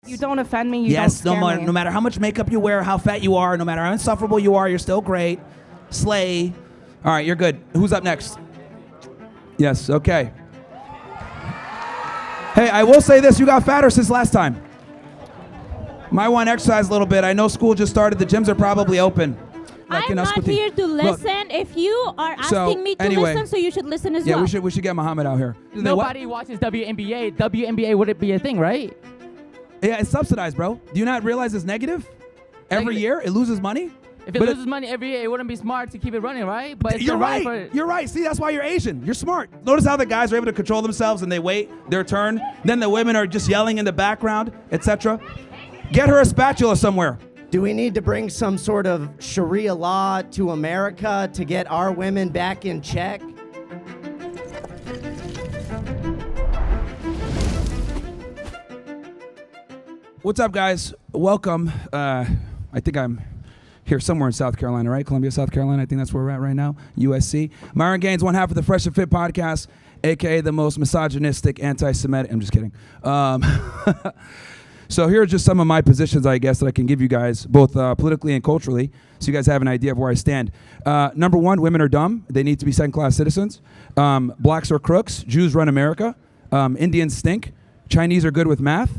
You don't offend me. You don't scare me. No matter how much makeup you wear, how fat you are, no matter how insufferable you are, you're still great. Slay. All right, you're good. Who's up next? Yes, okay. Hey, I will say this. You got fatter since last time. Might want to exercise a little bit. I know school just started. The gyms are probably open. I'm not here to listen. If you are asking me to listen, so you should listen as well. Yeah, we should get Muhammad out here. Nobody watches WNBA. WNBA wouldn't be a thing, right? Yeah, it's subsidized, bro. Do you not realize it's negative? Every year, it loses money? If it loses money every year, it wouldn't be smart to keep it running, right? But you're right. You're right. See, that's why you're Asian. You're smart. Notice how the guys are able to control themselves and they wait their turn. Then the women are just yelling in the background, etc. Get her a spatula somewhere. Do we need to bring some sort of Sharia law to America to get our women back in check? What's up, guys? Welcome. I think I'm here somewhere in South Carolina, right? Columbia, South Carolina. I think that's where we're at right now. USC. Myron Gaines, one half of the Fresh and Fit podcast, a.k.a. the most misogynistic, anti-Semitic. I'm just kidding. So here are just some of my positions, I guess, that I can give you guys, both politically and culturally, so you guys have an idea of where I stand. Number one, women are dumb. They need to be second-class citizens. Blacks are crooks. Jews run America. Indians stink. Chinese are good with math.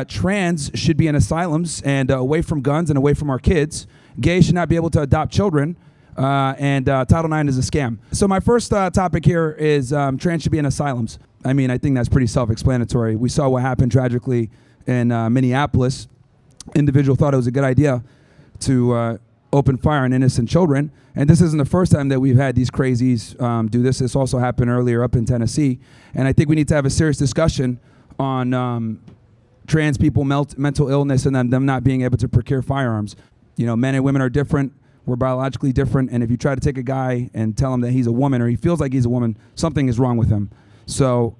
Trans should be in asylums and away from guns and away from our kids. Gays should not be able to adopt children. And Title IX is a scam. So my first topic here is trans should be in asylums. I mean, I think that's pretty self-explanatory. We saw what happened tragically in Minneapolis. Individual thought it was a good idea to open fire on innocent children. And this isn't the first time that we've had these crazies do this. This also happened earlier up in Tennessee. And I think we need to have a serious discussion on trans people, mental illness, and them not being able to procure firearms. You know, men and women are different. We're biologically different. And if you try to take a guy and tell him that he's a woman or he feels like he's a woman, something is wrong with him. So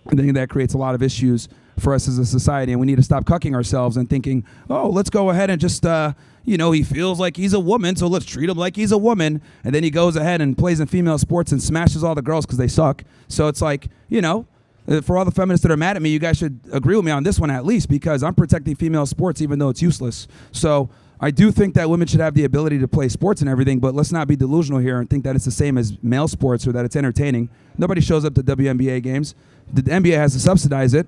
I think that creates a lot of issues for us as a society, and we need to stop cucking ourselves and thinking, oh, let's go ahead and just, he feels like he's a woman, so let's treat him like he's a woman. And then he goes ahead and plays in female sports and smashes all the girls because they suck. So it's like, for all the feminists that are mad at me, you guys should agree with me on this one at least, because I'm protecting female sports even though it's useless. So I do think that women should have the ability to play sports and everything, but let's not be delusional here and think that it's the same as male sports or that it's entertaining. Nobody shows up to WNBA games. The NBA has to subsidize it.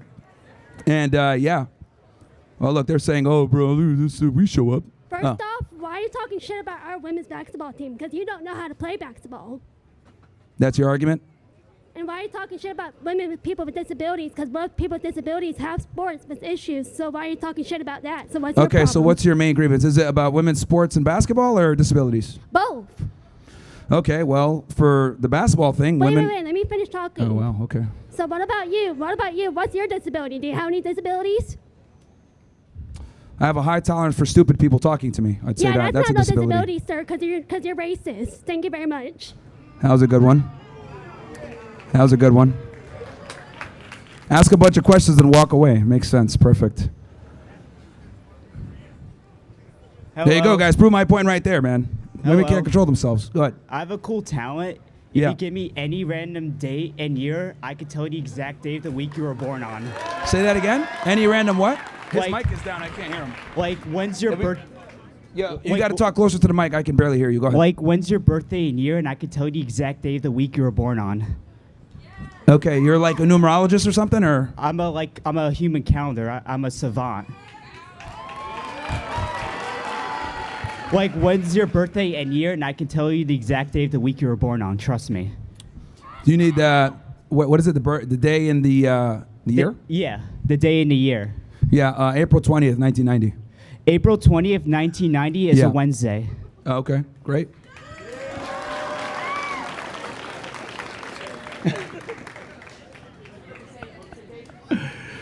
And well, look, they're saying, oh, bro, we show up. First off, why are you talking shit about our women's basketball team? Because you don't know how to play basketball. That's your argument? And why are you talking shit about women with people with disabilities? Because most people with disabilities have sports with issues. So why are you talking shit about that? So what's your problem? So what's your main grievance? Is it about women's sports and basketball or disabilities? Both. Okay, well, for the basketball thing, women... Wait, let me finish talking. Oh, well, okay. So what about you? What's your disability? Do you have any disabilities? I have a high tolerance for stupid people talking to me. I'd say that's not a disability, sir, because you're racist. Thank you very much. That was a good one. Ask a bunch of questions and walk away. Makes sense. Perfect. Hello. There you go, guys. Prove my point right there, man. Hello. Women can't control themselves. Go ahead. I have a cool talent. If you give me any random date and year, I could tell you the exact day of the week you were born on. Say that again? Any random what? His mic is down. I can't hear him. Like, when's your birthday? Yeah, you got to talk closer to the mic. I can barely hear you. Go ahead. Like, when's your birthday and year, and I could tell you the exact day of the week you were born on. Okay, you're like a numerologist or something, or? I'm a human calendar. I'm a savant. Like, when's your birthday and year, and I can tell you the exact day of the week you were born on. Trust me. Do you need what is it? The day and the year? Yeah, the day and the year. Yeah, April 20th, 1990. April 20th, 1990 is a Wednesday. Oh, okay, great.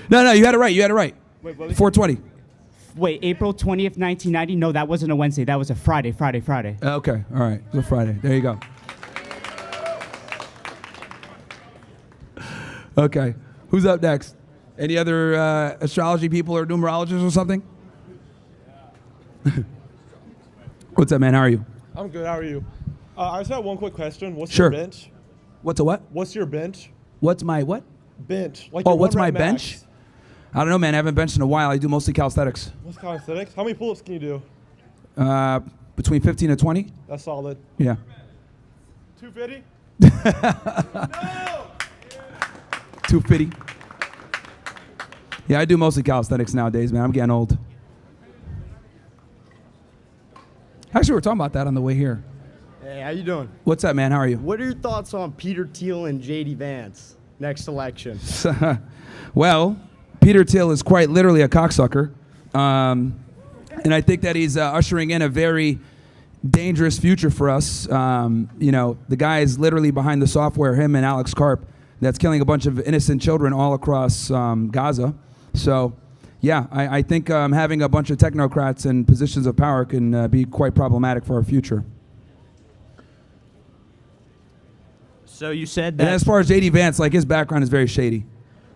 No, you had it right. Wait, 420. Wait, April 20th, 1990? No, that wasn't a Wednesday. That was a Friday. Okay, all right. It was a Friday. There you go. Okay, who's up next? Any other astrology people or numerologists or something? What's up, man? How are you? I'm good. How are you? I just have one quick question. What's Sure. your bench? What's a what? What's your bench? What's my what? Bench. Like Oh, your what's my one rep bench? max. I don't know, man. I haven't benched in a while. I do mostly calisthenics. What's calisthenics? How many pull-ups can you do? Between 15 and 20. That's solid. Yeah. 250? No! 250. Yeah, I do mostly calisthenics nowadays, man. I'm getting old. Actually, we were talking about that on the way here. Hey, how you doing? What's up, man? How are you? What are your thoughts on Peter Thiel and J.D. Vance next election? Well, Peter Thiel is quite literally a cocksucker. And I think that he's ushering in a very dangerous future for us. You know, the guy is literally behind the software, him and Alex Karp, that's killing a bunch of innocent children all across Gaza. So, yeah, I think having a bunch of technocrats in positions of power can be quite problematic for our future. So you said that... And as far as J.D. Vance, like, his background is very shady.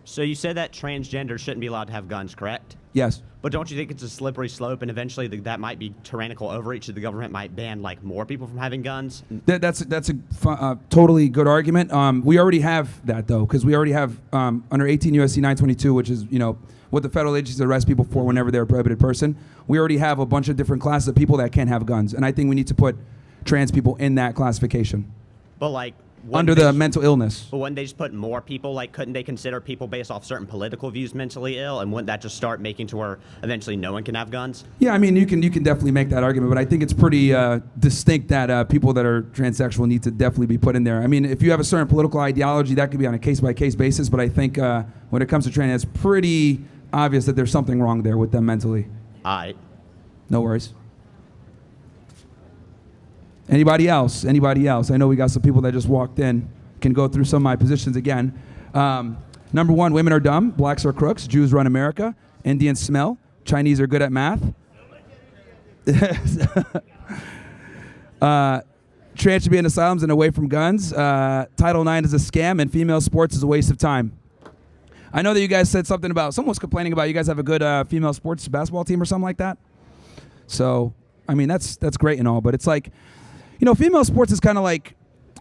So you said that transgender shouldn't be allowed to have guns, correct? Yes. But don't you think it's a slippery slope, and eventually that might be tyrannical overreach, that the government might ban like more people from having guns? That's a totally good argument. We already have that though, because we already have under 18 U.S.C. 922, which is what the federal agencies arrest people for whenever they're a prohibited person. We already have a bunch of different classes of people that can't have guns, and I think we need to put trans people in that classification. But like. Under the mental illness. But wouldn't they just put more people, like couldn't they consider people based off certain political views mentally ill, and wouldn't that just start making to where eventually no one can have guns? Yeah, I mean, you can definitely make that argument, but I think it's pretty distinct that people that are transsexual need to definitely be put in there. I mean, if you have a certain political ideology, that could be on a case-by-case basis, but I think when it comes to trans, it's pretty obvious that there's something wrong there with them mentally. All right. No worries. Anybody else? Anybody else? I know we got some people that just walked in. Can go through some of my positions again. Number one, women are dumb. Blacks are crooks. Jews run America. Indians smell. Chinese are good at math. Trans should be in asylums and away from guns. Title IX is a scam, and female sports is a waste of time. I know that you guys said something about, someone was complaining about you guys have a good female sports basketball team or something like that. So, I mean, that's great and all, but it's like, female sports is kind of like,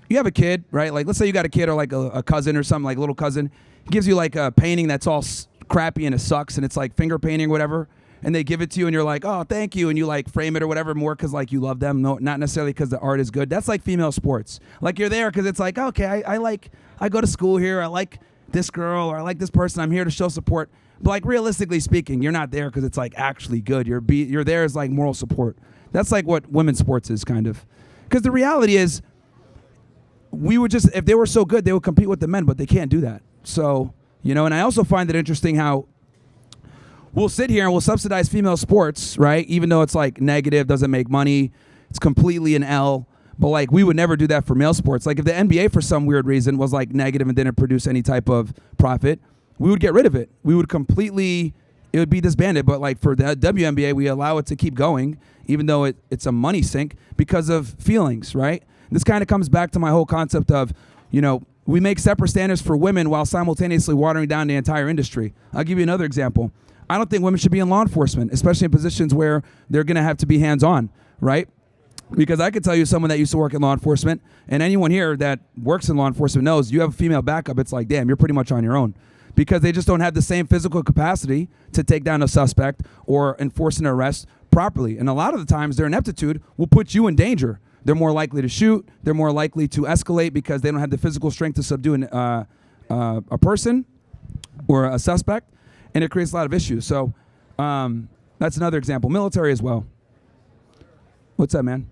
you have a kid, right? Like, let's say you got a kid or like a cousin or something, like a little cousin. He gives you like a painting that's all crappy and it sucks and it's like finger painting or whatever. And they give it to you and you're like, oh, thank you. And you like frame it or whatever more because like you love them. No, not necessarily because the art is good. That's like female sports. Like you're there because it's like, okay, I go to school here. I like this girl or I like this person. I'm here to show support. But like realistically speaking, you're not there because it's like actually good. You're there as like moral support. That's like what women's sports is kind of. Because the reality is, we would just, if they were so good, they would compete with the men, but they can't do that. So, and I also find it interesting how we'll sit here and we'll subsidize female sports, right? Even though it's like negative, doesn't make money, it's completely an L. But like we would never do that for male sports. Like if the NBA for some weird reason was like negative and didn't produce any type of profit, we would get rid of it. We would completely, it would be disbanded. But like for the WNBA, we allow it to keep going, even though it's a money sink because of feelings, right? This kind of comes back to my whole concept of, we make separate standards for women while simultaneously watering down the entire industry. I'll give you another example. I don't think women should be in law enforcement, especially in positions where they're going to have to be hands-on, right? Because I could tell you someone that used to work in law enforcement, and anyone here that works in law enforcement knows you have a female backup, it's like, damn, you're pretty much on your own. Because they just don't have the same physical capacity to take down a suspect or enforce an arrest properly. And a lot of the times their ineptitude will put you in danger. They're more likely to shoot. They're more likely to escalate because they don't have the physical strength to subdue a person or a suspect. And it creates a lot of issues. So that's another example. Military as well. What's up, man?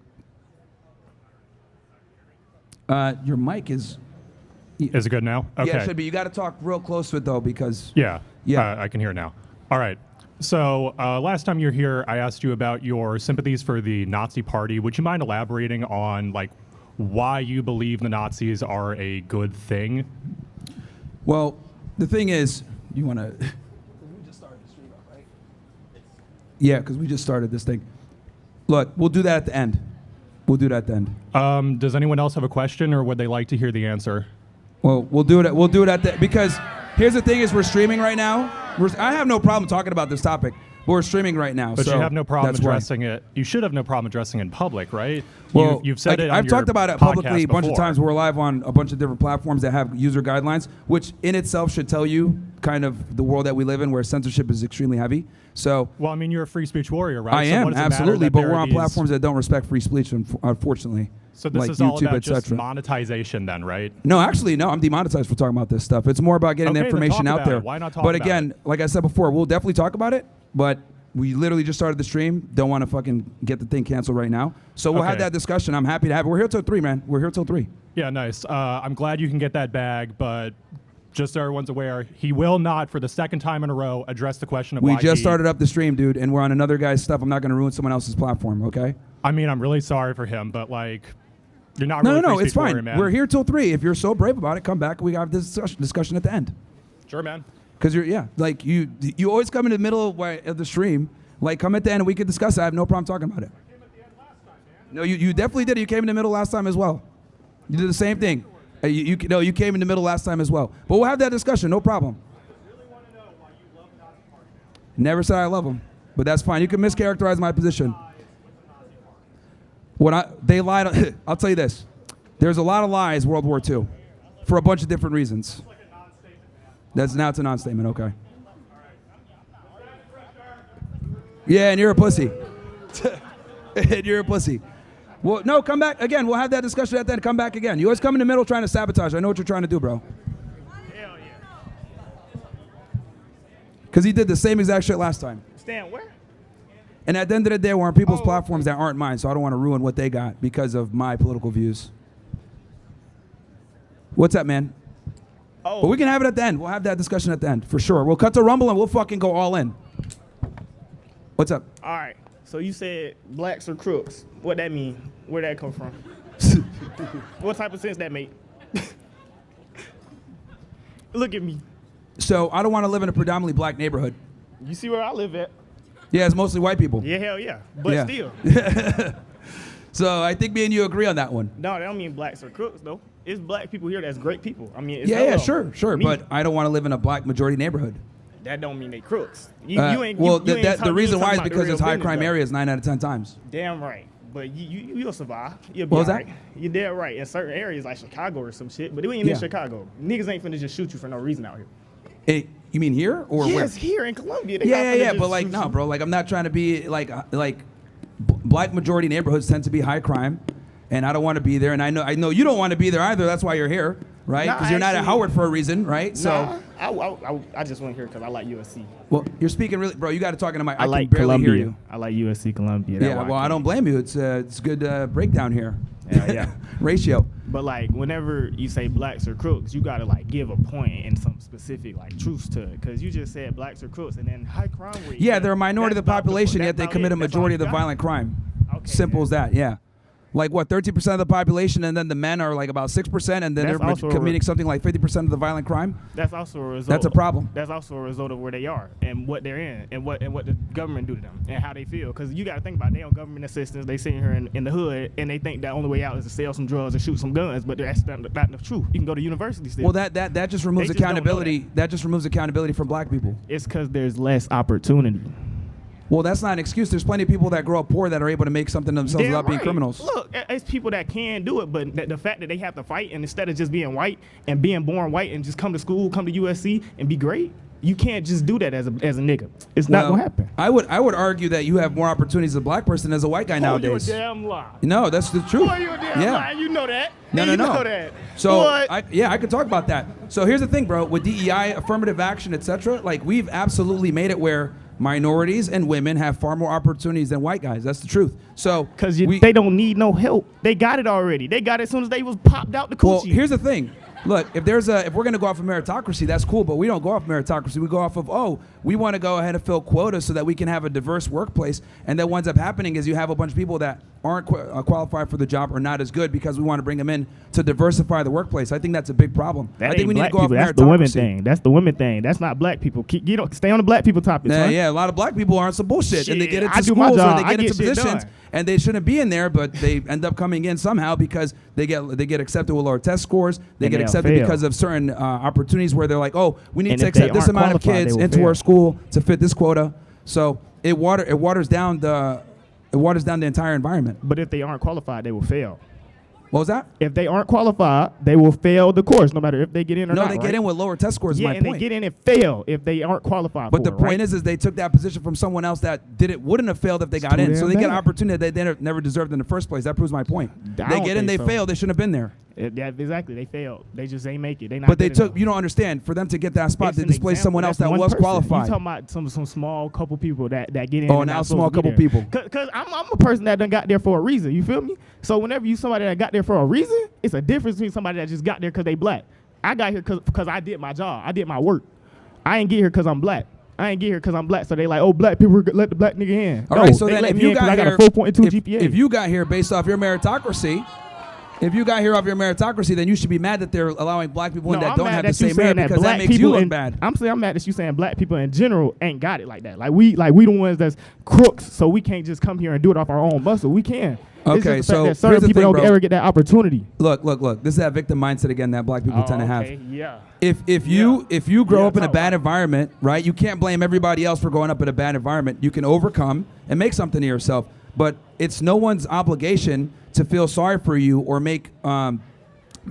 Your mic is... Is it good now? Okay. Yeah, it should be. You got to talk real close to it, though, because... Yeah. I can hear now. All right. So last time you were here, I asked you about your sympathies for the Nazi Party. Would you mind elaborating on, like, why you believe the Nazis are a good thing? Well, the thing is, you want to... We just started the stream up, right? Yeah, because we just started this thing. Look, we'll do that at the end. We'll do that at the end. Does anyone else have a question, or would they like to hear the answer? Well, we'll do it. We'll do it at the because here's the thing: is we're streaming right now. I have no problem talking about this topic, we're streaming right now. But so you have no problem that's why. addressing it. You should have no problem addressing it in public, right? Well, you've said it on I've your talked about it publicly a bunch of before. times. We're live on a bunch of different platforms that have user guidelines, which in itself should tell you kind of the world that we live in, where censorship is extremely heavy. So, well, I mean, you're a free speech warrior, right? I So am, what does it matter absolutely, that but there we're are on these- platforms that don't respect free speech, unfortunately. So this like is all YouTube, about just etc. monetization then, right? No, actually, no. I'm demonetized for talking about this stuff. It's more about getting the Okay, then information talk out about there. it. Why not talk But about again, like I said before, we'll definitely talk about it. But we literally just started the stream. Don't want to fucking get the thing canceled right now. So we'll have Okay. that discussion. I'm happy to have it. We're here till 3, man. We're here till 3. Yeah, nice. I'm glad you can get that bag, but just so everyone's aware, he will not, for the second time in a row, address the question of We why just he- started up the stream, dude, and we're on another guy's stuff. I'm not going to ruin someone else's platform, okay? I mean, I'm really sorry for him, but like, you're not No, really no, no. free It's speech warrior, fine. man. We're here till 3. If you're so brave about it, come back. We have this discussion at the end. Sure, man. Because like you always come in the middle of the stream. Like, come at the end and we can discuss it. I have no problem talking about it. No, you definitely did. You came in the middle last time as well. You did the same thing. You came in the middle last time as well. But we'll have that discussion. No problem. Never said I love them, but that's fine. You can mischaracterize my position. They lied. I'll tell you this. There's a lot of lies World War II for a bunch of different reasons. Now it's a non-statement. Okay. Yeah, and you're a pussy. And you're a pussy. Well, no, come back again. We'll have that discussion at the end. Come back again. You always come in the middle trying to sabotage. I know what you're trying to do, bro. Hell yeah. Because he did the same exact shit last time. Stand where? And at the end of the day, we're on people's platforms that aren't mine, so I don't want to ruin what they got because of my political views. What's up, man? Oh. But we can have it at the end. We'll have that discussion at the end, for sure. We'll cut to Rumble and we'll fucking go all in. What's up? All right. So you said blacks are crooks. What that mean? Where that come from? What type of sense that make? Look at me. So I don't want to live in a predominantly black neighborhood. You see where I live at? Yeah, it's mostly white people. Yeah, hell yeah. But Yeah. still. So I think me and you agree on that one. No, that don't mean blacks are crooks though. It's black people here that's great people. I mean, it's Yeah, hell of sure, them. sure. Me, But I don't want to live in a black majority neighborhood. that don't mean they crooks. You Well, ain't the talking- reason you why ain't is talking because about it's the high real crime business, areas 9 out of 10 times. though. Damn right. But you'll survive. You'll be What was all that? right. You're dead right. In certain areas like Chicago or some shit, but we ain't Yeah. in Chicago. Niggas ain't finna just shoot you for no reason out here. Hey, you mean here or where? Yes, here in Columbia. They Yeah, not yeah, finna yeah. just But like, shoot no, you. bro. Like, I'm not trying to be like black majority neighborhoods tend to be high crime, and I don't want to be there. And I know you don't want to be there either. That's why you're here, right? Nah, Because you're not at actually- Howard for a reason, right? Nah, I just went here because I like USC. Well, you're speaking really, bro. You got to talk into my. I like can barely Columbia. hear you. I like USC Columbia. That's Yeah, why well, I came. don't blame you. It's good breakdown here. Yeah. Ratio. But like, whenever you say blacks are crooks, you gotta like give a point and some specific like truths to it. Because you just said blacks are crooks, and then high crime rate. Yeah, they're a minority of the that's about population, that's yet they about commit it. a That's all majority you of the got? violent crime. Okay, Simple as that. Yeah. Like what? 13% of the population, and then the men are like about 6%, and then That's they're also a committing something like 50% of the violent crime. That's also a result. That's a problem. That's also a result of where they are and what they're in and what the government do to them and how they feel. Because you got to think about it, they on government assistance. They sitting here in the hood and they think the only way out is to sell some drugs or shoot some guns. But that's not the truth. You can go to university still. Well, that just removes They just don't know accountability. That just removes accountability from black people. It's because there's less opportunity. Well, that's not an excuse. There's plenty of people that grow up poor that are able to make something themselves Damn without being right. criminals. Look, it's people that can do it, but the fact that they have to fight, and instead of just being white and being born white and just come to school, come to USC and be great, you can't just do that as a nigga. It's not gonna happen. I would argue that you have more opportunities as a black person as a white guy nowadays. You a damn lie. No, that's the truth. Boy, you a damn yeah. lie. You know that. No, you no. know that. So Boy. I could talk about that. So here's the thing, bro. With DEI, affirmative action, etc., like we've absolutely made it where minorities and women have far more opportunities than white guys. That's the truth. So because they don't need no help. They got it already. They got it as soon as they was popped out the coochie. Well, here's the thing. Look, if we're gonna go off of meritocracy, that's cool, but we don't go off meritocracy. We go off of, we want to go ahead and fill quotas so that we can have a diverse workplace. And then what ends up happening is you have a bunch of people that aren't qualified for the job or not as good because we want to bring them in to diversify the workplace. I think that's a big problem. That I think ain't we need to black go off people. meritocracy. That's the women thing. That's the women thing. That's not black people. Stay on the black people topic. Yeah, a lot of black people are on some bullshit, and they get into I do my schools or job. they I get into get shit positions, done. and they shouldn't be in there, but they end up coming in somehow because they get accepted with lower test scores. They And get they'll accepted fail. because of certain opportunities where they're like, we need And to if they accept this aren't amount of qualified, kids they will into fail. our school to fit this quota. So it waters down the entire environment. But if they aren't qualified, they will fail. What was that? If they aren't qualified, they will fail the course, no matter if they get in or not. No, they get in with lower test scores. Yeah, my and point. they get in and fail if they aren't qualified. But for the it, point right? is they took that position from someone else that wouldn't have failed if they got in. So they get an opportunity they never deserved in the first place. That proves my point. They get in, they fail. They shouldn't have been there. Yeah, exactly. They failed. They just ain't make it. They not. But they good took. enough. You don't understand. For them to get that spot, It's they an displaced example. someone else That's that one was person. qualified. You talking about some small couple people that get in. Oh, and now not small supposed to be couple people. Because I'm a person that done got there for a reason. You feel me? So whenever you somebody that got there for a reason, it's a difference between somebody that just got there because they black. I got here because I did my job. I did my work. I ain't get here because I'm black. I ain't get here because I'm black. So they like, oh, black people let the black nigga in. All right, so then if you got I got here, a 4.2 GPA. If you got here based off your meritocracy. If you got here off your meritocracy, then you should be mad that they're allowing black people in that don't have the same merit because that makes you look bad. I'm mad that you saying black people in general ain't got it like that. Like we the ones that's crooks, so we can't just come here and do it off our own muscle. We can. Okay, it's just the so fact that certain people don't bro. ever get that opportunity. Look. This is that victim mindset again that black people tend to have. Yeah. If you grow up in a bad environment, right? You can't blame everybody else for growing up in a bad environment. You can overcome and make something of yourself. But it's no one's obligation to feel sorry for you or make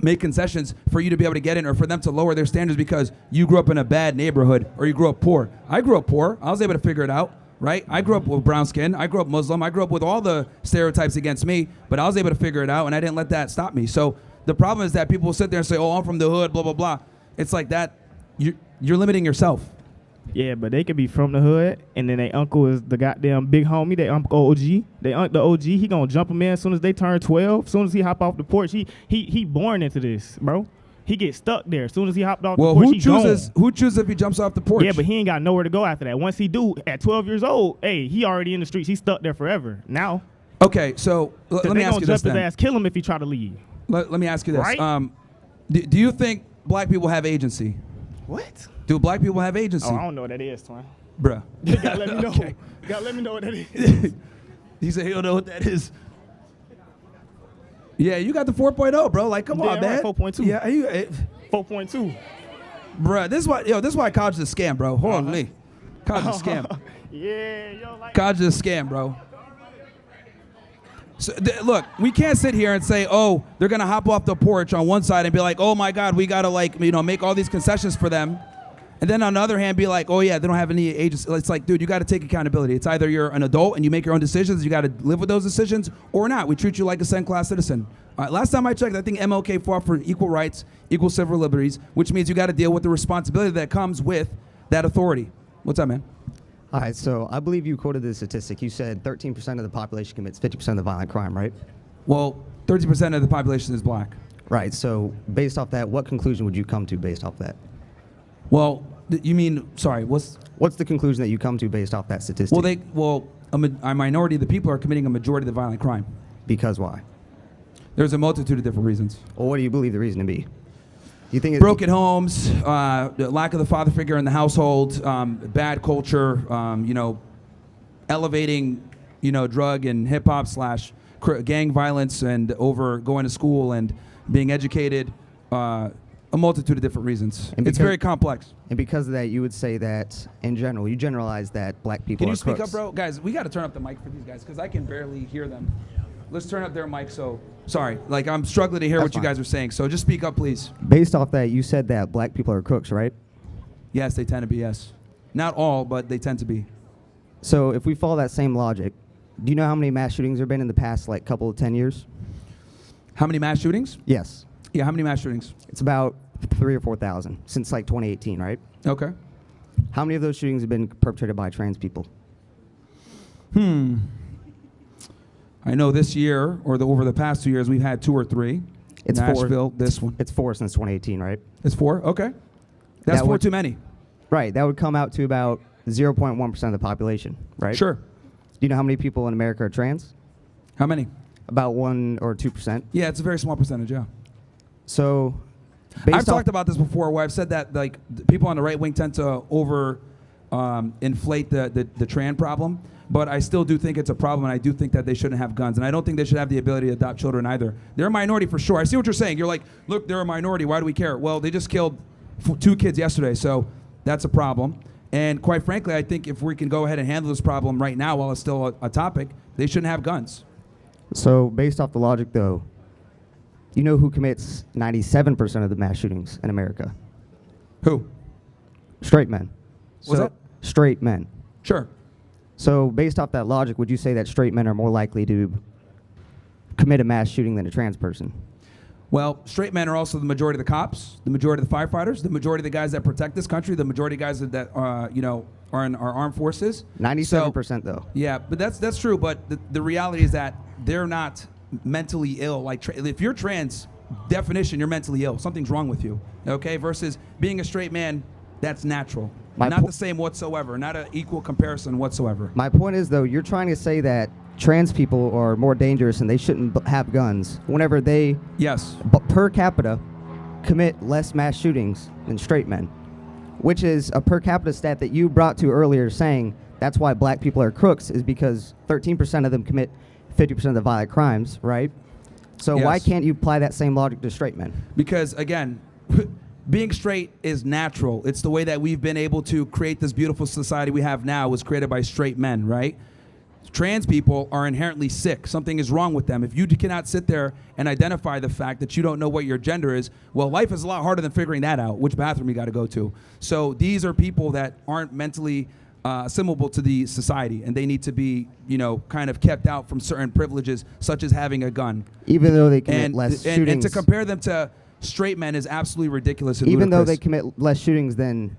concessions for you to be able to get in or for them to lower their standards because you grew up in a bad neighborhood or you grew up poor. I grew up poor. I was able to figure it out, right? I grew up with brown skin. I grew up Muslim. I grew up with all the stereotypes against me, but I was able to figure it out and I didn't let that stop me. So the problem is that people will sit there and say, oh, I'm from the hood, blah, blah, blah. It's like that. You're limiting yourself. Yeah, but they could be from the hood, and then their uncle is the goddamn big homie. They Uncle OG. They the OG. He gonna jump them in as soon as they turn 12. As soon as he hop off the porch, he born into this, bro. He gets stuck there. As soon as he hopped off the porch, who chooses if he jumps off the porch? Yeah, but he ain't got nowhere to go after that. Once he do, at 12 years old, hey, he already in the streets. He's stuck there forever. Now. Okay, so let me ask you this then. His ass, kill him if he try to leave. Let me ask you this. Right? Do you think black people have agency? What? Do black people have agency? Oh, I don't know what that is, twin. Bruh. You gotta let me know. Okay. You gotta let me know what that is. He said he don't know what that is. Yeah, you got the 4.0, bro. Like, come on, man. 4.2. Yeah, 4.2. Bruh, this is why college is a scam, bro. Holy. College is a scam. Yeah, yo, like college is a scam, bro. So, look, we can't sit here and say, oh, they're going to hop off the porch on one side and be like, oh, my God, we got to, make all these concessions for them. And then on the other hand, be like, oh, yeah, they don't have any agency. It's like, dude, you got to take accountability. It's either you're an adult and you make your own decisions, you got to live with those decisions, or not. We treat you like a second-class citizen. Last time I checked, I think MLK fought for equal rights, equal civil liberties, which means you got to deal with the responsibility that comes with that authority. What's up, man? All right, so I believe you quoted the statistic. You said 13% of the population commits 50% of the violent crime, right? Well, 30% of the population is black. Right, so based off that, what conclusion would you come to based off that? Well, you mean, sorry, what's the conclusion that you come to based off that statistic? A minority of the people are committing a majority of the violent crime. Because why? There's a multitude of different reasons. Well, what do you believe the reason to be? You think it's broken homes, the lack of the father figure in the household, bad culture, elevating, drug and hip hop / gang violence and over going to school and being educated, a multitude of different reasons. It's very complex. And because of that, you would say that in general, you generalize that black people Can you are speak crooks. up, bro? Guys, we got to turn up the mic for these guys because I can barely hear them. Let's turn up their mic. So, sorry, I'm struggling to hear what you guys are saying. So just speak up, please. Based off that, you said that black people are crooks, right? Yes, they tend to be, yes. Not all, but they tend to be. So if we follow that same logic, do you know how many mass shootings there have been in the past, couple of 10 years? How many mass shootings? Yes. Yeah, how many mass shootings? It's about 3,000 or 4,000 since 2018, right? Okay. How many of those shootings have been perpetrated by trans people? I know this year, or over the past 2 years, we've had 2 or 3. It's Nashville, 4. this one. It's 4 since 2018, right? It's 4? Okay. That's 4 too many. Right. That would come out to about 0.1% of the population, right? Sure. Do you know how many people in America are trans? How many? About 1 or 2%. Yeah, it's a very small percentage, yeah. So, I've talked about this before where I've said that people on the right wing tend to inflate the trans problem. But I still do think it's a problem, and I do think that they shouldn't have guns. And I don't think they should have the ability to adopt children either. They're a minority for sure. I see what you're saying. You're like, look, they're a minority. Why do we care? Well, they just killed 2 kids yesterday, so that's a problem. And quite frankly, I think if we can go ahead and handle this problem right now while it's still a topic, they shouldn't have guns. So based off the logic, though, you know who commits 97% of the mass shootings in America? Who? Straight men. What's that? Straight men. Sure. So based off that logic, would you say that straight men are more likely to commit a mass shooting than a trans person? Well, straight men are also the majority of the cops, the majority of the firefighters, the majority of the guys that protect this country, the majority of guys that are in our armed forces. 97% though. Yeah, but that's true. But the reality is that they're not mentally ill. Like if you're trans, definition, you're mentally ill. Something's wrong with you. Okay, versus being a straight man, that's natural. Not the same whatsoever. Not an equal comparison whatsoever. My point is, though, you're trying to say that trans people are more dangerous and they shouldn't have guns whenever they, per capita, commit less mass shootings than straight men, which is a per capita stat that you brought to earlier, saying that's why black people are crooks, is because 13% of them commit 50% of the violent crimes, right? So why can't you apply that same logic to straight men? Because, again, being straight is natural. It's the way that we've been able to create this beautiful society we have now was created by straight men, right? Trans people are inherently sick. Something is wrong with them. If you cannot sit there and identify the fact that you don't know what your gender is, well, life is a lot harder than figuring that out, which bathroom you got to go to. So these are people that aren't mentally assimilable to the society, and they need to be, kind of kept out from certain privileges, such as having a gun. Even though they commit less shootings. And to compare them to straight men is absolutely ridiculous and even ludicrous. Though they commit less shootings than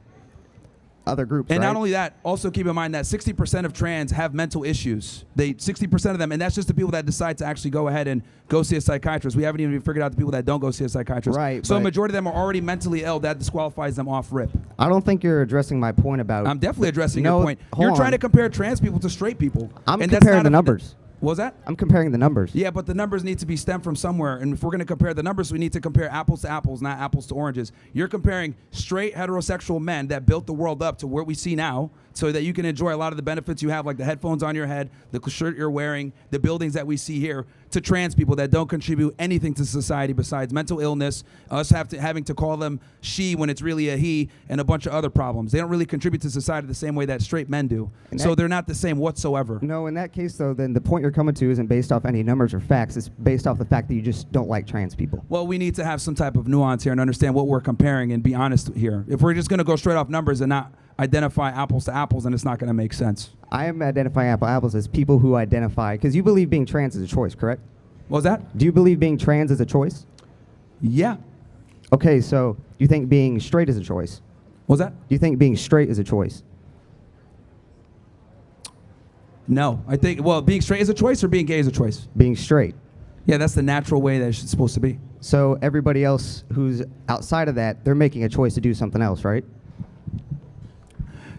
other groups, and right? not only that, also keep in mind that 60% of trans have mental issues. 60% of them, and that's just the people that decide to actually go ahead and go see a psychiatrist. We haven't even figured out the people that don't go see a psychiatrist. Right. So a majority of them are already mentally ill. That disqualifies them off rip. I don't think you're addressing my point about... I'm definitely addressing your point. You're trying to compare trans people to straight people. I'm comparing the numbers. What was that? I'm comparing the numbers. Yeah, but the numbers need to be stemmed from somewhere. And if we're going to compare the numbers, we need to compare apples to apples, not apples to oranges. You're comparing straight heterosexual men that built the world up to where we see now so that you can enjoy a lot of the benefits you have, like the headphones on your head, the shirt you're wearing, the buildings that we see here, to trans people that don't contribute anything to society besides mental illness, us having to call them she when it's really a he, and a bunch of other problems. They don't really contribute to society the same way that straight men do. So they're not the same whatsoever. No, in that case, though, then the point you're coming to isn't based off any numbers or facts. It's based off the fact that you just don't like trans people. Well, we need to have some type of nuance here and understand what we're comparing and be honest here. If we're just going to go straight off numbers and not identify apples to apples, then it's not going to make sense. I am identifying apples as people who identify, because you believe being trans is a choice, correct? What was that? Do you believe being trans is a choice? Yeah. Okay, so do you think being straight is a choice? What was that? Do you think being straight is a choice? No. I think, being straight is a choice or being gay is a choice? Being straight. Yeah, that's the natural way that it's supposed to be. So everybody else who's outside of that, they're making a choice to do something else, right?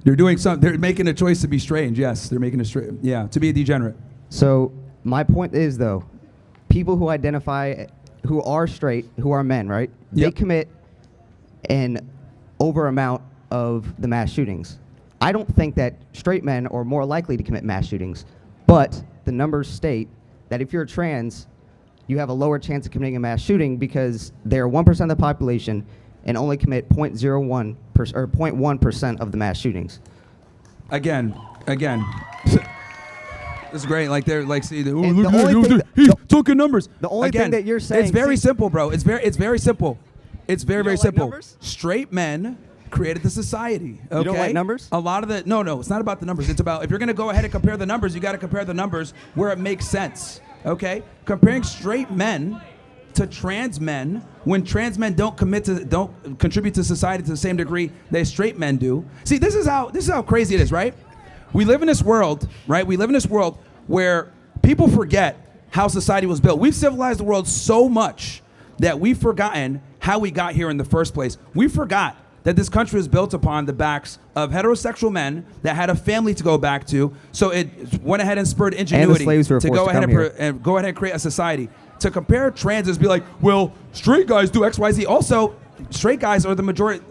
They're making a choice to be strange, yes. They're making to be a degenerate. So my point is, though, people who identify, who are straight, who are men, right? They commit an over amount of the mass shootings. I don't think that straight men are more likely to commit mass shootings, but the numbers state that if you're trans, you have a lower chance of committing a mass shooting because they're 1% of the population and only commit 0.1% of the mass shootings. Again. This is great. Like they're like, see, he's talking numbers. The only thing that you're saying, it's very simple, bro. It's very simple. It's very simple. Numbers? Straight men created the society. Okay? You don't like numbers? A lot of the no, it's not about the numbers. It's about if you're gonna go ahead and compare the numbers, you got to compare the numbers where it makes sense. Okay, comparing straight men to trans men when trans men don't contribute to society to the same degree that straight men do. See, this is how crazy it is, right? We live in this world, right? We live in this world where people forget how society was built. We've civilized the world so much that we've forgotten how we got here in the first place. We forgot that this country was built upon the backs of heterosexual men that had a family to go back to. So it went ahead and spurred ingenuity to go ahead and create a society. To compare trans is be like, well, straight guys do X, Y, Z. Also, straight guys are the majority.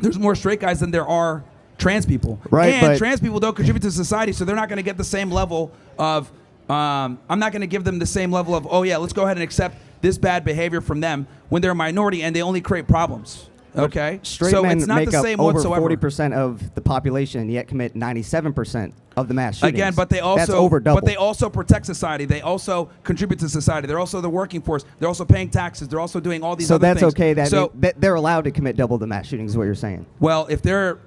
There's more straight guys than there are trans people. Right, and trans people don't contribute to society, so they're not going to get the same level of, I'm not going to give them the same level of, oh yeah, let's go ahead and accept this bad behavior from them when they're a minority and they only create problems. Okay, Straight so men it's not make the up same over whatsoever. 40% of the population, and yet commit 97% of the mass shootings. Again, but they also That's over double. But they also protect society. They also contribute to society. They're also the working force. They're also paying taxes. They're also doing all these so other that's things. okay. So they're allowed to commit double the mass shootings. Is what you're saying? well, if they're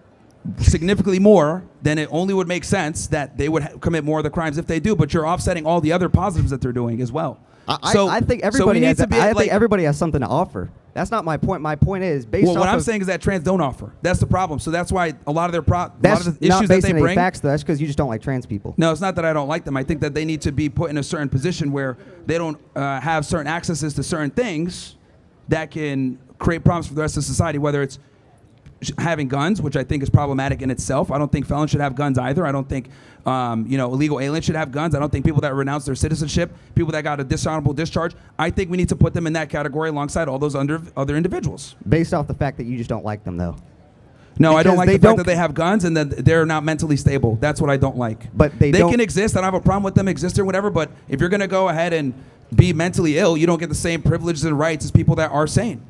significantly more, then it only would make sense that they would commit more of the crimes if they do. But you're offsetting all the other positives that they're doing as well. I think everybody has. I think everybody has something to offer. That's not my point. My point is based off what I'm of, saying is that trans don't offer. That's the problem. So that's why a lot of their that's lot of the not issues that based they on any bring. facts, though. That's because you just don't like trans people. No, it's not that I don't like them. I think that they need to be put in a certain position where they don't have certain accesses to certain things that can create problems for the rest of society, whether it's having guns, which I think is problematic in itself. I don't think felons should have guns either. I don't think illegal aliens should have guns. I don't think people that renounce their citizenship, people that got a dishonorable discharge, I think we need to put them in that category alongside all those other individuals. Based off the fact that you just don't like them, though. No, I don't Because like they the fact don't- that they have guns and that they're not mentally stable. That's what I don't like. But they can don't- exist. I don't have a problem with them existing or whatever, but if you're going to go ahead and be mentally ill, you don't get the same privileges and rights as people that are sane.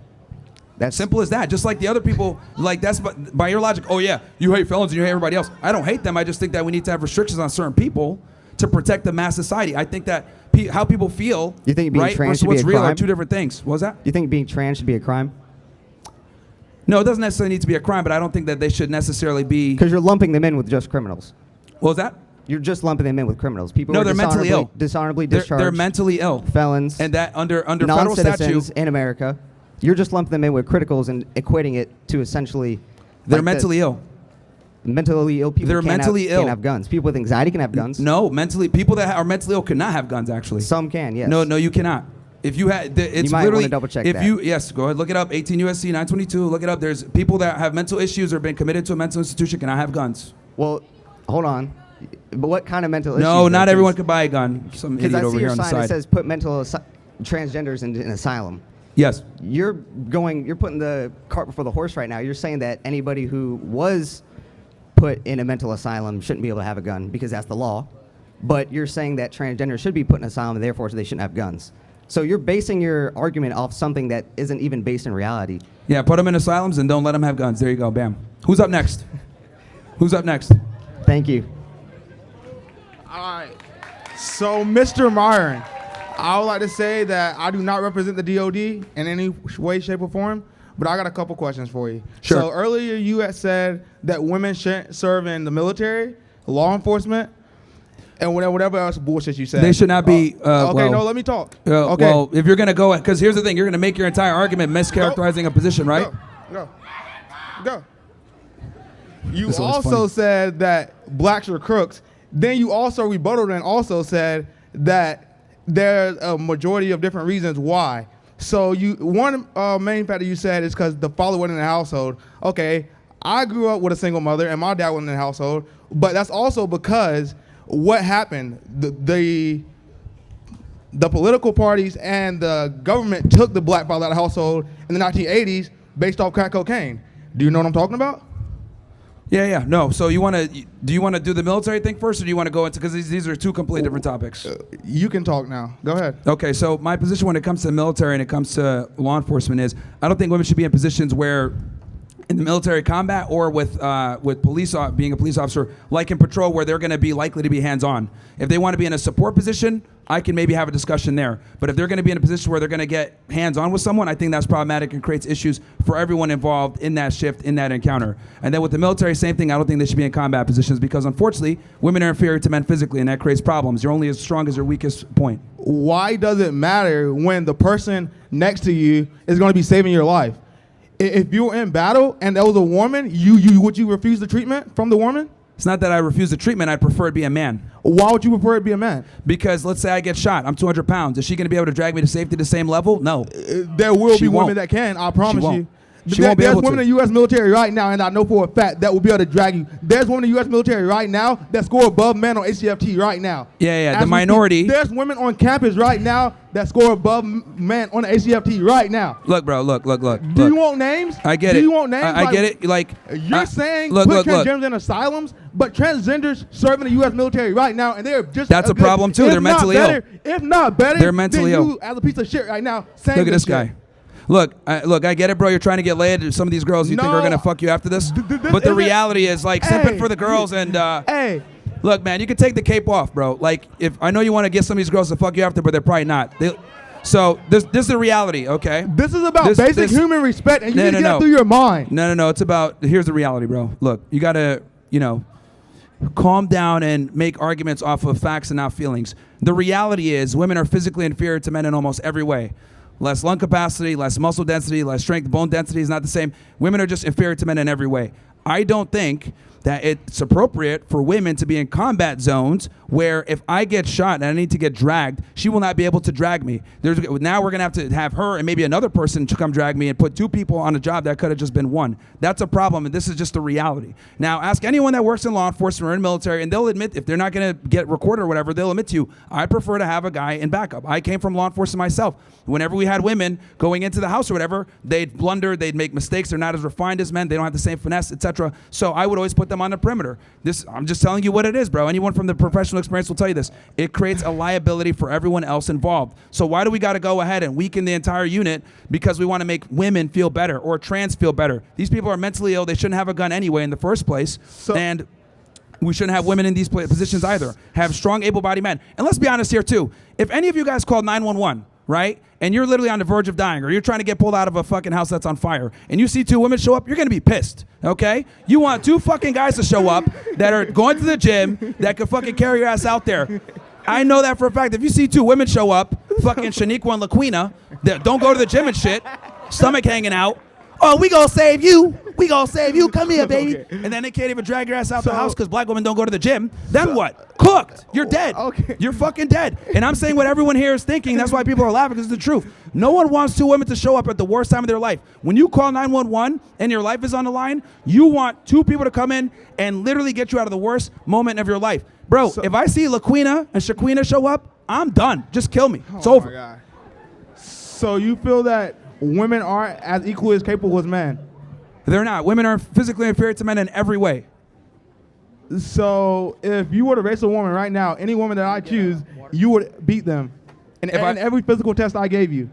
That's simple as that. Just like the other people, like that's by your logic. Oh yeah, you hate felons and you hate everybody else. I don't hate them. I just think that we need to have restrictions on certain people to protect the mass society. I think that how people feel, You think being right, trans versus should be what's a real are crime? two different things. What was that? Do you think being trans should be a crime? No, it doesn't necessarily need to be a crime, but I don't think that they should necessarily be. Because you're lumping them in with just criminals. What was that? You're just lumping them in with criminals. People No, who are they're mentally ill. dishonorably They're discharged. mentally ill. Felons. And that under federal non-citizens statute, in America. You're just lumping them in with criticals and equating it to essentially. they're mentally ill. Mentally ill people. They're mentally ill. Can't have guns. People with anxiety can have guns. No, people that are mentally ill cannot have guns. Actually, Some can. Yes. No, you cannot. If you had, it's You might literally. wanna double check if that. yes, go ahead, look it up. 18 USC 922. Look it up. There's people that have mental issues or been committed to a mental institution cannot have guns. Well, hold on. But what kind of mental issues? No, not though? everyone can buy a gun. Some Because idiot I over see here your on the sign that side. says put transgenders in an asylum. Yes. You're putting the cart before the horse right now. You're saying that anybody who was put in a mental asylum shouldn't be able to have a gun because that's the law. But you're saying that transgenders should be put in an asylum and therefore they shouldn't have guns. So you're basing your argument off something that isn't even based in reality. Yeah, put them in asylums and don't let them have guns. There you go. Bam. Who's up next? Who's up next? Thank you. All right. So, Mr. Myron, I would like to say that I do not represent the DOD in any way, shape, or form, but I got a couple questions for you. Sure. So earlier you had said that women shouldn't serve in the military, law enforcement, and whatever else bullshit you said. They should not be. Okay, no, let me talk. Okay. Well, if you're gonna go, because here's the thing, you're gonna make your entire argument mischaracterizing a position, right? Go. You also said that blacks are crooks. Then you also rebutted and also said that there's a majority of different reasons why. So one main factor you said is because the father wasn't in the household. Okay, I grew up with a single mother and my dad wasn't in the household, but that's also because what happened, the political parties and the government took the black father out of the household in the 1980s based off crack cocaine. Do you know what I'm talking about? Yeah. No. So do you want to do the military thing first, or do you want to go into, because these are two completely different topics? You can talk now. Go ahead. Okay. So my position when it comes to the military and it comes to law enforcement is I don't think women should be in positions where, in the military combat or with being a police officer, like in patrol, where they're going to be likely to be hands-on. If they want to be in a support position, I can maybe have a discussion there. But if they're going to be in a position where they're going to get hands-on with someone, I think that's problematic and creates issues for everyone involved in that shift, in that encounter. And then with the military, same thing. I don't think they should be in combat positions because, unfortunately, women are inferior to men physically, and that creates problems. You're only as strong as your weakest point. Why does it matter when the person next to you is going to be saving your life? If you were in battle and there was a woman, would you refuse the treatment from the woman? It's not that I refuse the treatment. I'd prefer it be a man. Why would you prefer it be a man? Because let's say I get shot. I'm 200 pounds. Is she going to be able to drag me to safety the same level? No. There will be women that can. I promise you. She won't be There's able women to. in the U.S. military right now, and I know for a fact that will be able to drag you. There's women in the U.S. military right now that score above men on HCFT right now. Yeah. The minority. There's women on campus right now that score above men on the HCFT right now. Look, bro. Look. Do you want names? I get it. Do you want names? I get it. Like you're saying, put transgenders in asylums, but transgenders serve in the U.S. military right now, and they're just that's a problem too. They're mentally ill. If not better, they're mentally than ill. You as a piece of shit right now saying look at this shit. guy. Look, I get it, bro. You're trying to get laid. Some of these girls you think are gonna fuck you after this, but the reality is like simping for the girls and. Look, man, you can take the cape off, bro. Like, if I know you want to get some of these girls to fuck you after, but they're probably not. So this is the reality, okay? This is about basic human respect, and you need to get it through your mind. No. It's about, here's the reality, bro. Look, you gotta, calm down and make arguments off of facts and not feelings. The reality is, women are physically inferior to men in almost every way. Less lung capacity, less muscle density, less strength. Bone density is not the same. Women are just inferior to men in every way. I don't think that it's appropriate for women to be in combat zones where if I get shot and I need to get dragged, she will not be able to drag me. Now we're going to have her and maybe another person to come drag me and put 2 people on a job that could have just been 1. That's a problem, and this is just the reality. Now, ask anyone that works in law enforcement or in military, and they'll admit, if they're not going to get recorded or whatever, they'll admit to you, I prefer to have a guy in backup. I came from law enforcement myself. Whenever we had women going into the house or whatever, they'd blunder, they'd make mistakes, they're not as refined as men, they don't have the same finesse, etc. So I would always put them on the perimeter. I'm just telling you what it is, bro. Anyone from the professional experience will tell you this. It creates a liability for everyone else involved. So why do we got to go ahead and weaken the entire unit because we want to make women feel better or trans feel better? These people are mentally ill. They shouldn't have a gun anyway in the first place. And we shouldn't have women in these positions either. Have strong, able-bodied men. And let's be honest here, too. If any of you guys called 911, right, and you're literally on the verge of dying, or you're trying to get pulled out of a fucking house that's on fire, and you see 2 women show up, you're gonna be pissed, okay? You want 2 fucking guys to show up that are going to the gym that could fucking carry your ass out there. I know that for a fact. If you see 2 women show up, fucking Shaniqua and LaQuina, that don't go to the gym and shit, stomach hanging out, oh, we gonna save you. We gonna save you. Come here, baby. Okay. And then they can't even drag your ass out the house because black women don't go to the gym. Then what? Cooked. You're dead. Okay. You're fucking dead. And I'm saying what everyone here is thinking. That's why people are laughing, because it's the truth. No one wants 2 women to show up at the worst time of their life. When you call 911 and your life is on the line, you want 2 people to come in and literally get you out of the worst moment of your life. Bro, if I see LaQuina and Shaquina show up, I'm done. Just kill me. It's over. My God. So you feel that women aren't as equally as capable as men? They're not. Women are physically inferior to men in every way. So if you were to race a woman right now, any woman that I choose, you would beat them in every physical test I gave you.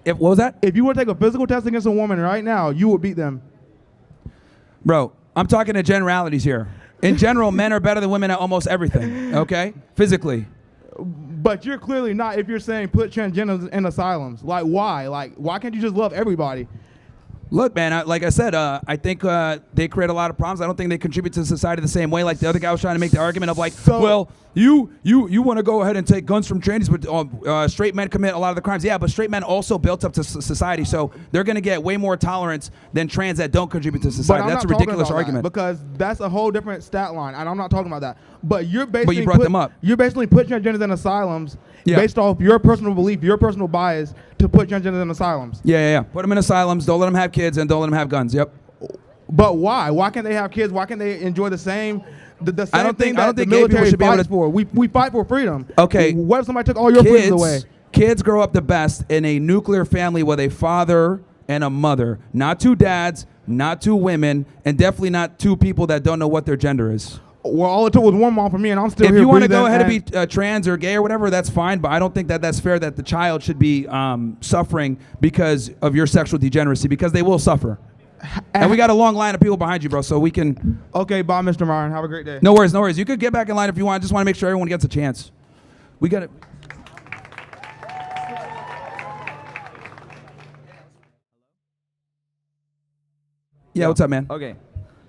What was that? If you were to take a physical test against a woman right now, you would beat them. Bro, I'm talking to generalities here. In general, men are better than women at almost everything, okay? Physically. But you're clearly not if you're saying put transgenders in asylums. Like, why? Like, why can't you just love everybody? Look, man, like I said, I think they create a lot of problems. I don't think they contribute to society the same way. Like the other guy was trying to make the argument of like, well, you want to go ahead and take guns from trannies, but straight men commit a lot of the crimes. Yeah, but straight men also built up to society, so they're going to get way more tolerance than trans that don't contribute to society. That's a ridiculous argument. Because that's a whole different stat line, and I'm not talking about that. But you're basically but you brought them up. You're basically putting transgenders in asylums based off your personal belief, your personal bias to put transgenders in asylums. Yeah. Put them in asylums. Don't let them have kids, and don't let them have guns. Yep. But why? Why can't they have kids? Why can't they enjoy the same? The same I don't think the military fights for. We fight for freedom. Okay. What if somebody took all your freedoms away? Kids grow up the best in a nuclear family with a father and a mother. Not 2 dads, not 2 women, and definitely not 2 people that don't know what their gender is. Well, all it took was 1 mom for me, and I'm still here. If you want to go ahead and be trans or gay or whatever, that's fine. But I don't think that that's fair that the child should be suffering because of your sexual degeneracy, because they will suffer. And we got a long line of people behind you, bro, so we can... Okay, bye, Mr. Myron. Have a great day. No worries. You could get back in line if you want. I just want to make sure everyone gets a chance. We got it. Yeah, what's up, man? Okay.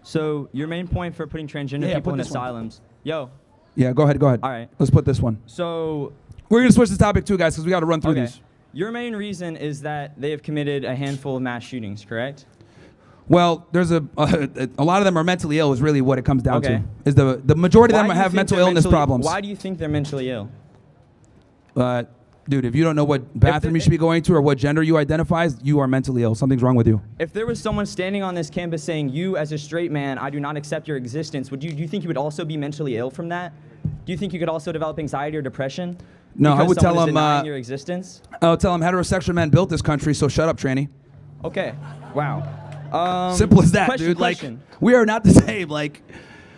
So your main point for putting transgender people in asylums. Yo. Yeah, go ahead. All right. Let's put this one. So... We're going to switch the topic too, guys, because we got to run through these. Your main reason is that they have committed a handful of mass shootings, correct? Well, there's a lot of them are mentally ill is really what it comes down to. Is the majority of them have mental illness problems. Why do you think they're mentally ill? Dude, if you don't know what bathroom you should be going to or what gender you identify as, you are mentally ill. Something's wrong with you. If there was someone standing on this campus saying, you as a straight man, I do not accept your existence, do you think you would also be mentally ill from that? Do you think you could also develop anxiety or depression? No, I would tell them your existence? I would tell them heterosexual men built this country, so shut up, tranny. Okay. Wow. Simple as that, dude. Like, we are not the same. Like,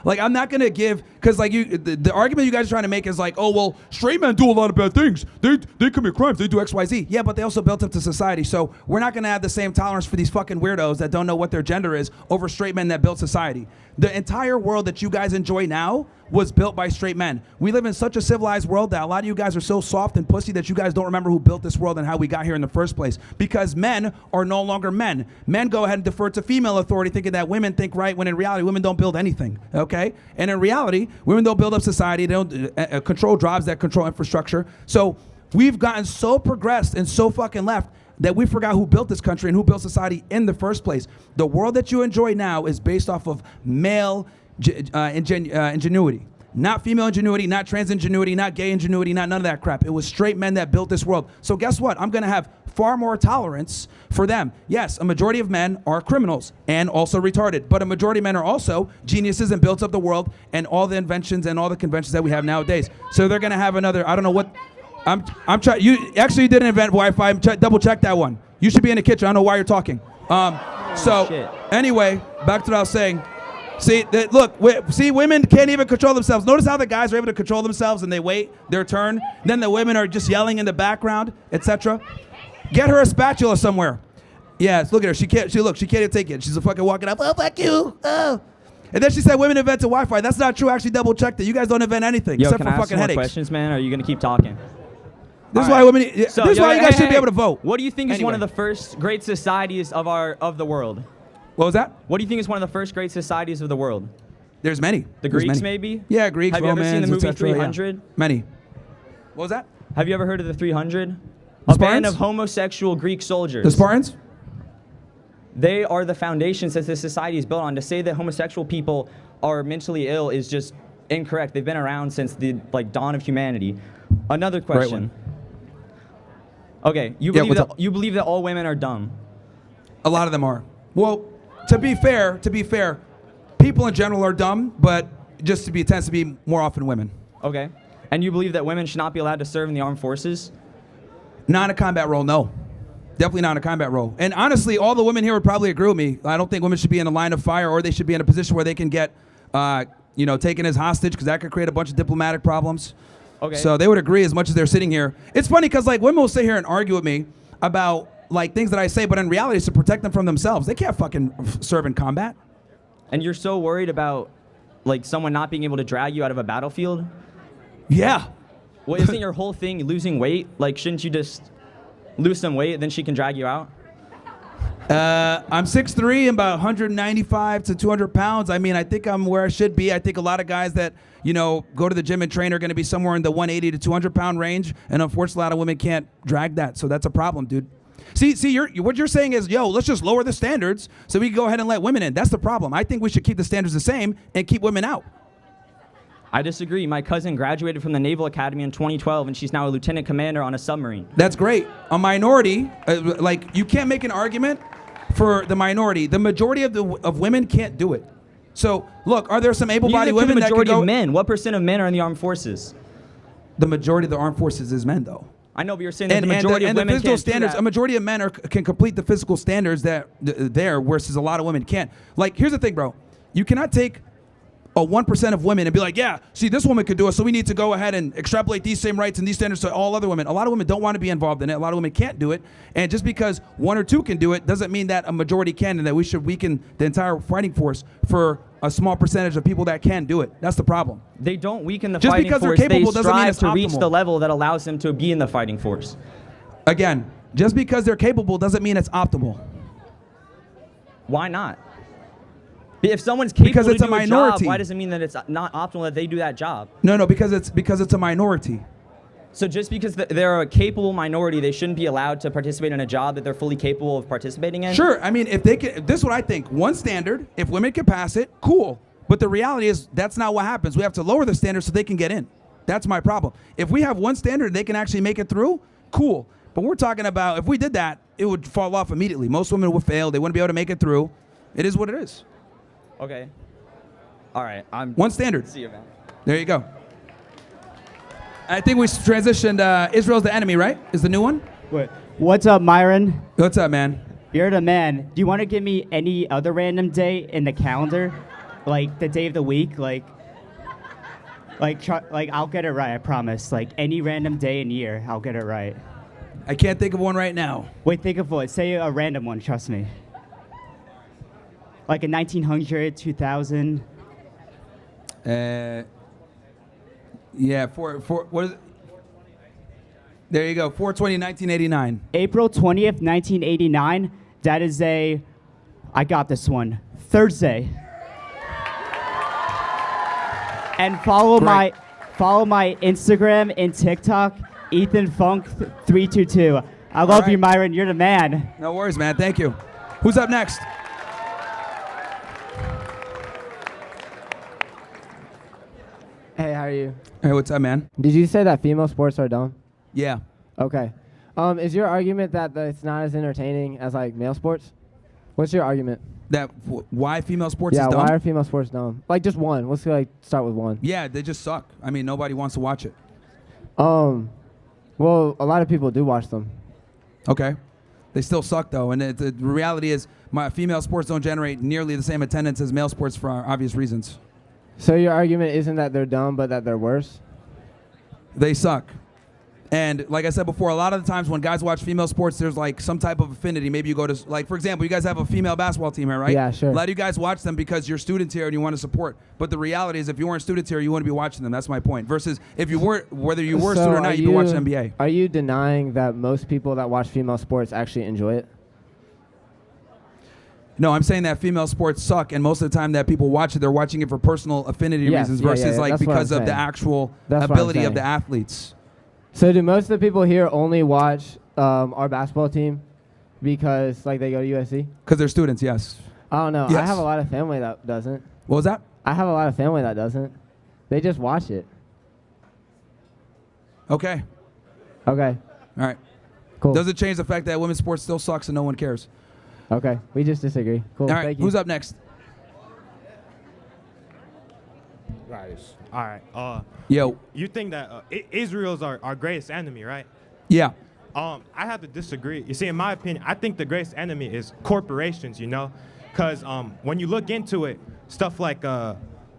Like, I'm not gonna give, because like the argument you guys are trying to make is like, oh well, straight men do a lot of bad things. They commit crimes. They do X, Y, Z. Yeah, but they also built up to society. So we're not gonna have the same tolerance for these fucking weirdos that don't know what their gender is over straight men that built society. The entire world that you guys enjoy now was built by straight men. We live in such a civilized world that a lot of you guys are so soft and pussy that you guys don't remember who built this world and how we got here in the first place. Because men are no longer men. Men go ahead and defer to female authority, thinking that women think right, when in reality, women don't build anything, okay? And in reality, women don't build up society. They don't control jobs that control infrastructure. So we've gotten so progressed and so fucking left that we forgot who built this country and who built society in the first place. The world that you enjoy now is based off of male ingenuity. Not female ingenuity, not trans ingenuity, not gay ingenuity, not none of that crap. It was straight men that built this world. So guess what? I'm gonna have far more tolerance for them. Yes, a majority of men are criminals and also retarded, but a majority of men are also geniuses and built up the world and all the inventions and all the conventions that we have nowadays. So they're gonna have another, I don't know what, I'm trying, you actually didn't invent Wi-Fi, double check that one. You should be in the kitchen, I don't know why you're talking. Anyway, back to what I was saying. See, women can't even control themselves. Notice how the guys are able to control themselves and they wait their turn. Then the women are just yelling in the background, etc. Get her a spatula somewhere. Yes, look at her. She can't even take it. She's a fucking walking up. Oh, fuck you. Oh. And then she said women invented Wi-Fi. That's not true. I actually double checked it. You guys don't invent anything except for fucking headaches. Questions, man? Or are you gonna keep talking? This is why women. This is why you guys should be able to vote. What do you think is one of the first great societies of the world? What was that? What do you think is one of the first great societies of the world? There's many. The Greeks, maybe? Yeah, Greeks, Have you Romans, ever seen the movie 300? Yeah. Many. What was that? Have you ever heard of the 300? The A band of homosexual Greek soldiers. The Spartans? They are the foundations that this society is built on. To say that homosexual people are mentally ill is just incorrect. They've been around since the dawn of humanity. Another question. Okay, you believe that all women are dumb? A lot of them are. Well, to be fair, people in general are dumb, but it tends to be more often women. Okay. And you believe that women should not be allowed to serve in the armed forces? Not in a combat role, no. Definitely not in a combat role. And honestly, all the women here would probably agree with me. I don't think women should be in a line of fire, or they should be in a position where they can get, taken as hostage, because that could create a bunch of diplomatic problems. Okay. So they would agree as much as they're sitting here. It's funny because women will sit here and argue with me about things that I say, but in reality, it's to protect them from themselves. They can't fucking serve in combat. And you're so worried about someone not being able to drag you out of a battlefield? Yeah. Well, isn't your whole thing losing weight? Shouldn't you just lose some weight, then she can drag you out? I'm 6'3", and about 195 to 200 pounds. I mean, I think I'm where I should be. I think a lot of guys that, go to the gym and train are going to be somewhere in the 180 to 200 pound range. And unfortunately, a lot of women can't drag that. So that's a problem, dude. See, what you're saying is, let's just lower the standards so we can go ahead and let women in. That's the problem. I think we should keep the standards the same and keep women out. I disagree. My cousin graduated from the Naval Academy in 2012, and she's now a lieutenant commander on a submarine. That's great. A minority, you can't make an argument for the minority. The majority of women can't do it. So, look, are there some able-bodied women that can go? The majority of men. What % of men are in the armed forces? The majority of the armed forces is men, though. I know, but you're saying that the majority of women can't do that. A majority of men can complete the physical standards versus a lot of women can't. Here's the thing, bro. You cannot take a 1% of women and be like, yeah, see, this woman could do it, so we need to go ahead and extrapolate these same rights and these standards to all other women. A lot of women don't want to be involved in it. A lot of women can't do it. And just because 1 or 2 can do it doesn't mean that a majority can, and that we should weaken the entire fighting force for a small percentage of people that can do it. That's the problem. They don't weaken the just fighting because force. They're capable they doesn't mean strive it's to optimal. reach the level that allows them to be in the fighting force. Again, just because they're capable doesn't mean it's optimal. Why not? If someone's capable because it's to do a minority. Job, why does it mean that it's not optimal that they do that job? No, because it's a minority. So just because they're a capable minority, they shouldn't be allowed to participate in a job that they're fully capable of participating in? Sure. I mean, if they can, this is what I think. One standard, if women can pass it, cool. But the reality is that's not what happens. We have to lower the standard so they can get in. That's my problem. If we have one standard and they can actually make it through, cool. But we're talking about if we did that, it would fall off immediately. Most women would fail. They wouldn't be able to make it through. It is what it is. Okay. All right. One standard. See you, man. There you go. I think we transitioned Israel's the enemy, right? Is the new one? What's up, Myron? What's up, man? You're the man. Do you want to give me any other random day in the calendar? like the day of the week, like I'll get it right, I promise. Like any random day and year, I'll get it right. I can't think of one right now. Wait, think of one. Say a random one, trust me. Like a 1900, 2000. Yeah, what is it? There you go, 4/20, 1989. April 20th, 1989. That is I got this one, Thursday. And follow my Instagram and TikTok, EthanFunk322. I love you, Myron. You're the man. No worries, man. Thank you. Who's up next? Hey, how are you? Hey, what's up, man? Did you say that female sports are dumb? Yeah. Okay. Is your argument that it's not as entertaining as like male sports? What's your argument? That why female sports is dumb? Yeah, why are female sports dumb? Like just one. Let's like start with one. Yeah, they just suck. I mean, nobody wants to watch it. Well, a lot of people do watch them. Okay. They still suck though, and the reality is, my female sports don't generate nearly the same attendance as male sports for obvious reasons. So your argument isn't that they're dumb, but that they're worse? They suck. And like I said before, a lot of the times when guys watch female sports, there's like some type of affinity. Maybe you go to, like, for example, you guys have a female basketball team here, right? Yeah, sure. A lot of you guys watch them because you're students here and you want to support. But the reality is, if you weren't students here, you wouldn't be watching them. That's my point. Versus if you were, whether you were a student or not, you'd be watching NBA. Are you denying that most people that watch female sports actually enjoy it? No, I'm saying that female sports suck, and most of the time that people watch it, they're watching it for personal affinity reasons versus like because of the actual ability of the athletes. So do most of the people here only watch our basketball team because like they go to USC? Because they're students, yes. I don't know. Yes. I have a lot of family that doesn't. What was that? I have a lot of family that doesn't. They just watch it. Okay. Okay. All right. Cool. Doesn't change the fact that women's sports still sucks and no one cares. Okay. We just disagree. Cool. All right. Thank you. Who's up next? Guys. All right. Yo. You think that Israel's our greatest enemy, right? Yeah. I have to disagree. You see, in my opinion, I think the greatest enemy is corporations, you know? Because when you look into it, stuff like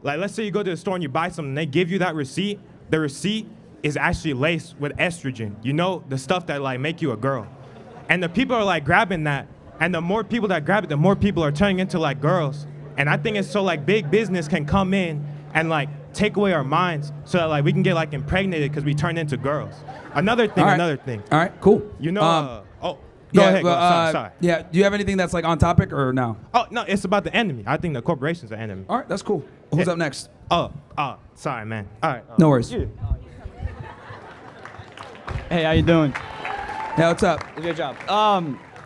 let's say you go to the store and you buy something, and they give you that receipt. The receipt is actually laced with estrogen, you know? The stuff that like make you a girl. And the people are like grabbing that. And the more people that grab it, the more people are turning into like girls. And I think it's so like big business can come in and like take away our minds so that like we can get like impregnated because we turn into girls. Another thing. All right, cool. You know, go ahead. Sorry. Yeah, do you have anything that's like on topic or no? Oh, no, it's about the enemy. I think the corporation's the enemy. All right, that's cool. Who's up next? Sorry, man. All right. No worries. Yeah. Hey, how you doing? Yeah, what's up? Good job.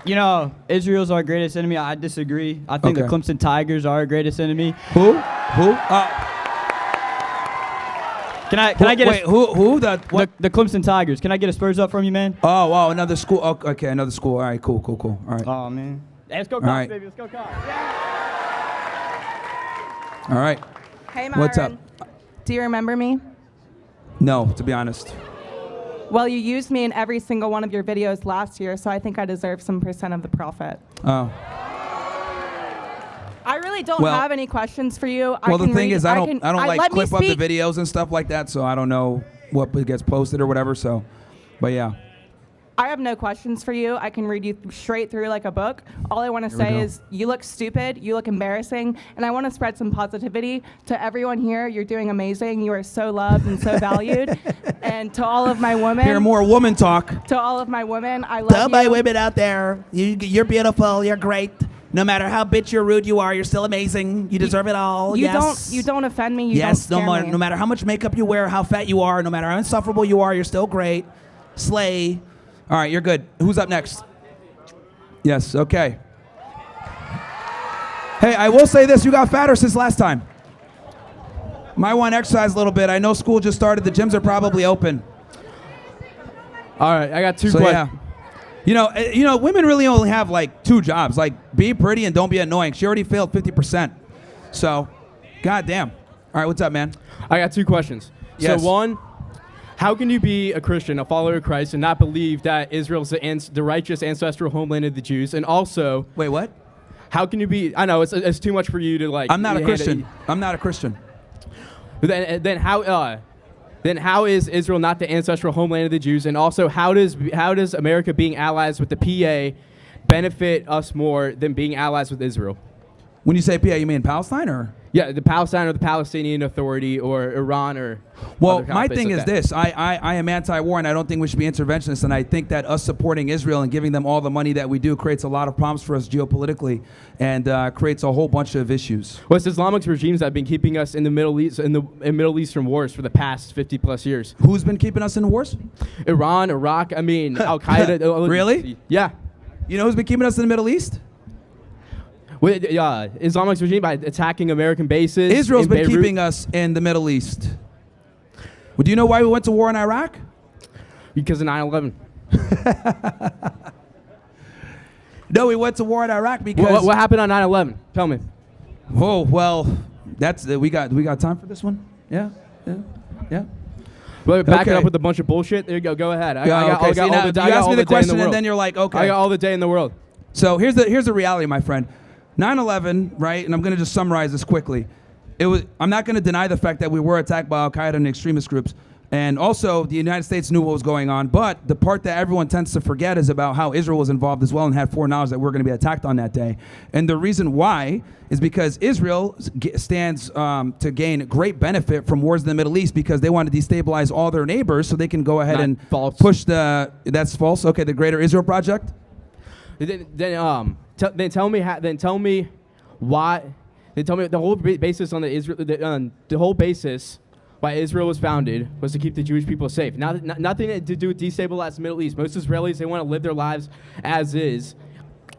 You know, Israel's our greatest enemy. I disagree. I think the Clemson Tigers are our greatest enemy. Who? Can I get wait? Who? The Clemson Tigers. Can I get a Spurs up from you, man? Oh wow, another school. Okay, another school. All right, cool. All right. Oh man. Hey, let's go Cox, right. baby. Let's go Cox. All right. Hey, Myron. What's up? Do you remember me? No, to be honest. Well, you used me in every single one of your videos last year, so I think I deserve some % of the profit. Oh. I really don't have any questions for you. Well, the thing is, I don't like clip up the videos and stuff like that, so I don't know what gets posted or whatever. So, but yeah. I have no questions for you. I can read you straight through like a book. All I want to say is you look stupid, you look embarrassing, and I want to spread some positivity to everyone here. You're doing amazing. You are so loved and so valued. And to all of my women. Hear more woman talk. To all of my women, I love to all you. my women out there, you're beautiful, you're great. No matter how bitch or rude you are, you're still amazing. You deserve it all. You don't offend me. You don't scare me. No matter how much makeup you wear, how fat you are, no matter how insufferable you are, you're still great. Slay. All right, you're good. Who's up next? Yes, okay. Hey, I will say this. You got fatter since last time. Might want to exercise a little bit. I know school just started. The gyms are probably open. All right, I got two questions. Yeah. You know, women really only have like 2 jobs. Like, be pretty and don't be annoying. She already failed 50%. So, goddamn. All right, what's up, man? I got 2 questions. Yes. So one, how can you be a Christian, a follower of Christ, and not believe that Israel's the righteous ancestral homeland of the Jews? And also, wait, what? How can you be? I know it's too much for you to like. I'm not a Christian. I'm not a Christian. Then how is Israel not the ancestral homeland of the Jews? And also, how does America being allies with the PA benefit us more than being allies with Israel? When you say PA, you mean Palestine or? Yeah, the Palestine or the Palestinian Authority or Iran or. Well, my thing is this: I am anti-war, and I don't think we should be interventionists. And I think that us supporting Israel and giving them all the money that we do creates a lot of problems for us geopolitically, and creates a whole bunch of issues. Well, it's Islamic regimes that have been keeping us in the Middle East in Middle Eastern wars for the past 50+ years. Who's been keeping us in the wars? Iran, Iraq. I mean, Al Qaeda. Really? Yeah. You know who's been keeping us in the Middle East? With Islamic regime by attacking American bases. Israel's been Beirut. keeping us in the Middle East. Well, do you know why we went to war in Iraq? Because of 9/11. No, we went to war in Iraq because. What happened on 9/11? Tell me. Oh well, that's we got time for this one. Yeah. Well, back it up with a bunch of bullshit. There you go. Go ahead. You asked me the question, and then you're like, okay. I got all the day in the world. So here's the reality, my friend. 9/11, right? And I'm going to just summarize this quickly. I'm not going to deny the fact that we were attacked by Al Qaeda and extremist groups, and also the United States knew what was going on. But the part that everyone tends to forget is about how Israel was involved as well and had foreknowledge that we're going to be attacked on that day. And the reason why is because Israel stands to gain great benefit from wars in the Middle East because they want to destabilize all their neighbors so they can go ahead and push the. That's false. Okay, the Greater Israel Project. Then tell me why. Then tell me the whole basis on the whole basis why Israel was founded was to keep the Jewish people safe. Nothing to do with destabilize the Middle East. Most Israelis, they want to live their lives as is,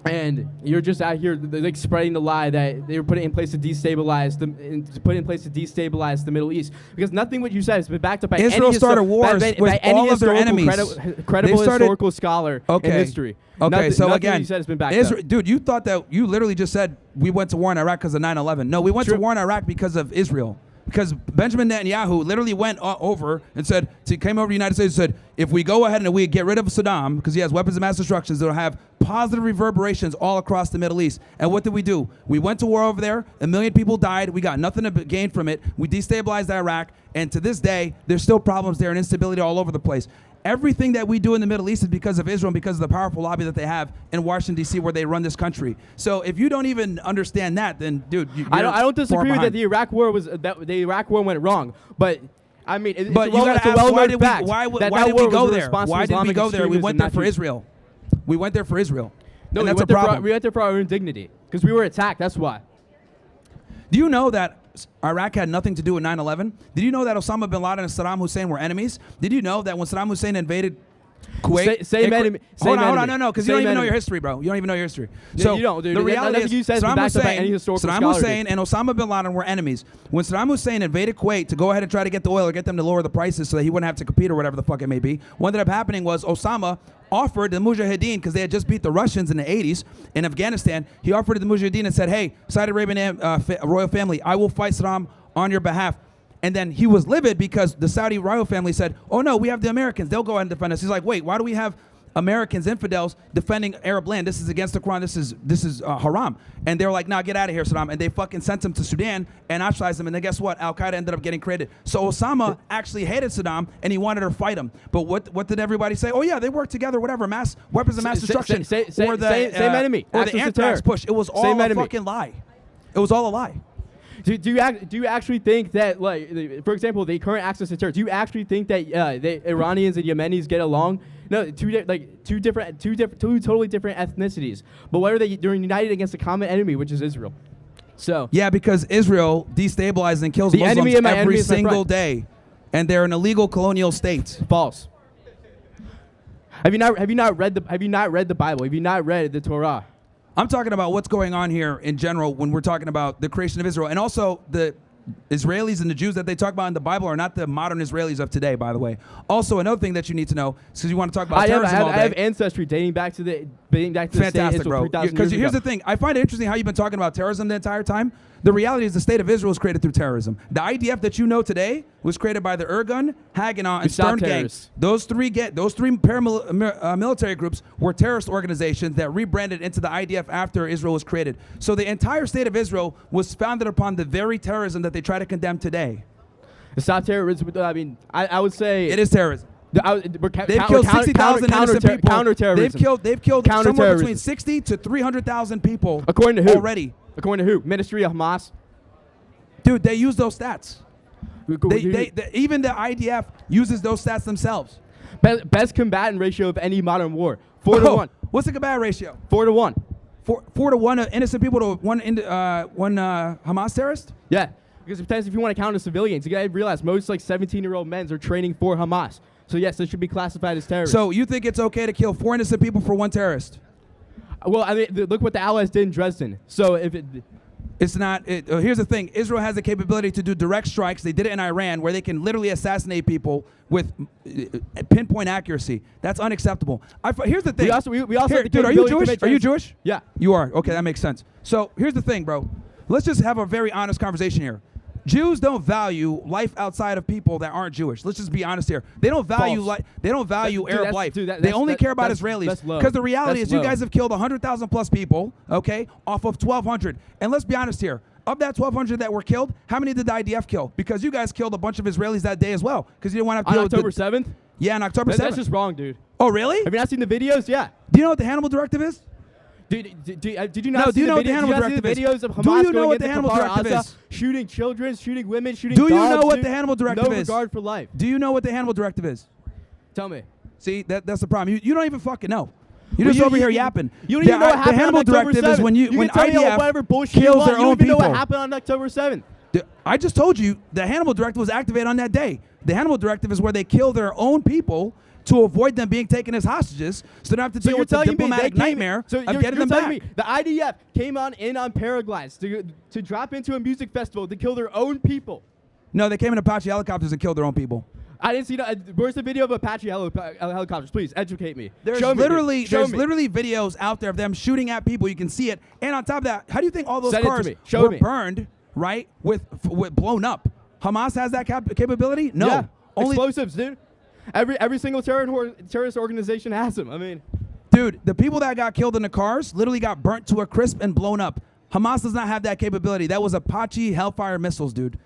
and you're just out here like spreading the lie that they were put in place to destabilize the Middle East. Because nothing what you said has been backed up by Israel started wars with all of their enemies. Credible historical scholar in history. Okay, so nothing again, you said has been backed up. Dude, you thought that you literally just said we went to war in Iraq because of 9/11. No, we went to war in Iraq because of Israel. Because Benjamin Netanyahu literally went over and came over to the United States and said, if we go ahead and we get rid of Saddam, because he has weapons of mass destruction, it'll have positive reverberations all across the Middle East. And what did we do? We went to war over there. 1 million people died. We got nothing to gain from it. We destabilized Iraq. And to this day, there's still problems there and instability all over the place. Everything that we do in the Middle East is because of Israel and because of the powerful lobby that they have in Washington, D.C., where they run this country. So if you don't even understand that, then, dude, I don't disagree with that the Iraq War went wrong. But I mean, you got to ask, why did we go there? Why did we go there? We went there for Israel. We went there for Israel. No, and that's a problem. We went there for our own dignity because we were attacked. That's why. Do you know that Iraq had nothing to do with 9/11? Did you know that Osama bin Laden and Saddam Hussein were enemies? Did you know that when Saddam Hussein invaded Kuwait? Same enemy. Hold on, no, because you don't even know your history, bro. You don't even know your history. So you don't, dude. The reality is Saddam Hussein and Osama bin Laden were enemies. When Saddam Hussein invaded Kuwait to go ahead and try to get the oil or get them to lower the prices so that he wouldn't have to compete or whatever the fuck it may be, what ended up happening was Osama offered the Mujahideen, because they had just beat the Russians in the 80s in Afghanistan, he offered to the Mujahideen and said, hey, Saudi Arabian royal family, I will fight Saddam on your behalf. And then he was livid because the Saudi royal family said, oh no, we have the Americans, they'll go ahead and defend us. He's like, wait, why do we have Americans, infidels, defending Arab land? This is against the Quran, this is haram. And they were like, nah, get out of here, Saddam. And they fucking sent him to Sudan and ostracized him. And then guess what? Al-Qaeda ended up getting created. So Osama actually hated Saddam and he wanted to fight him. But what did everybody say? Oh yeah, they worked together, whatever, weapons of mass destruction. Same enemy. Or the anthrax push. It was all a fucking lie. It was all a lie. Do you actually think that, like, for example, the current access to terror, do you actually think that the Iranians and Yemenis get along? No, two totally different ethnicities. But what are they? They're united against a common enemy, which is Israel. So yeah, because Israel destabilizes and kills Muslims every single day, and they're an illegal colonial state. False. Have you not read the Bible? Have you not read the Torah? I'm talking about what's going on here in general when we're talking about the creation of Israel. And also the Israelis and the Jews that they talk about in the Bible are not the modern Israelis of today, by the way. Also, another thing that you need to know, because you want to talk about terrorism all day. I have ancestry dating back to the being back to the Fantastic, state bro. Because here's the thing. I find it interesting how you've been talking about terrorism the entire time. The reality is the state of Israel was created through terrorism. The IDF that you know today was created by the Irgun, Haganah, and Stern gangs. Those three military groups were terrorist organizations that rebranded into the IDF after Israel was created. So the entire state of Israel was founded upon the very terrorism that they try to condemn today. It's not terrorism. I mean, I would say it is terrorism. They've killed 60,000 innocent people. Counterterrorism. They've killed somewhere between 60 to 300,000 people. According to who? Already. According to who? Ministry of Hamas. Dude, they use those stats. Even the IDF uses those stats themselves. Best combatant ratio of any modern war. 4 to 1. What's the combatant ratio? 4 to 1. 4 to 1 innocent people to one Hamas terrorist? Yeah. Because it depends if you want to count as civilians. You gotta realize most 17-year-old men are training for Hamas. So yes, they should be classified as terrorists. So you think it's okay to kill 4 innocent people for 1 terrorist? Well, I mean, look what the Allies did in Dresden. So if it's not. Here's the thing. Israel has the capability to do direct strikes. They did it in Iran, where they can literally assassinate people with pinpoint accuracy. That's unacceptable. Here's the thing. We also have the dude, are you Jewish? Are you Jewish? Yeah. You are. Okay, that makes sense. So here's the thing, bro. Let's just have a very honest conversation here. Jews don't value life outside of people that aren't Jewish. Let's just be honest here. They don't value Arab life. They only care about Israelis. Because the reality is you guys have killed 100,000 plus people, okay, off of 1,200. And let's be honest here. Of that 1,200 that were killed, how many did the IDF kill? Because you guys killed a bunch of Israelis that day as well. Because you didn't want to deal with October 7th? Yeah, on October 7th. That's just wrong, dude. Oh, really? Have you not seen the videos? Yeah. Do you know what the Hannibal Directive is? Did you not see the videos of Hamas going into Kfar Aza, shooting children, shooting women, shooting dogs? Do you know what the Hannibal Directive is? No regard for life. Do you know what the Hannibal Directive is? Tell me. See, that's the problem. You don't even fucking know. You're just over here yapping. You don't even know what happened on October 7th. The Hannibal Directive is when IDF kills their own people. You don't even know what happened on October 7th. I just told you the Hannibal Directive was activated on that day. The Hannibal Directive is where they kill their own people to avoid them being taken as hostages, so they don't have to deal with the diplomatic nightmare of getting them back. The IDF came on paraglides to drop into a music festival to kill their own people. No, they came in Apache helicopters and killed their own people. I didn't see that. Where's the video of Apache helicopters? Please educate me. There's literally videos out there of them shooting at people. You can see it. And on top of that, how do you think all those cars were burned, right, with blown up? Hamas has that capability? No. Yeah. Explosives, dude. Every single terrorist organization has them. I mean, dude, the people that got killed in the cars literally got burnt to a crisp and blown up. Hamas does not have that capability. That was Apache Hellfire missiles, dude.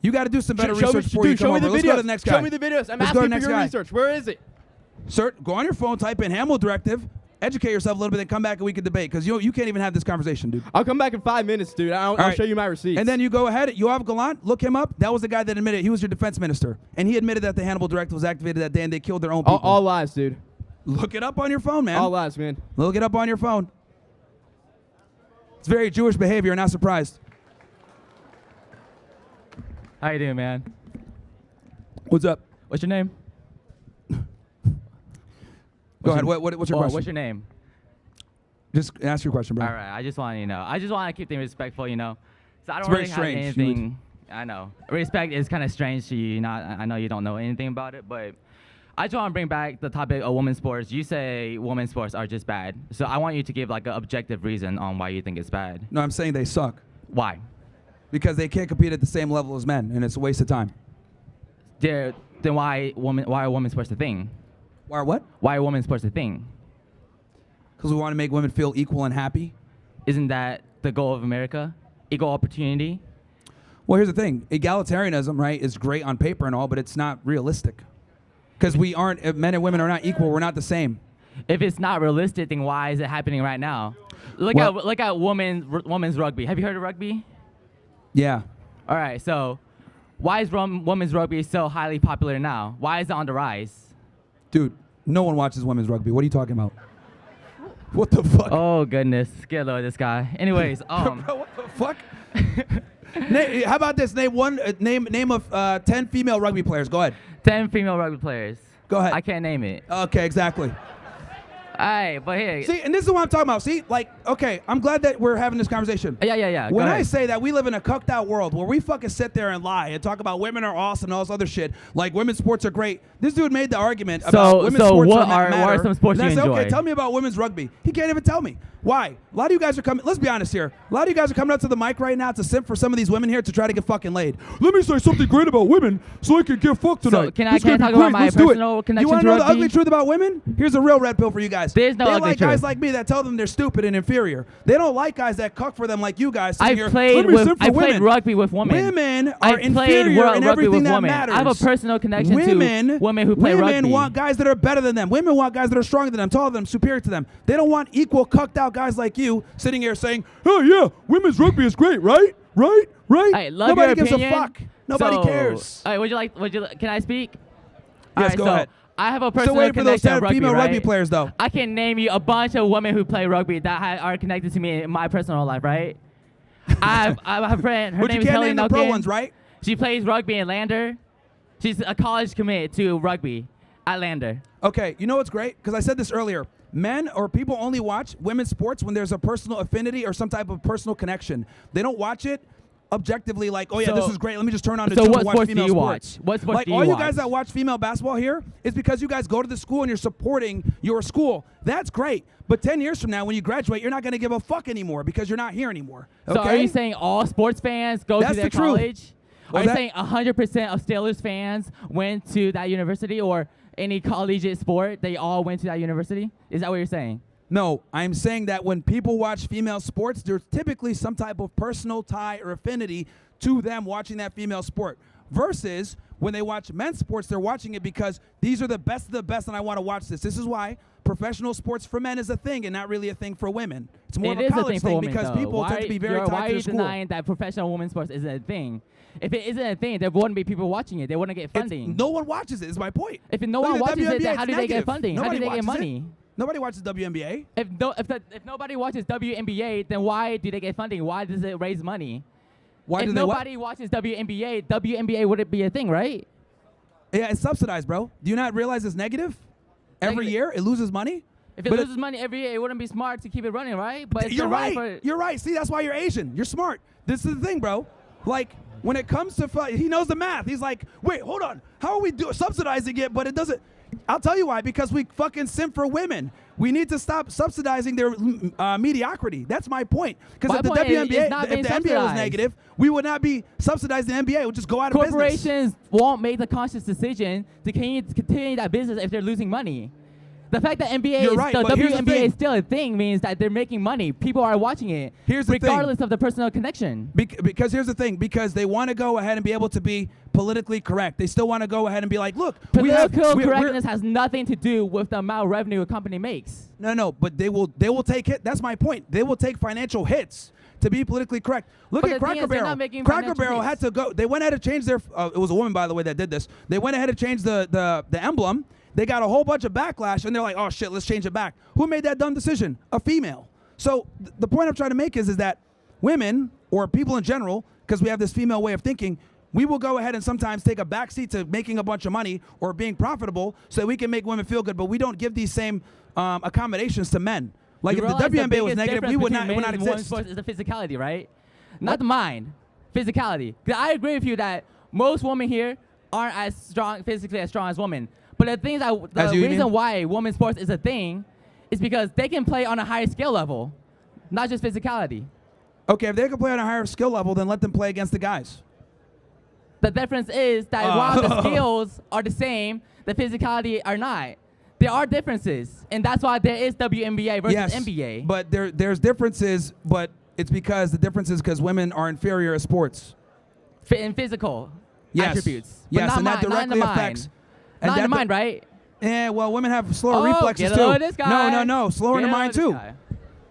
You got to do some better research before you come over. Let's go to the next guy. Show me the videos. I'm asking for your research. Where is it? Sir, go on your phone, type in Hannibal Directive, educate yourself a little bit, then come back and we can debate. Because you can't even have this conversation, dude. I'll come back in 5 minutes, dude. I'll show you my receipts. And then you go ahead. Yoav Gallant, look him up. That was the guy that admitted he was your defense minister. And he admitted that the Hannibal Directive was activated that day and they killed their own people. All lies, dude. Look it up on your phone, man. All lies, man. Look it up on your phone. It's very Jewish behavior, not surprised. How you doing, man? What's up? What's your name? Go ahead. What's your question? What's your name? Just ask your question, bro. All right. I just want to keep things respectful, So I don't it's really very have strange. anything. I know. Respect is kind of strange to you. I know you don't know anything about it, but I just want to bring back the topic of women's sports. You say women's sports are just bad. So I want you to give like an objective reason on why you think it's bad. No, I'm saying they suck. Why? Because they can't compete at the same level as men, and it's a waste of time. Then why are women's sports a thing? Why are what? Why are women's sports a thing? Because we want to make women feel equal and happy. Isn't that the goal of America? Equal opportunity? Well, here's the thing. Egalitarianism, right, is great on paper and all, but it's not realistic. Because men and women are not equal. We're not the same. If it's not realistic, then why is it happening right now? Look at women's rugby. Have you heard of rugby? Yeah. All right, so why is women's rugby so highly popular now? Why is it on the rise? Dude, no one watches women's rugby. What are you talking about? What the fuck? Oh, goodness. Get low, this guy. Anyways, Bro, what the fuck? How about this? Name of 10 female rugby players. Go ahead. 10 female rugby players. Go ahead. I can't name it. Okay, exactly. Alright, but here. See, and this is what I'm talking about. See, like, okay, I'm glad that we're having this conversation. Yeah. When I say that we live in a cucked out world where we fucking sit there and lie and talk about women are awesome and all this other shit, like women's sports are great. This dude made the argument about women's sports what matter. are some sports you enjoy? Okay, tell me about women's rugby. He can't even tell me. Why? A lot of you guys are coming, let's be honest here. A lot of you guys are coming up to the mic right now to simp for some of these women here to try to get fucking laid. Let me say something great about women so I can get fucked tonight. So can I talk about my personal connection to rugby? You want to know the ugly truth about women? Here's a real red pill for you guys. There's no ugly truth. Guys like me that tell them they're stupid and inferior. They don't like guys that cuck for them like you guys. I played rugby with women. Women are inferior in everything that matters. I have a personal connection to women who play rugby. Women want guys that are better than them. Women want guys that are stronger than them, taller than them, superior to them. They don't want equal cucked out guys like you sitting here saying, "Oh yeah, women's rugby is great, right? I love Nobody your gives opinion. a fuck. Nobody cares." All right, can I speak? Yes, go ahead. I have a Still personal waiting for those connection to rugby, female right? rugby players, though. I can name you a bunch of women who play rugby that are connected to me in my personal life, right? I have a friend. Her name is Helen the pro ones, right? She plays rugby in Lander. She's a college commit to rugby at Lander. Okay, you know what's great? Because I said this earlier. Men or people only watch women's sports when there's a personal affinity or some type of personal connection. They don't watch it objectively like, oh yeah, this is great. Let me just turn on the tube and watch female sports. What sports do you watch? All you watch? guys that watch female basketball here is because you guys go to the school and you're supporting your school. That's great. But 10 years from now, when you graduate, you're not going to give a fuck anymore because you're not here anymore. Okay? So are you saying all sports fans go to their college? Are you saying 100% of Steelers fans went to that university, or any collegiate sport, they all went to that university? Is that what you're saying? No, I'm saying that when people watch female sports, there's typically some type of personal tie or affinity to them watching that female sport. Versus when they watch men's sports, they're watching it because these are the best of the best and I want to watch this. This is why professional sports for men is a thing and not really a thing for women. It's more of a college thing because people tend to be very tied to the school. Why are you denying that professional women's sports isn't a thing? If it isn't a thing, there wouldn't be people watching it. They wouldn't get funding. No one watches it, is my point. If no one watches it, then how do they get funding? How do they get money? Nobody watches WNBA. If nobody watches WNBA, then why do they get funding? Why does it raise money? If nobody watches WNBA wouldn't be a thing, right? Yeah, it's subsidized, bro. Do you not realize it's negative? Every year, it loses money? If it loses money every year, it wouldn't be smart to keep it running, right? But you're right. You're right. See, that's why you're Asian. You're smart. This is the thing, bro. Like, when it comes to he knows the math. He's like, wait, hold on. How are we subsidizing it, but it doesn't? I'll tell you why. Because we fucking simp for women. We need to stop subsidizing their mediocrity. That's my point. Because if the NBA was negative, we would not be subsidizing the NBA. It would just go out of business. Corporations won't make the conscious decision to continue that business if they're losing money. The fact that WNBA is still a thing means that they're making money. People are watching it, regardless of the personal connection. Because here's the thing. Because they want to go ahead and be able to be politically correct. They still want to go ahead and be like, look, political correctness has nothing to do with the amount of revenue a company makes. No, but they will take it. That's my point. They will take financial hits to be politically correct. Look at Cracker Barrel. Cracker Barrel had to go. They went ahead and changed their. It was a woman, by the way, that did this. They went ahead and changed the emblem. They got a whole bunch of backlash, and they're like, oh, shit, let's change it back. Who made that dumb decision? A female. So the point I'm trying to make is that women, or people in general, because we have this female way of thinking, we will go ahead and sometimes take a backseat to making a bunch of money or being profitable so that we can make women feel good, but we don't give these same accommodations to men. Like if the WNBA was negative, we would not exist. Sports is the physicality, right? Not the mind. Physicality. I agree with you that most women here aren't as strong, physically as strong as women. But the reason why women's sports is a thing is because they can play on a higher skill level, not just physicality. Okay, if they can play on a higher skill level, then let them play against the guys. The difference is that while the skills are the same, the physicality are not. There are differences, and that's why there is WNBA versus NBA. But there's differences, but it's because the difference is because women are inferior at sports. In physical attributes. But Yes, and that directly affects. Not in the mind, right? Yeah, well, women have slower reflexes too. This guy. No, slower in the mind too.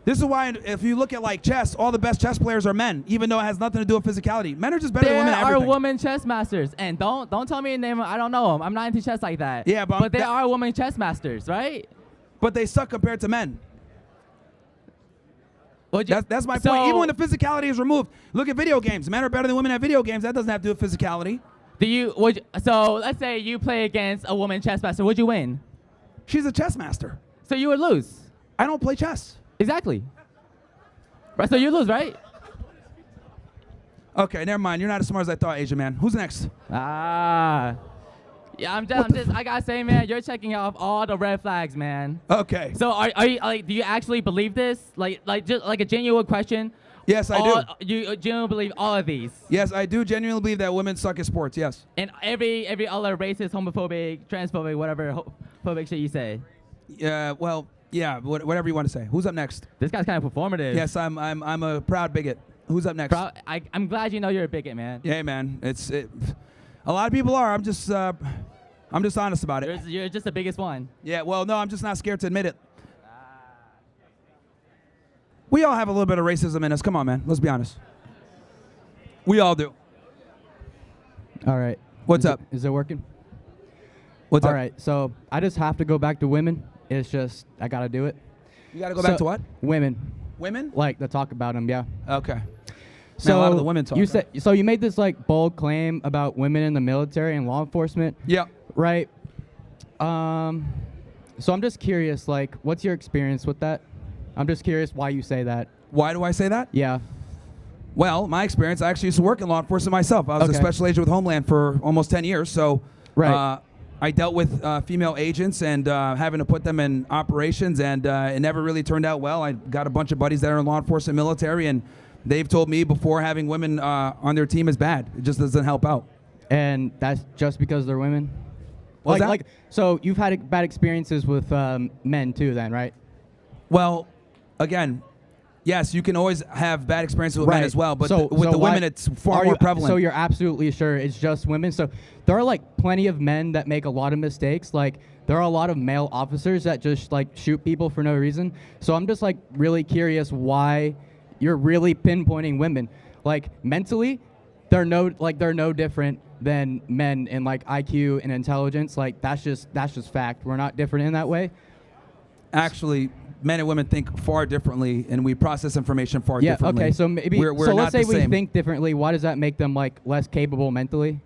This is why if you look at like chess, all the best chess players are men, even though it has nothing to do with physicality. Men are just better than women at everything. There are women chess masters, and don't tell me a name. I don't know them. I'm not into chess like that. Yeah, but there are women chess masters, right? But they suck compared to men. That's my point. Even when the physicality is removed, look at video games. Men are better than women at video games. That doesn't have to do with physicality. So let's say you play against a woman chess master. Would you win? She's a chess master. So you would lose. I don't play chess. Exactly. Right. So you lose, right? Okay, never mind. You're not as smart as I thought, Asian man. Who's next? Yeah, I'm just I gotta say, man, you're checking off all the red flags, man. Okay. So are you like, do you actually believe this? Like just like a genuine question. Yes, I do. You genuinely believe all of these? Yes, I do genuinely believe that women suck at sports. Yes. And every other racist, homophobic, transphobic, whatever phobic shit you say. Yeah. Well. Yeah. Whatever you want to say. Who's up next? This guy's kind of performative. Yes, I'm a proud bigot. Who's up next? I'm glad you know you're a bigot, man. Yeah, man. A lot of people are. I'm just honest about it. You're just the biggest one. Yeah. Well, no, I'm just not scared to admit it. We all have a little bit of racism in us. Come on, man. Let's be honest. We all do. All right. What's up? Is it working? What's up? All right. So I just have to go back to women. It's just I gotta do it. You gotta go back to what? Women. Women? Like to talk about them. Yeah. Okay. So Man, a lot of the women talk. You said so. You made this like bold claim about women in the military and law enforcement. Yeah. Right. So I'm just curious. Like, what's your experience with that? I'm just curious why you say that. Why do I say that? Yeah. Well, my experience, I actually used to work in law enforcement myself. I was a special agent with Homeland for almost 10 years. So I dealt with female agents and having to put them in operations, and it never really turned out well. I got a bunch of buddies that are in law enforcement military, and they've told me before having women on their team is bad. It just doesn't help out. And that's just because they're women? What's that? Like, so you've had bad experiences with men too then, right? Well, again, yes, you can always have bad experiences with men as well, but with the women, it's far more prevalent. So you're absolutely sure it's just women? So there are like plenty of men that make a lot of mistakes. Like there are a lot of male officers that just like shoot people for no reason. So I'm just like really curious why you're really pinpointing women. Like mentally, they're no different than men in like IQ and intelligence. Like that's just fact. We're not different in that way. Actually, men and women think far differently, and we process information far differently. Okay, so maybe we're so not let's say the we same. think differently. Why does that make them like less capable mentally?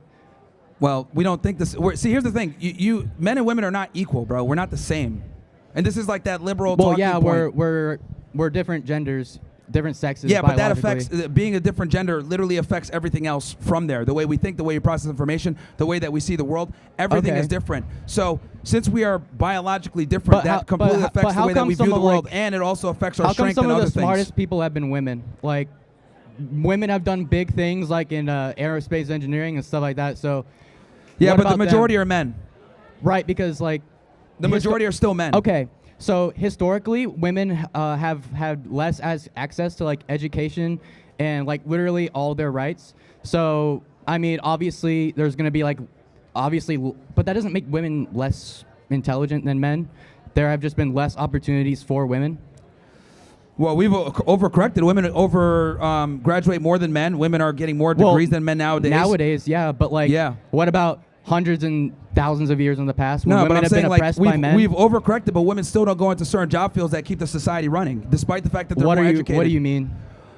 Well, we don't think this. See, here's the thing: you men and women are not equal, bro. We're not the same, and this is like that liberal. Well, talking yeah, point. we're different genders, different sexes. Yeah, but that biologically. affects being a different gender. Literally affects everything else from there. The way we think, the way we process information, the way that we see the world. Everything is different. So since we are biologically different, that completely affects the way that we view the world, and it also affects our strength and other things. How come some of the smartest people have been women? Like, women have done big things, like in aerospace engineering and stuff like that. So, yeah, but the majority are men. Right, because like the majority are still men. Okay. So historically, women have had less access to like education and like literally all their rights. So I mean, obviously, there's going to be like, but that doesn't make women less intelligent than men. There have just been less opportunities for women. Well, we've overcorrected. Women graduate more than men. Women are getting more degrees than men nowadays. Nowadays, yeah, but like, what about hundreds and thousands of years in the past when women have been oppressed by men? We've overcorrected, but women still don't go into certain job fields that keep the society running, despite the fact that they're more educated. What do you mean?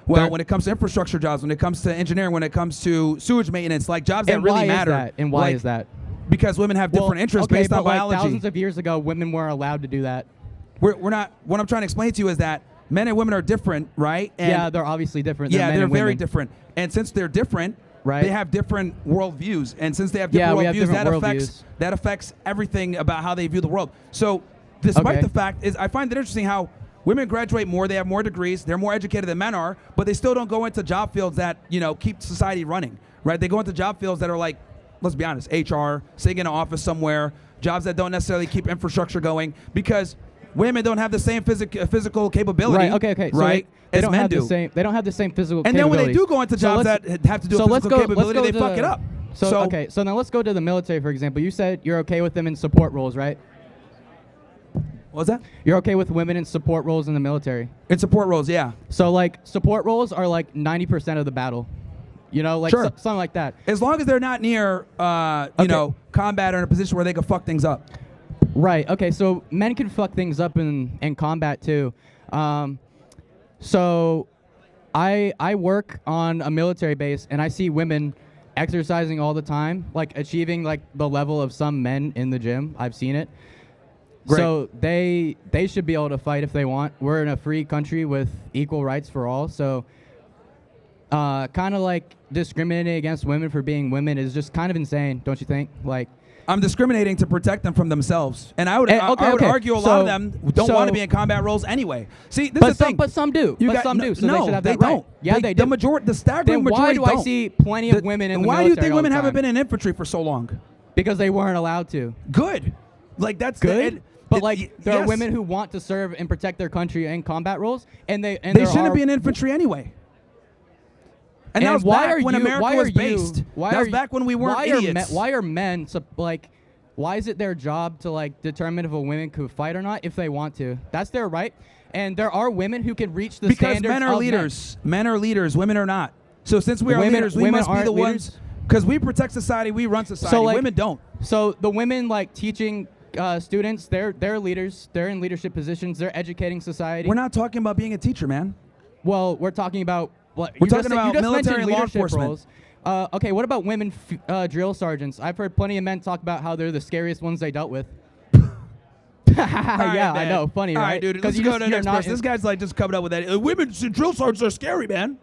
Well, when it comes to infrastructure jobs, when it comes to engineering, when it comes to sewage maintenance, like jobs that really matter. And why is that? Because women have different interests based on biology. Thousands of years ago, women weren't allowed to do that. We're not. What I'm trying to explain to you is that men and women are different, right? And yeah, they're obviously different. Yeah, they're very women. different. And since they're different, they have different worldviews. And since they have different worldviews, that affects everything about how they view the world. So, despite the fact is, I find it interesting how women graduate more, they have more degrees, they're more educated than men are, but they still don't go into job fields that, keep society running, right? They go into job fields that are like, let's be honest, HR, sitting in an office somewhere, jobs that don't necessarily keep infrastructure going, because women don't have the same physical capability, right? They as don't men have do. the same. They don't have the same physical. And then when they do go into jobs that have to do with physical capability, they fuck it up. So then let's go to the military, for example. You said you're okay with them in support roles, right? What was that? You're okay with women in support roles in the military? In support roles, yeah. So like support roles are like 90% of the battle. Like something like that. As long as they're not near, combat or in a position where they can fuck things up. Right. Okay. So men can fuck things up in combat too. So I work on a military base and I see women exercising all the time, like achieving like the level of some men in the gym. I've seen it. Great. So they should be able to fight if they want. We're in a free country with equal rights for all. So kind of like discriminating against women for being women is just kind of insane, don't you think? Like, I'm discriminating to protect them from themselves, and I would argue a lot of them don't want to be in combat roles anyway. See, this is the thing. But some do. So they should have that right. Yeah, they do. The staggering then majority why do don't. I see plenty of women in the Why military do you think all women the haven't time? been in infantry for so long? Because they weren't allowed to. Good. Like that's good. But like there are yes. women who want to serve and protect their country in combat roles, and they shouldn't be in infantry anyway. And that was back when America was based. That was back when we weren't idiots. Why are men like? Why is it their job to like determine if a woman could fight or not if they want to? That's their right. And there are women who can reach the standards because men are of leaders. Men are leaders. Women are not. So since we are leaders, we must be the ones. Because we protect society, we run society. So, like, women don't. So the women like teaching students, they're leaders. They're in leadership positions. They're educating society. We're not talking about being a teacher, man. Well, we're talking about what we're talking about military and law enforcement. Roles. Okay, what about women drill sergeants? I've heard plenty of men talk about how they're the scariest ones they dealt with. Yeah, I know. Funny, All right? right, dude. Let's go to the next person. This guy's like just coming up with that. Women drill sergeants are scary, man.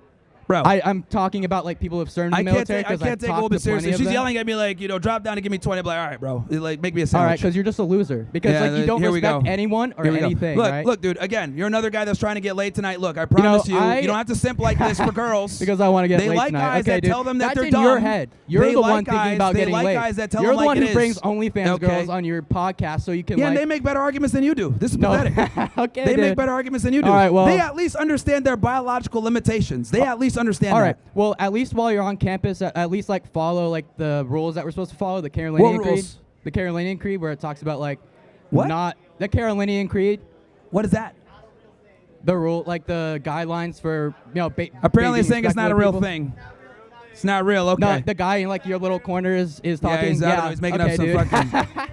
Bro, I'm talking about like people who have served in the military. I can't take a little bit seriously. She's yelling at me like, drop down and give me 20. I'm like, all right, bro. Like, make me a sandwich. All right, because you're just a loser. Because like you don't respect anyone or anything. Look, dude. Again, you're another guy that's trying to get laid tonight. Look, I promise you don't have to simp like this for girls. Because I want to get laid tonight. They like guys that tell them that they're dumb. That's in your head. You're the one thinking about getting laid. They like guys that tell You're them the like one it who is. brings OnlyFans girls on your podcast so you can. Yeah, and they make better arguments than you do. This is pathetic. Okay, they make better arguments than you do. All right, well, they at least understand their biological limitations. They at least understand. All right. Well, at least while you're on campus, at least like follow like the rules that we're supposed to follow. The Carolinian Creed. The Carolinian Creed, where it talks about like not the Carolinian Creed. What is that? The rule, like the guidelines for apparently it's saying it's not a real thing. It's not real. Okay. No, the guy in like your little corner is talking. Yeah, he's making up some fucking.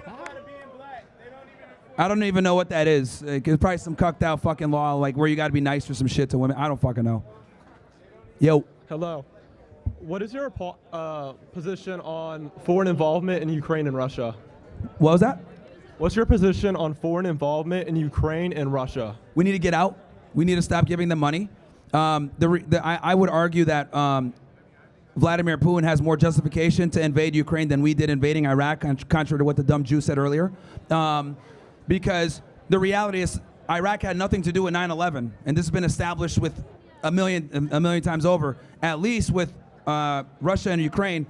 I don't even know what that is. It's probably some cucked out fucking law, like where you got to be nice for some shit to women. I don't fucking know. Yo. Hello. What is your position on foreign involvement in Ukraine and Russia? What was that? What's your position on foreign involvement in Ukraine and Russia? We need to get out. We need to stop giving them money. I would argue that Vladimir Putin has more justification to invade Ukraine than we did invading Iraq, contrary to what the dumb Jew said earlier. Because the reality is Iraq had nothing to do with 9/11, and this has been established with a million times over. At least with Russia and Ukraine,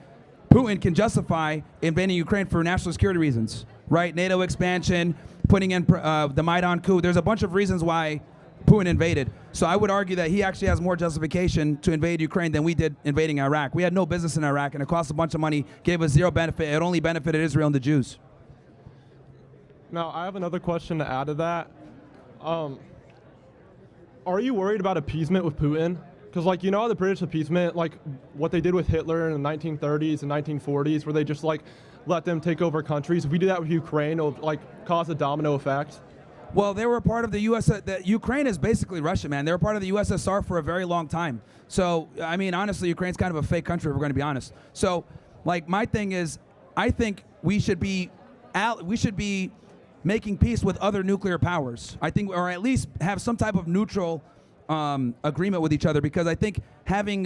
Putin can justify invading Ukraine for national security reasons, right? NATO expansion, putting in the Maidan coup. There's a bunch of reasons why Putin invaded. So I would argue that he actually has more justification to invade Ukraine than we did invading Iraq. We had no business in Iraq, and it cost a bunch of money, gave us zero benefit. It only benefited Israel and the Jews. Now, I have another question to add to that. Are you worried about appeasement with Putin? Because, like, you know how the British appeasement, like what they did with Hitler in the 1930s and 1940s, where they just, like, let them take over countries. If we do that with Ukraine, it'll, like, cause a domino effect. Well, they were a part of the Ukraine is basically Russia, man. They were part of the USSR for a very long time. So, I mean, honestly, Ukraine's kind of a fake country, if we're going to be honest. So, like, my thing is, I think we should be making peace with other nuclear powers. I think, or at least have some type of neutral agreement with each other, because I think having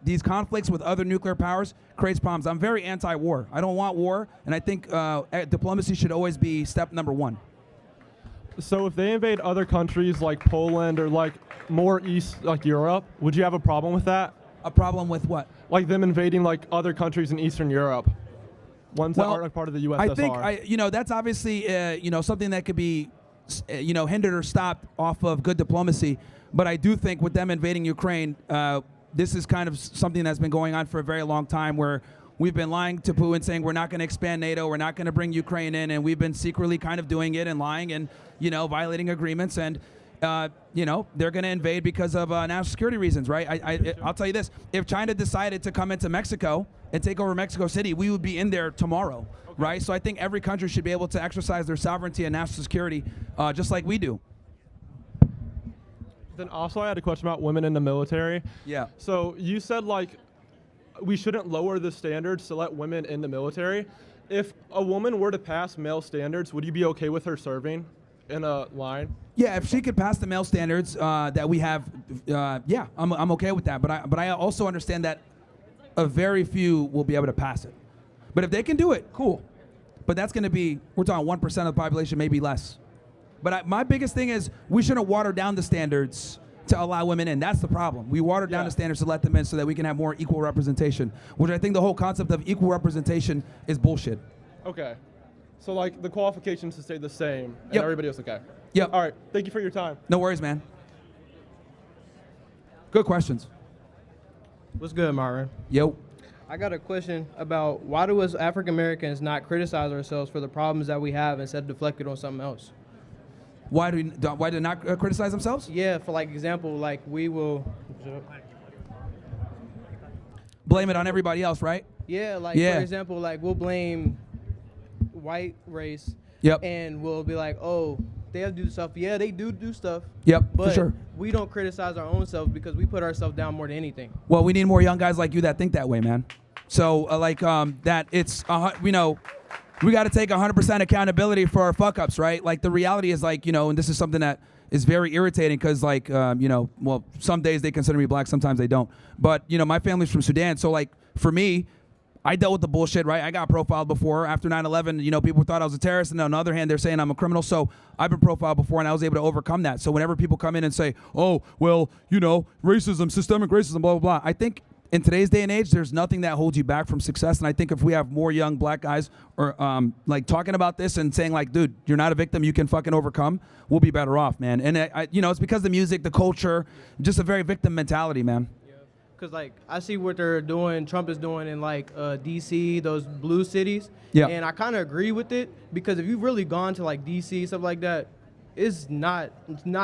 these conflicts with other nuclear powers creates problems. I'm very anti-war. I don't want war, and I think diplomacy should always be step number one. So if they invade other countries like Poland or like more east, like Europe, would you have a problem with that? A problem with what? Like them invading like other countries in Eastern Europe, ones that aren't part of the USSR. I think that's obviously something that could be hindered or stopped off of good diplomacy. But I do think with them invading Ukraine, this is kind of something that's been going on for a very long time, where we've been lying to Putin, saying we're not going to expand NATO, we're not going to bring Ukraine in, and we've been secretly kind of doing it and lying and violating agreements, and they're going to invade because of national security reasons, right? I'll tell you this: if China decided to come into Mexico and take over Mexico City, we would be in there tomorrow, right? So I think every country should be able to exercise their sovereignty and national security, just like we do. Then also I had a question about women in the military. Yeah. So you said like we shouldn't lower the standards to let women in the military. If a woman were to pass male standards, would you be okay with her serving in a line? Yeah, if she could pass the male standards that we have, yeah, I'm okay with that. But I also understand that a very few will be able to pass it. But if they can do it, cool. But that's going to be, we're talking 1% of the population, maybe less. But my biggest thing is we shouldn't water down the standards to allow women in. That's the problem. We watered down the standards to let them in so that we can have more equal representation, which I think the whole concept of equal representation is bullshit. Okay. So like the qualifications to stay the same and everybody else okay? Yep. All right. Thank you for your time. No worries, man. Good questions. What's good, Myron? Yo. I got a question about why do us African Americans not criticize ourselves for the problems that we have instead of deflect it on something else? Why do not criticize themselves? Yeah, for like example, like we will blame it on everybody else, right? Yeah, like for example, like we'll blame white race. Yep. And we'll be like, oh, they have to do stuff. Yeah, they do stuff. Yep, but for sure. We don't criticize our own selves because we put ourselves down more than anything. Well, we need more young guys like you that think that way, man. So that it's we got to take 100% accountability for our fuck ups, right? Like the reality is like, and this is something that is very irritating because like, well, some days they consider me black, sometimes they don't. But, my family's from Sudan. So like for me, I dealt with the bullshit, right? I got profiled before. After 9/11, people thought I was a terrorist. And on the other hand, they're saying I'm a criminal. So I've been profiled before and I was able to overcome that. So whenever people come in and say, oh, well, racism, systemic racism, blah, blah, blah. I think in today's day and age, there's nothing that holds you back from success. And I think if we have more young black guys or like talking about this and saying like, dude, you're not a victim, you can fucking overcome, we'll be better off, man. And it's because the music, the culture, just a very victim mentality, man. Because, like, I see what they're doing, Trump is doing in, like, D.C., those blue cities. Yeah. And I kind of agree with it because if you've really gone to, like, D.C., stuff like that, it's not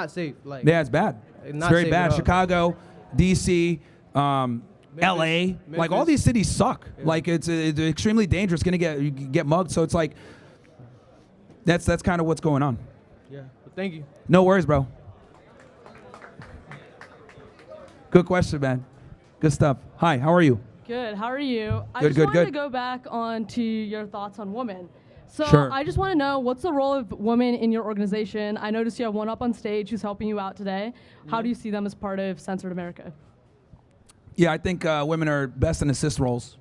safe. Like, yeah, it's bad. It's very bad. Chicago, D.C., L.A., like, all these cities suck. Yeah. Like, it's extremely dangerous. Going to get mugged. So it's like, that's kind of what's going on. Yeah. But thank you. No worries, bro. Good question, man. Good stuff. Hi, how are you? Good. How are you? I Good, just wanted good. to go back on to your thoughts on women. So Sure. I just want to know, what's the role of women in your organization? I noticed you have one up on stage who's helping you out today. How do you see them as part of Censored America? Yeah, I think women are best in assist roles.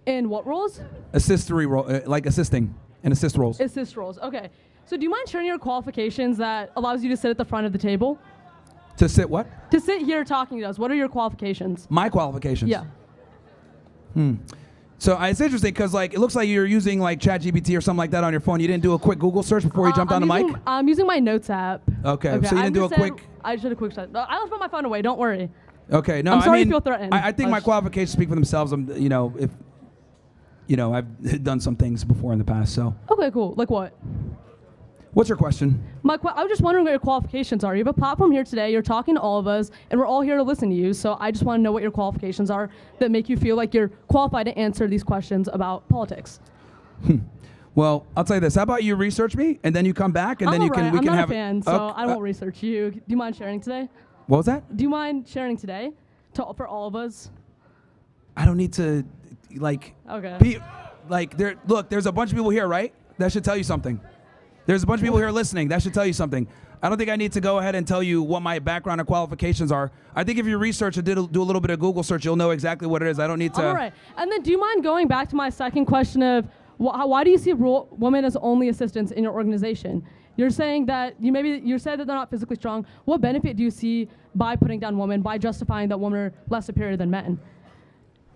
In what roles? Assistory role, like assisting and assist roles. Assist roles. Okay. So do you mind sharing your qualifications that allows you to sit at the front of the table? To sit what? To sit here talking to us. What are your qualifications? My qualifications? Yeah. So it's interesting because like it looks like you're using like ChatGPT or something like that on your phone. You didn't do a quick Google search before you jumped on the mic? I'm using my notes app. Okay. So you didn't do a quick... I just did a quick search. I left my phone away. Don't worry. Okay. No, I'm sorry I mean, if you feel threatened. I think my qualifications speak for themselves. I've done some things before in the past. So. Okay, cool. Like what? What's your question? I was just wondering what your qualifications are. You have a platform here today. You're talking to all of us, and we're all here to listen to you. So I just want to know what your qualifications are that make you feel like you're qualified to answer these questions about politics. Well, I'll tell you this. How about you research me, and then you come back, and then we can have. I'm not a fan, so I won't research you. Do you mind sharing today? What was that? Do you mind sharing today, for all of us? I don't need to, like. Okay. There's a bunch of people here, right? That should tell you something. There's a bunch of people here listening. That should tell you something. I don't think I need to go ahead and tell you what my background and qualifications are. I think if you research and do a little bit of Google search, you'll know exactly what it is. I don't need to. All right. And then do you mind going back to my second question of why do you see women as only assistants in your organization? You're saying that you said that they're not physically strong. What benefit do you see by putting down women, by justifying that women are less superior than men?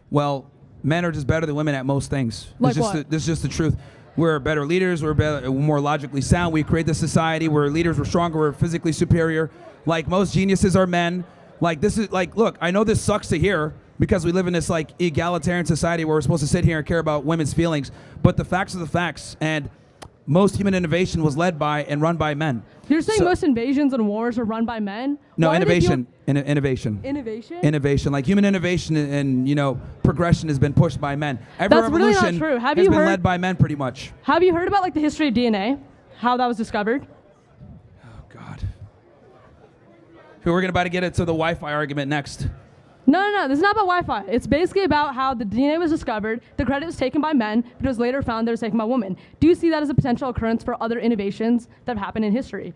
Well, men are just better than women at most things. Like this is just the truth. We're better leaders. We're more logically sound. We create the society. We're leaders. We're stronger. We're physically superior. Like most geniuses are men. Like this is like, look, I know this sucks to hear because we live in this like egalitarian society where we're supposed to sit here and care about women's feelings. But the facts are the facts. And most human innovation was led by and run by men. You're saying most invasions and wars are run by men? No, innovation. Innovation. Innovation? Innovation. Like human innovation and progression has been pushed by men. Every That's really revolution not true. has been led by men pretty much. Have you heard about like the history of DNA? How that was discovered? We're about to get into the Wi-Fi argument next. No. This is not about Wi-Fi. It's basically about how the DNA was discovered, the credit was taken by men, but it was later found that it was taken by women. Do you see that as a potential occurrence for other innovations that have happened in history?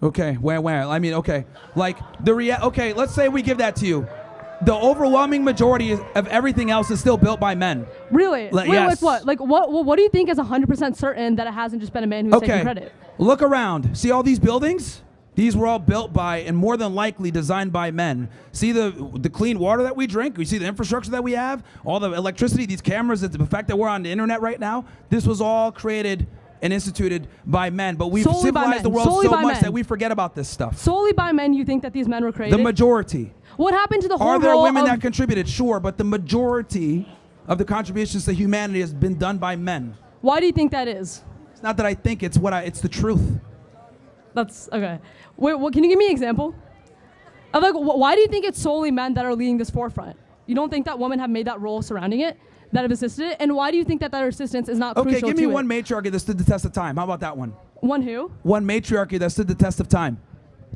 Okay, where? I mean, okay. Like, okay, let's say we give that to you. The overwhelming majority of everything else is still built by men. Really? Like, Wait, yes. like what? What do you think is 100% certain that it hasn't just been a man who's taking credit? Look around. See all these buildings? These were all built by and more than likely designed by men. See the clean water that we drink? We see the infrastructure that we have, all the electricity, these cameras, the fact that we're on the internet right now. This was all created and instituted by men, but we've civilized the world so much that we forget about this stuff. Solely by men, you think that these men were created? The majority. What happened to the whole Are there role women of that contributed? Sure, but the majority of the contributions to humanity has been done by men. Why do you think that is? It's not that I think, it's the truth. That's okay. Wait, can you give me an example? Of like, why do you think it's solely men that are leading this forefront? You don't think that women have made that role surrounding it, that have assisted it? And why do you think that their assistance is not crucial to it? Okay, give me one matriarchy that stood the test of time. How about that one? One who? One matriarchy that stood the test of time.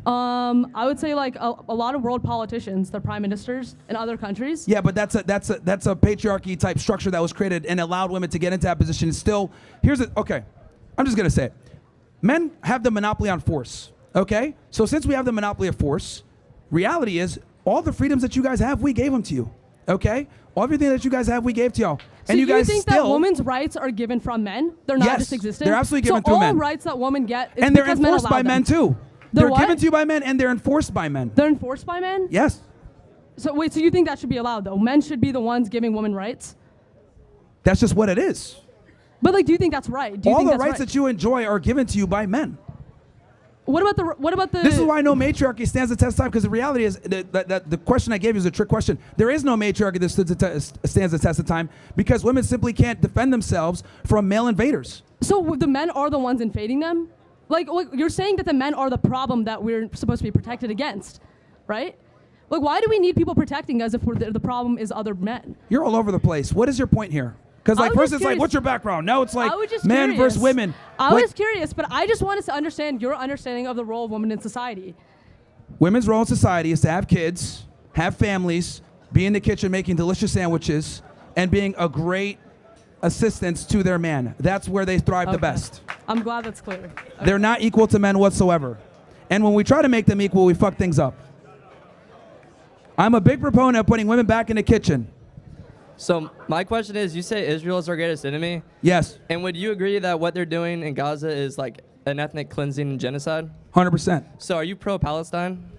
I would say like a lot of world politicians, they're prime ministers in other countries. Yeah, but that's a patriarchy type structure that was created and allowed women to get into that position. And still, okay, I'm just gonna say it. Men have the monopoly on force. Okay, so since we have the monopoly of force, reality is all the freedoms that you guys have, we gave them to you. Okay, everything that you guys have, we gave to y'all. So and you guys think still, that women's rights are given from men? They're not Yes, just existing? they're absolutely given through all men. rights that women get is and they're because men enforced allow by them. men too. They're They're what? given to you by men and they're enforced by men. They're enforced by men? Yes. So wait, so you think that should be allowed though? Men should be the ones giving women rights? That's just what it is. But like, do you think that's right? Do you All think the that's rights right? that you enjoy are given to you by men. What about the? This is why no matriarchy stands the test of time, because the reality is that the question I gave you is a trick question. There is no matriarchy that stands the test of time because women simply can't defend themselves from male invaders. So the men are the ones invading them? Like you're saying that the men are the problem that we're supposed to be protected against, right? Like, why do we need people protecting us if the problem is other men? You're all over the place. What is your point here? Because like first it's like, what's your background? Now it's like men versus women. I was curious, but I just wanted to understand your understanding of the role of women in society. Women's role in society is to have kids, have families, be in the kitchen making delicious sandwiches, and being a great assistance to their man. That's where they thrive the best. I'm glad that's clear. Okay. They're not equal to men whatsoever. And when we try to make them equal, we fuck things up. I'm a big proponent of putting women back in the kitchen. So my question is, you say Israel is our greatest enemy? Yes. And would you agree that what they're doing in Gaza is like an ethnic cleansing and genocide? 100%. So are you pro-Palestine?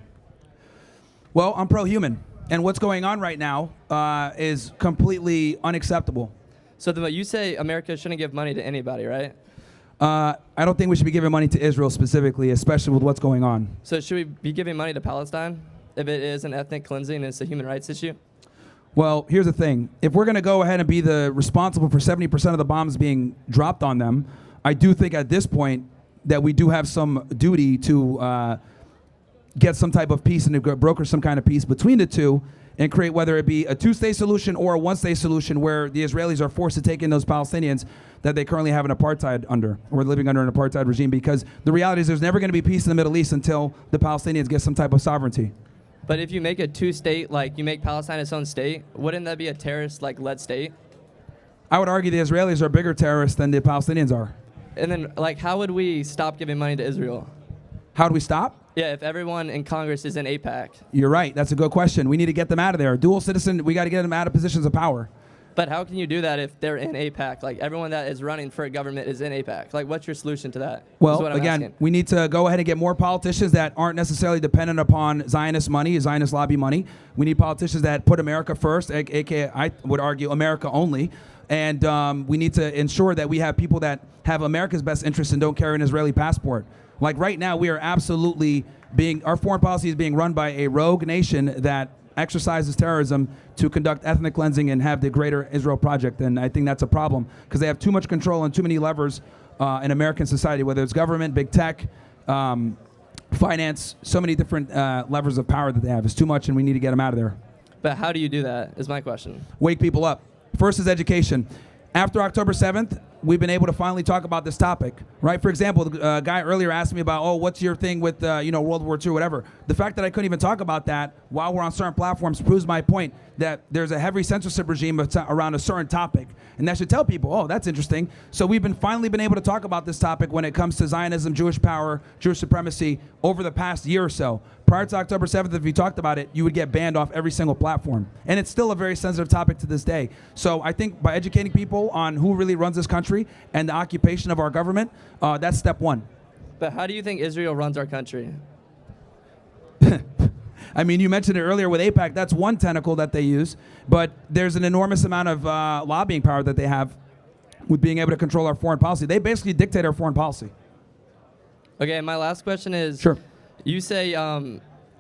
Well, I'm pro-human. And what's going on right now is completely unacceptable. So you say America shouldn't give money to anybody, right? I don't think we should be giving money to Israel specifically, especially with what's going on. So should we be giving money to Palestine if it is an ethnic cleansing and it's a human rights issue? Well, here's the thing. If we're going to go ahead and be the responsible for 70% of the bombs being dropped on them, I do think at this point that we do have some duty to get some type of peace and to broker some kind of peace between the two and create whether it be a two-state solution or a one-state solution where the Israelis are forced to take in those Palestinians that they currently have an apartheid under, or living under an apartheid regime, because the reality is there's never going to be peace in the Middle East until the Palestinians get some type of sovereignty. But if you make a two-state, like you make Palestine its own state, wouldn't that be a terrorist led state? I would argue the Israelis are bigger terrorists than the Palestinians are. And then like how would we stop giving money to Israel? How do we stop? Yeah, if everyone in Congress is in AIPAC. You're right. That's a good question. We need to get them out of there. Dual citizen, we got to get them out of positions of power. But how can you do that if they're in AIPAC? Like everyone that is running for a government is in AIPAC. Like what's your solution to that? Well, again, we need to go ahead and get more politicians that aren't necessarily dependent upon Zionist money, Zionist lobby money. We need politicians that put America first, aka I would argue America only. And we need to ensure that we have people that have America's best interests and don't carry an Israeli passport. Like right now, we are absolutely our foreign policy is being run by a rogue nation that exercises terrorism to conduct ethnic cleansing and have the Greater Israel Project. And I think that's a problem because they have too much control and too many levers in American society, whether it's government, big tech, finance, so many different levers of power that they have. It's too much and we need to get them out of there. But how do you do that is my question. Wake people up. First is education. After October 7th, we've been able to finally talk about this topic, right? For example, the guy earlier asked me about, oh, what's your thing with, World War II, whatever. The fact that I couldn't even talk about that while we're on certain platforms proves my point that there's a heavy censorship regime around a certain topic. And that should tell people, oh, that's interesting. So we've finally been able to talk about this topic when it comes to Zionism, Jewish power, Jewish supremacy over the past year or so. Prior to October 7th, if you talked about it, you would get banned off every single platform. And it's still a very sensitive topic to this day. So I think by educating people on who really runs this country and the occupation of our government, that's step one. But how do you think Israel runs our country? I mean, you mentioned it earlier with AIPAC. That's one tentacle that they use. But there's an enormous amount of lobbying power that they have with being able to control our foreign policy. They basically dictate our foreign policy. Okay, my last question is, sure. You say,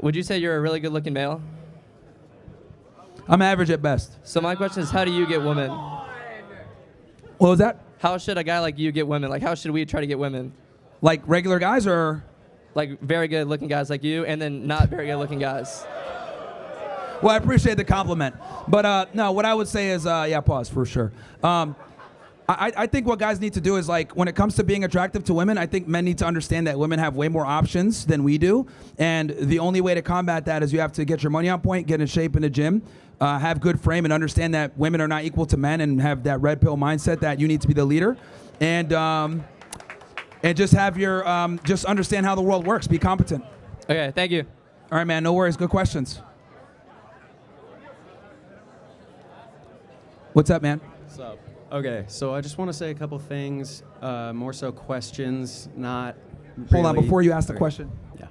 would you say you're a really good-looking male? I'm average at best. So my question is, how do you get women? What was that? How should a guy like you get women? Like, how should we try to get women? Like regular guys or? Like very good-looking guys like you, and then not very good-looking guys. Well, I appreciate the compliment. But no, what I would say is, pause for sure. I think what guys need to do is, like, when it comes to being attractive to women, I think men need to understand that women have way more options than we do. And the only way to combat that is you have to get your money on point, get in shape in the gym, have good frame, and understand that women are not equal to men and have that red pill mindset that you need to be the leader. And just have your, just understand how the world works. Be competent. Okay, thank you. All right, man, no worries. Good questions. What's up, man? What's up? Okay, so I just want to say a couple things, more so questions, not Hold on, really- before you ask the question. Yeah.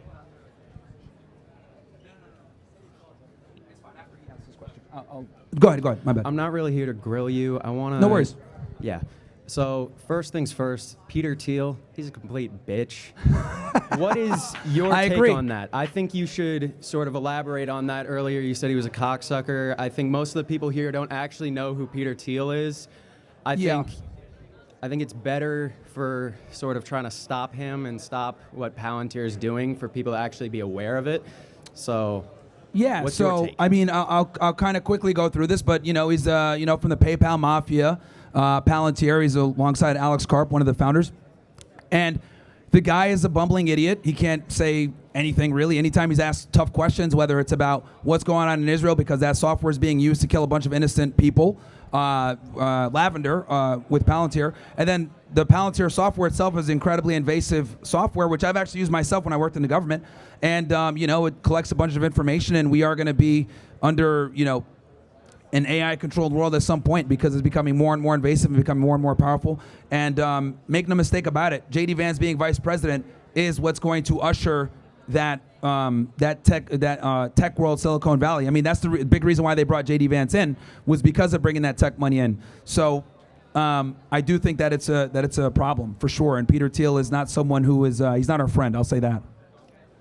Go ahead, my bad. I'm not really here to grill you. I want to... No worries. Yeah. So first things first, Peter Thiel, he's a complete bitch. What is your I take agree. on that? I think you should sort of elaborate on that. Earlier you said he was a cocksucker. I think most of the people here don't actually know who Peter Thiel is. I think it's better for sort of trying to stop him and stop what Palantir is doing for people to actually be aware of it. So Yeah, what's your so take? I mean, I'll kind of quickly go through this, but he's from the PayPal mafia, Palantir. He's alongside Alex Karp, one of the founders, and the guy is a bumbling idiot. He can't say anything really. Anytime he's asked tough questions, whether it's about what's going on in Israel because that software is being used to kill a bunch of innocent people, Lavender with Palantir, and then the Palantir software itself is incredibly invasive software, which I've actually used myself when I worked in the government, and it collects a bunch of information, and we are going to be under an AI-controlled world at some point because it's becoming more and more invasive and becoming more and more powerful. And make no mistake about it, J.D. Vance being vice president is what's going to usher that tech world, Silicon Valley. I mean, that's the big reason why they brought J.D. Vance in, was because of bringing that tech money in. So I do think that it's a problem for sure. And Peter Thiel is not someone who is he's not our friend. I'll say that.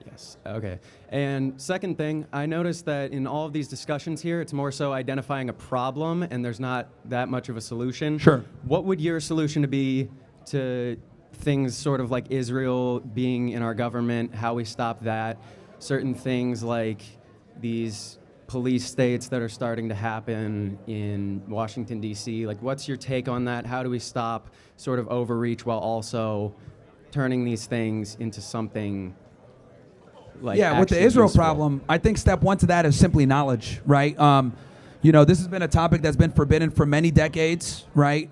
Yes. Okay. And second thing, I noticed that in all of these discussions here, it's more so identifying a problem, and there's not that much of a solution. Sure. What would your solution be to things sort of like Israel being in our government, how we stop that, certain things like these police states that are starting to happen in Washington, D.C.? Like, what's your take on that? How do we stop sort of overreach while also turning these things into something like with the actually Israel useful? problem, I think step one to that is simply knowledge, right? This has been a topic that's been forbidden for many decades, right?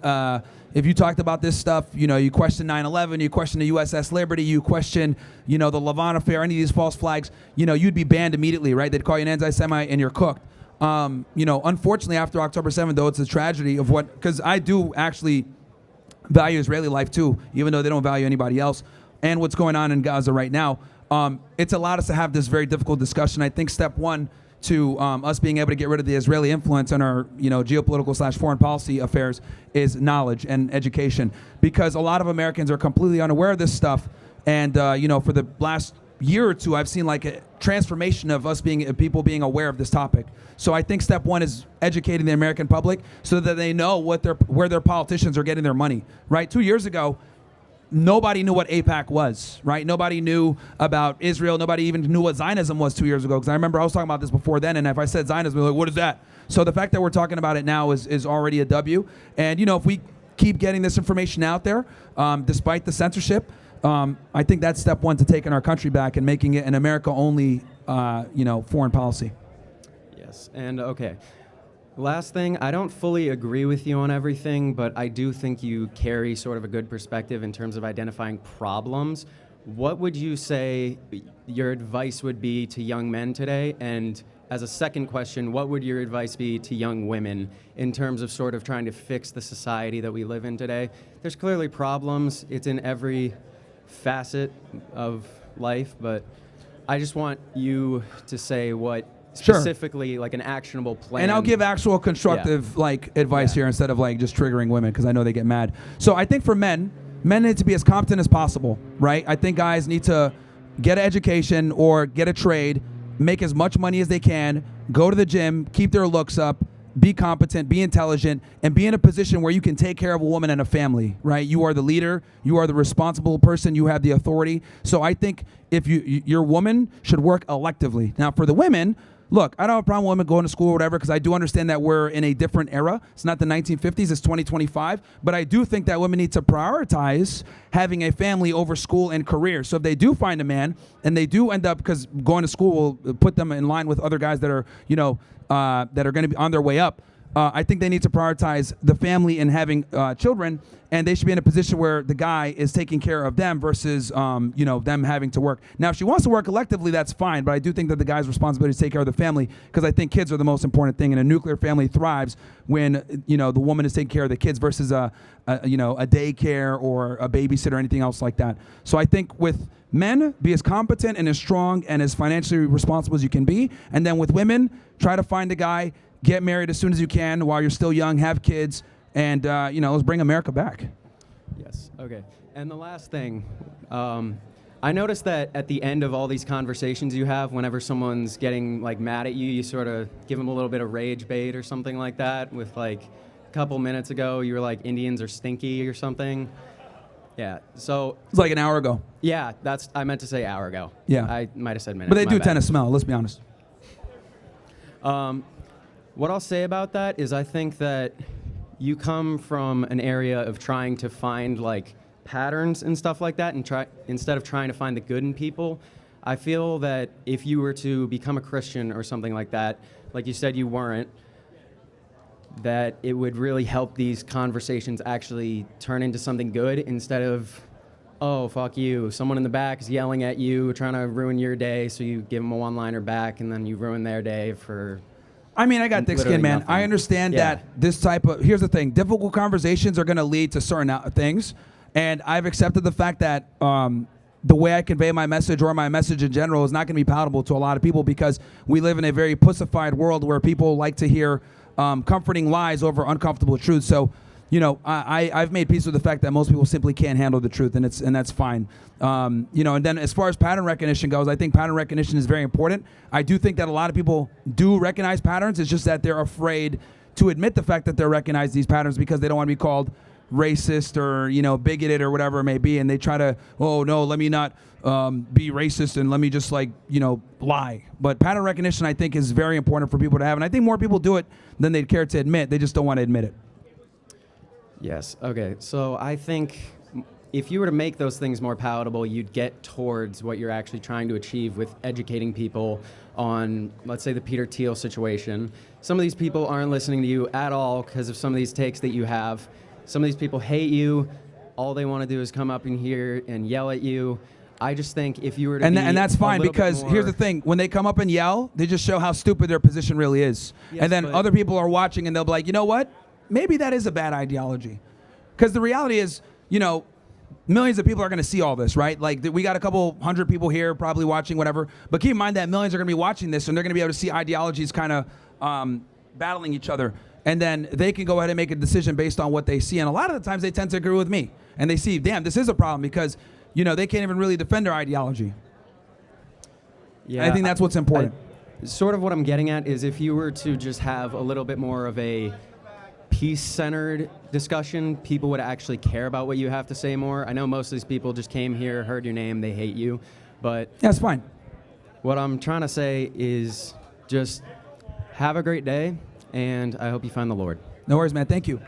If you talked about this stuff, you question 9/11, you question the USS Liberty, you question, the Lavon affair, any of these false flags, you'd be banned immediately, right? They'd call you an anti-Semite and you're cooked. Unfortunately, after October 7th, though, it's a tragedy of because I do actually value Israeli life too, even though they don't value anybody else, and what's going on in Gaza right now. It's allowed us to have this very difficult discussion. I think step one to us being able to get rid of the Israeli influence on our geopolitical / foreign policy affairs is knowledge and education, because a lot of Americans are completely unaware of this stuff. And for the last year or two, I've seen like a transformation of us people being aware of this topic. So I think step one is educating the American public so that they know where their politicians are getting their money. Right? 2 years ago, nobody knew what AIPAC was, right? Nobody knew about Israel. Nobody even knew what Zionism was 2 years ago. Because I remember I was talking about this before then, and if I said Zionism, they're like, what is that? So the fact that we're talking about it now is already a W. And, if we keep getting this information out there, despite the censorship. I think that's step one to taking our country back and making it an America-only, foreign policy. Yes, and okay. Last thing, I don't fully agree with you on everything, but I do think you carry sort of a good perspective in terms of identifying problems. What would you say your advice would be to young men today? And as a second question, what would your advice be to young women in terms of sort of trying to fix the society that we live in today? There's clearly problems. It's in every facet of life, but I just want you to say what specifically like an actionable plan. And I'll give actual constructive advice here instead of just triggering women, because I know they get mad. So I think for men need to be as competent as possible, right? I think guys need to get an education or get a trade, make as much money as they can, go to the gym, keep their looks up, be competent, be intelligent, and be in a position where you can take care of a woman and a family, right? You are the leader, you are the responsible person, you have the authority. So I think if your woman should work electively. Now for the women, look, I don't have a problem with women going to school or whatever, because I do understand that we're in a different era. It's not the 1950s, it's 2025. But I do think that women need to prioritize having a family over school and career. So if they do find a man and they do end up, because going to school will put them in line with other guys that are, that are going to be on their way up, I think they need to prioritize the family and having children, and they should be in a position where the guy is taking care of them versus, them having to work. Now, if she wants to work collectively, that's fine, but I do think that the guy's responsibility is to take care of the family, because I think kids are the most important thing, and a nuclear family thrives when, the woman is taking care of the kids versus a daycare or a babysitter or anything else like that. So I think with men, be as competent and as strong and as financially responsible as you can be, and then with women, try to find a guy, get married as soon as you can while you're still young, have kids, and, let's bring America back. Yes, okay. And the last thing, I noticed that at the end of all these conversations you have, whenever someone's getting mad at you, you sort of give them a little bit of rage bait or something like that. With a couple minutes ago, you were like, Indians are stinky or something. Yeah, so. It's like an hour ago. Yeah, I meant to say hour ago. Yeah. I might have said minute. But they do tend to smell, let's be honest. What I'll say about that is I think that you come from an area of trying to find patterns and stuff like that, and instead of trying to find the good in people. I feel that if you were to become a Christian or something like that, like you said you weren't, that it would really help these conversations actually turn into something good instead of, oh, fuck you, someone in the back is yelling at you, trying to ruin your day, so you give them a one-liner back, and then you ruin their day for... I mean, I got thick skin, man. Nothing. I understand that this type of... Here's the thing. Difficult conversations are going to lead to certain things, and I've accepted the fact that the way I convey my message or my message in general is not going to be palatable to a lot of people, because we live in a very pussified world where people like to hear comforting lies over uncomfortable truths. So, I've made peace with the fact that most people simply can't handle the truth, and that's fine. And then as far as pattern recognition goes, I think pattern recognition is very important. I do think that a lot of people do recognize patterns. It's just that they're afraid to admit the fact that they're recognizing these patterns because they don't want to be called racist or bigoted or whatever it may be, and they try to, oh no, let me not be racist and let me just lie. But pattern recognition, I think, is very important for people to have, and I think more people do it than they'd care to admit. They just don't want to admit it. Yes, okay. So I think if you were to make those things more palatable, you'd get towards what you're actually trying to achieve with educating people on, let's say, the Peter Thiel situation. Some of these people aren't listening to you at all because of some of these takes that you have. Some of these people hate you. All they want to do is come up in here and yell at you. I just think if you were to and that's fine, because here's the thing. When they come up and yell, they just show how stupid their position really is. Yes, and then other people are watching and they'll be like, you know what? Maybe that is a bad ideology. Because the reality is, millions of people are going to see all this, right? We got a couple hundred people here probably watching, whatever. But keep in mind that millions are going to be watching this, and they're going to be able to see ideologies kind of battling each other. And then they can go ahead and make a decision based on what they see. And a lot of the times they tend to agree with me. And they see, damn, this is a problem because, they can't even really defend their ideology. Yeah, I think that's what's important. Sort of what I'm getting at is if you were to just have a little bit more of a peace-centered discussion, people would actually care about what you have to say more. I know most of these people just came here, heard your name, they hate you, but... That's fine. What I'm trying to say is just have a great day, and I hope you find the Lord. No worries, man. Thank you.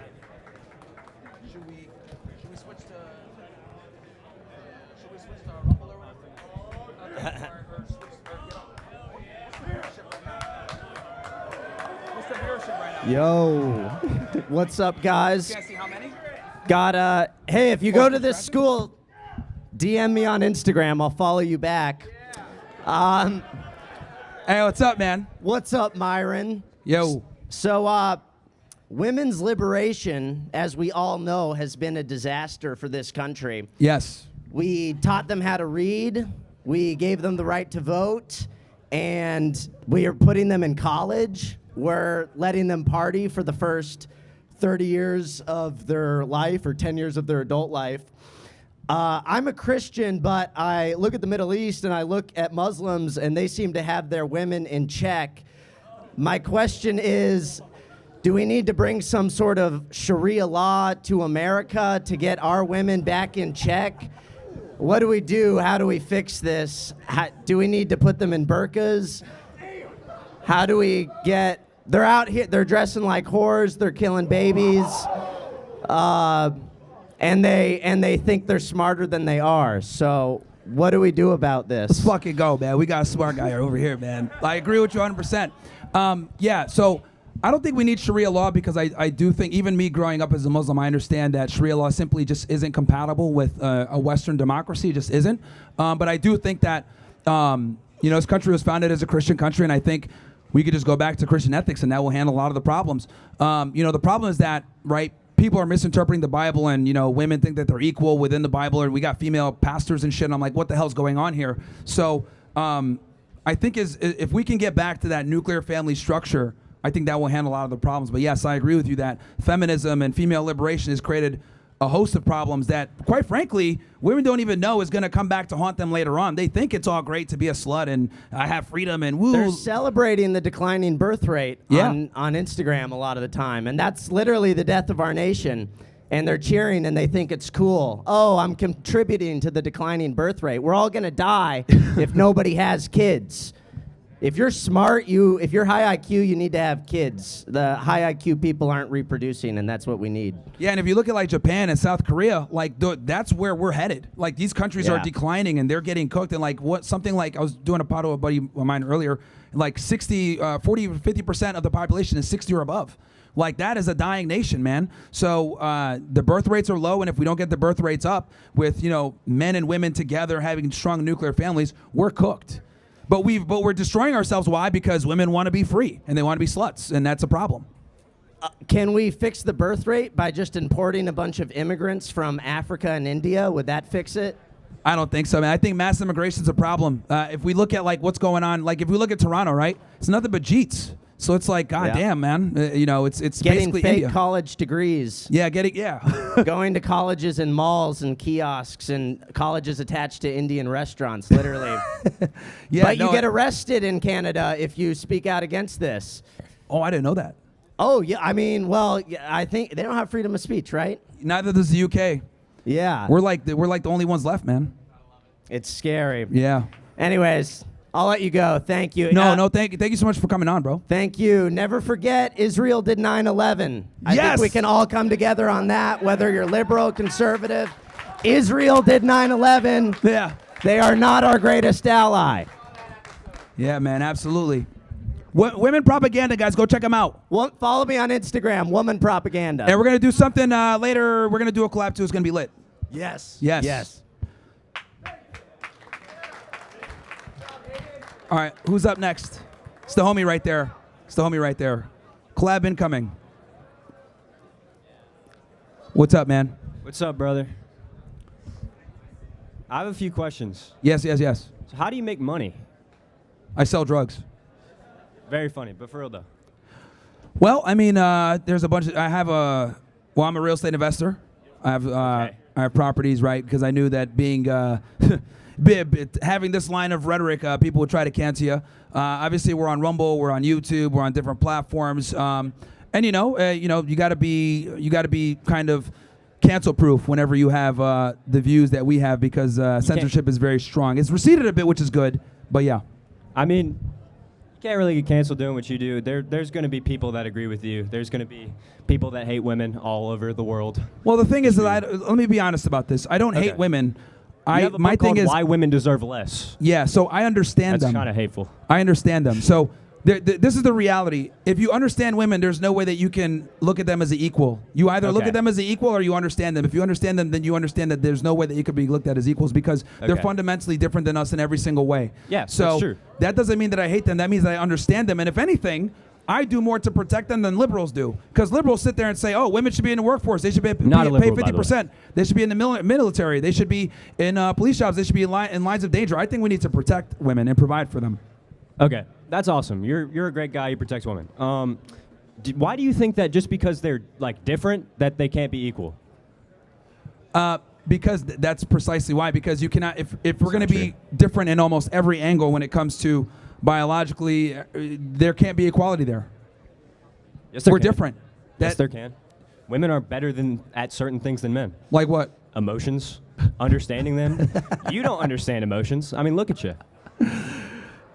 Yo, what's up, guys? Got hey, if you go to this school, DM me on Instagram. I'll follow you back. Hey, what's up, man? What's up, Myron? Yo. So, women's liberation, as we all know, has been a disaster for this country. Yes. We taught them how to read. We gave them the right to vote, and we are putting them in college. We're letting them party for the first 30 years of their life or 10 years of their adult life. I'm a Christian, but I look at the Middle East and I look at Muslims, and they seem to have their women in check. My question is, do we need to bring some sort of Sharia law to America to get our women back in check? What do we do? How do we fix this? Do we need to put them in burqas? How do we get... They're out here, they're dressing like whores, they're killing babies, and they think they're smarter than they are. So what do we do about this? Let's fucking go, man. We got a smart guy over here, man. I agree with you 100%. Yeah, so I don't think we need Sharia law because I do think, even me growing up as a Muslim, I understand that Sharia law simply just isn't compatible with a Western democracy. It just isn't. But I do think that, this country was founded as a Christian country, and I think we could just go back to Christian ethics, and that will handle a lot of the problems. The problem is that, right, people are misinterpreting the Bible, and, women think that they're equal within the Bible, and we got female pastors and shit, and I'm like, what the hell's going on here? So I think if we can get back to that nuclear family structure, I think that will handle a lot of the problems. But yes, I agree with you that feminism and female liberation has created a host of problems that, quite frankly, women don't even know is going to come back to haunt them later on. They think it's all great to be a slut and I have freedom and woo. They're celebrating the declining birth rate on Instagram a lot of the time, and that's literally the death of our nation. And they're cheering and they think it's cool. Oh, I'm contributing to the declining birth rate. We're all going to die if nobody has kids. If you're smart, if you're high IQ, you need to have kids. The high IQ people aren't reproducing, and that's what we need. Yeah, and if you look at like Japan and South Korea, like that's where we're headed. Like these countries are declining and they're getting cooked. And like something like I was doing a pod with a buddy of mine earlier, like 50% of the population is 60 or above. Like that is a dying nation, man. So the birth rates are low, and if we don't get the birth rates up with men and women together having strong nuclear families, we're cooked. But we're destroying ourselves. Why? Because women want to be free and they want to be sluts, and that's a problem. Can we fix the birth rate by just importing a bunch of immigrants from Africa and India? Would that fix it? I don't think so, man. I think mass immigration is a problem. If we look at like what's going on, like if we look at Toronto, right? It's nothing but Jeets. So it's like, goddamn, man. It's getting basically fake India. college degrees. Yeah, going to colleges and malls and kiosks and colleges attached to Indian restaurants, literally. But you get arrested in Canada if you speak out against this. Oh, I didn't know that. Oh, yeah. I mean, I think they don't have freedom of speech, right? Neither does the UK. Yeah. We're like the only ones left, man. It's scary. Yeah. Anyways, I'll let you go. Thank you. Thank you so much for coming on, bro. Thank you. Never forget, Israel did 9/11. I think we can all come together on that, whether you're liberal, conservative. Israel did 9/11. Yeah. They are not our greatest ally. Yeah, man, absolutely. Women propaganda, guys, go check them out. Follow me on Instagram, Woman Propaganda. And we're going to do something later. We're going to do a collab, too. It's going to be lit. Yes. Yes. All right, who's up next? It's the homie right there. Collab incoming. What's up, man? What's up, brother? I have a few questions. Yes. So how do you make money? I sell drugs. Very funny, but for real though. Well, I mean, there's a bunch of, I'm a real estate investor. I have properties, right? Because I knew that being, having this line of rhetoric, people would try to cancel you. Obviously, we're on Rumble, we're on YouTube, we're on different platforms, and you gotta be kind of cancel proof whenever you have the views that we have, because censorship is very strong. It's receded a bit, which is good, but yeah. I mean, you can't really get canceled doing what you do. There's going to be people that agree with you. There's going to be people that hate women all over the world. Well, the thing is that let me be honest about this. I don't hate women. You have a my book thing called is Why Women Deserve Less. Yeah, so I understand That's them. kind of hateful. I understand them. So this is the reality. If you understand women, there's no way that you can look at them as an equal. You either look Okay. at them as an equal or you understand them. If you understand them, then you understand that there's no way that you could be looked at as equals because they're Okay. fundamentally different than us in every single way. Yeah, so that's true. that doesn't mean that I hate them. That means that I understand them. And if anything, I do more to protect them than liberals do. Because liberals sit there and say, oh, women should be in the workforce. They should be Not a paid liberal, by the way. 50%. They should be in the military. They should be in police jobs. They should be in lines of danger. I think we need to protect women and provide for them. Okay, that's awesome. You're a great guy. You protect women. Why do you think that just because they're like different that they can't be equal? Because that's precisely why. Because you cannot, if we're going to be different in almost every angle when it comes to biologically, there can't be equality there. Yes, there we're can. different. Yes, there can. Women are better at certain things than men. Like what? Emotions, understanding them. You don't understand emotions. I mean, look at you.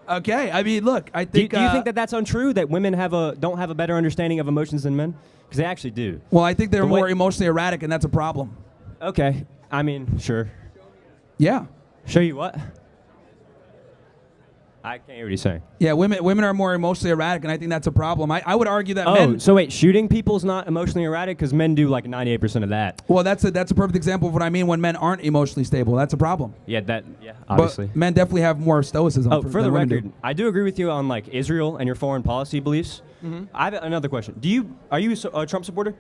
Okay, I mean, look, I Do think. you think that that's untrue? That women don't have a better understanding of emotions than men? Because they actually do. Well, I think they're The way- more emotionally erratic, and that's a problem. Okay, I mean, sure. Yeah. Show you what? I can't hear what he's saying. Yeah, women are more emotionally erratic, and I think that's a problem. I would argue that Oh, men. so wait, shooting people's not emotionally erratic because men do like 98% of that. Well, that's a perfect example of what I mean when men aren't emotionally stable. That's a problem. Yeah, obviously. But men definitely have more stoicism. Oh, for the than women record, do. I do agree with you on like Israel and your foreign policy beliefs. Mhm. I have another question. Are you a Trump supporter?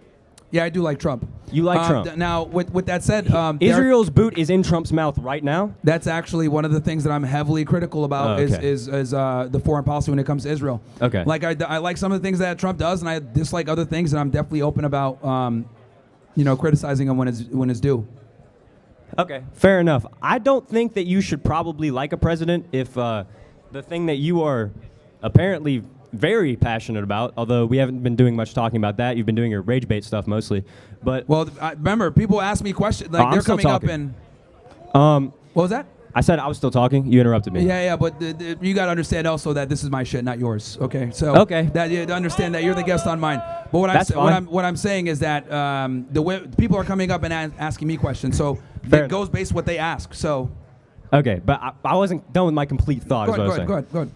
Yeah, I do like Trump. You like Trump. Now, with that said, Israel's boot is in Trump's mouth right now. That's actually one of the things that I'm heavily critical about Oh, okay. is the foreign policy when it comes to Israel. Okay. Like I like some of the things that Trump does, and I dislike other things, and I'm definitely open about criticizing him when it's due. Okay, fair enough. I don't think that you should probably like a president if the thing that you are apparently very passionate about, although we haven't been doing much talking about that. You've been doing your rage bait stuff mostly. But well, remember, people ask me questions like they're coming up and. What was that? I said I was still talking. You interrupted me. Yeah, but you got to understand also that this is my shit, not yours. Okay, so Okay. that you understand that you're the guest on mine. But That's fine. what I'm saying is that the way people are coming up and asking me questions, so Fair it goes based what they ask. So Okay, but I wasn't done with my complete thought. Go is what I was ahead, saying. go ahead.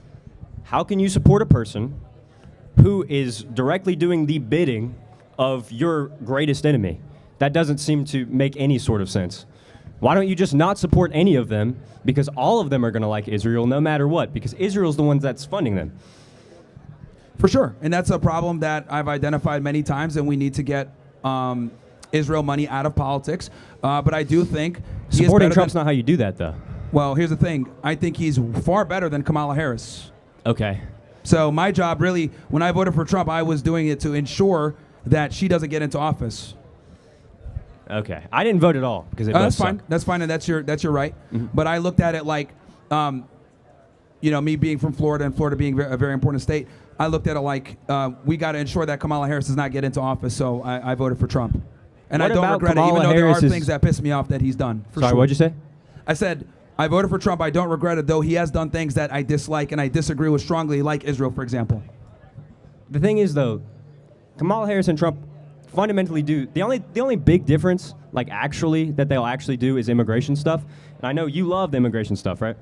How can you support a person who is directly doing the bidding of your greatest enemy? That doesn't seem to make any sort of sense. Why don't you just not support any of them? Because all of them are going to like Israel no matter what, because Israel's the one that's funding them. For sure, and that's a problem that I've identified many times, and we need to get Israel money out of politics. But I do think he is Supporting better Trump's than, not how you do that, though. Well, here's the thing. I think he's far better than Kamala Harris. Okay. So my job really, when I voted for Trump, I was doing it to ensure that she doesn't get into office. Okay. I didn't vote at all because it That's does fine. suck. That's fine, and that's your right. But I looked at it like, me being from Florida and Florida being a very important state. I looked at it like we got to ensure that Kamala Harris does not get into office. So I voted for Trump, and What I don't about regret it, Kamala even though there are Harris's- things that piss me off that he's done. For Sorry, sure. what'd you say? I said I voted for Trump. I don't regret it, though he has done things that I dislike and I disagree with strongly, like Israel, for example. The thing is, though, Kamala Harris and Trump fundamentally do the only big difference, like actually that they'll actually do, is immigration stuff. And I know you love the immigration stuff, right?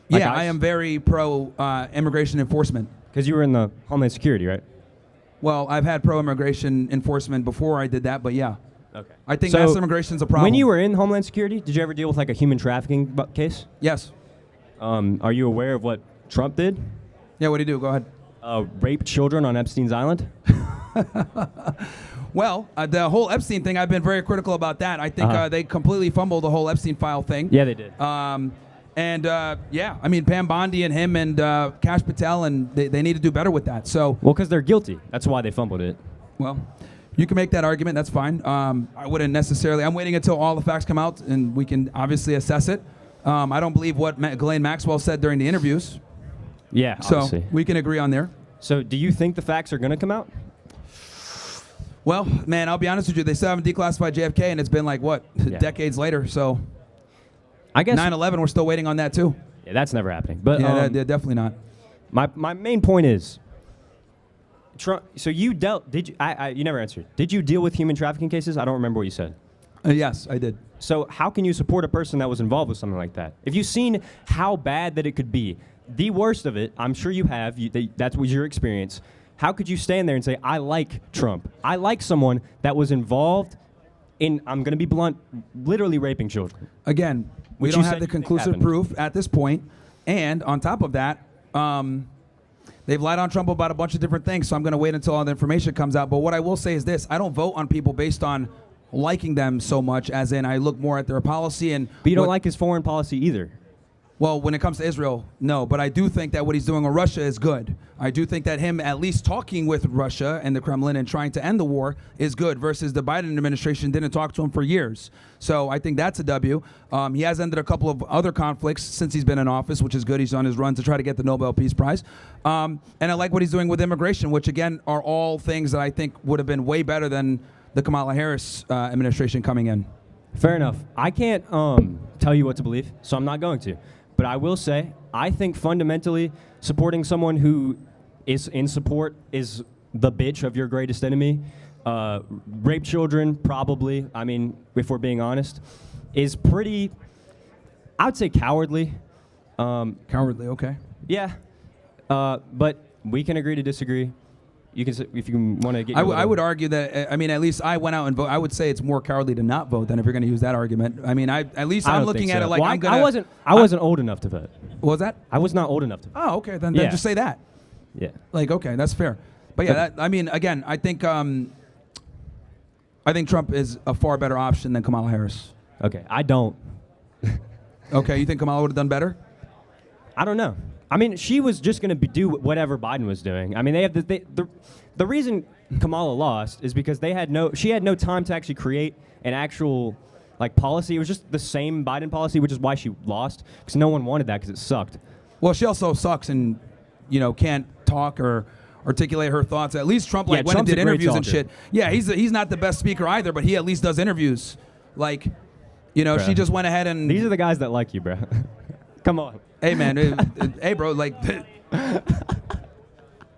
Like Yeah, I am very pro immigration enforcement. Because you were in the Homeland Security, right? Well, I've had pro immigration enforcement before I did that, but yeah. Okay. I think So, mass immigration is a problem. When you were in Homeland Security, did you ever deal with like a human trafficking case? Yes. Are you aware of what Trump did? Yeah, what did he do? Go ahead. Rape children on Epstein's Island? Well, the whole Epstein thing, I've been very critical about that. I think they completely fumbled the whole Epstein file thing. Yeah, they did. I mean, Pam Bondi and him and Kash Patel, and they need to do better with that. So, well, because they're guilty. That's why they fumbled it. Well, you can make that argument. That's fine. I wouldn't necessarily. I'm waiting until all the facts come out, and we can obviously assess it. I don't believe what Ghislaine Maxwell said during the interviews. Yeah, So obviously. we can agree on there. So do you think the facts are going to come out? Well, man, I'll be honest with you. They still haven't declassified JFK, and it's been like, what, decades later. So I guess 9/11, we're still waiting on that, too. Yeah, that's never happening. But yeah, definitely not. My main point is, Trump. So you dealt? Did you? You never answered. Did you deal with human trafficking cases? I don't remember what you said. Yes, I did. So how can you support a person that was involved with something like that? If you've seen how bad that it could be, the worst of it, I'm sure you have, that was your experience. How could you stand there and say, I like Trump? I like someone that was involved in, I'm going to be blunt, literally raping children. Again, we Which don't you have said the you think conclusive happened. proof at this point. And on top of that, they've lied on Trump about a bunch of different things, so I'm going to wait until all the information comes out. But what I will say is this. I don't vote on people based on liking them so much, as in I look more at their policy and... But you don't like his foreign policy either. Well, when it comes to Israel, no. But I do think that what he's doing with Russia is good. I do think that him at least talking with Russia and the Kremlin and trying to end the war is good, versus the Biden administration didn't talk to him for years. So I think that's a W. He has ended a couple of other conflicts since he's been in office, which is good. He's on his run to try to get the Nobel Peace Prize. And I like what he's doing with immigration, which, again, are all things that I think would have been way better than the Kamala Harris administration coming in. Fair enough. I can't tell you what to believe, so I'm not going to. But I will say, I think fundamentally supporting someone who is in support is the bitch of your greatest enemy. Rape children, probably, I mean, if we're being honest, is pretty, I would say cowardly. Cowardly, okay. Yeah. But we can agree to disagree. You can, if you want to get. I would argue that. I mean, at least I went out and voted. I would say it's more cowardly to not vote than if you're going to use that argument. I mean, at least I'm looking at it like well, I'm gonna. I wasn't old enough to vote. What was that? I was not old enough to vote. Oh, okay. Then Yeah. just say that. Yeah. Like, okay, that's fair. But yeah, I mean, again, I think Trump is a far better option than Kamala Harris. Okay, I don't. Okay, you think Kamala would have done better? I don't know. I mean, she was just going to do whatever Biden was doing. I mean, they have the reason Kamala lost is because she had no time to actually create an actual like policy. It was just the same Biden policy, which is why she lost, because no one wanted that because it sucked. Well, she also sucks and can't talk or articulate her thoughts. At least Trump went and Trump's did a great interviews and talker. shit. Yeah, he's not the best speaker either, but he at least does interviews. Like, Bruh. she just went ahead and. These are the guys that like you, bro. Come on. Hey man, hey bro, like,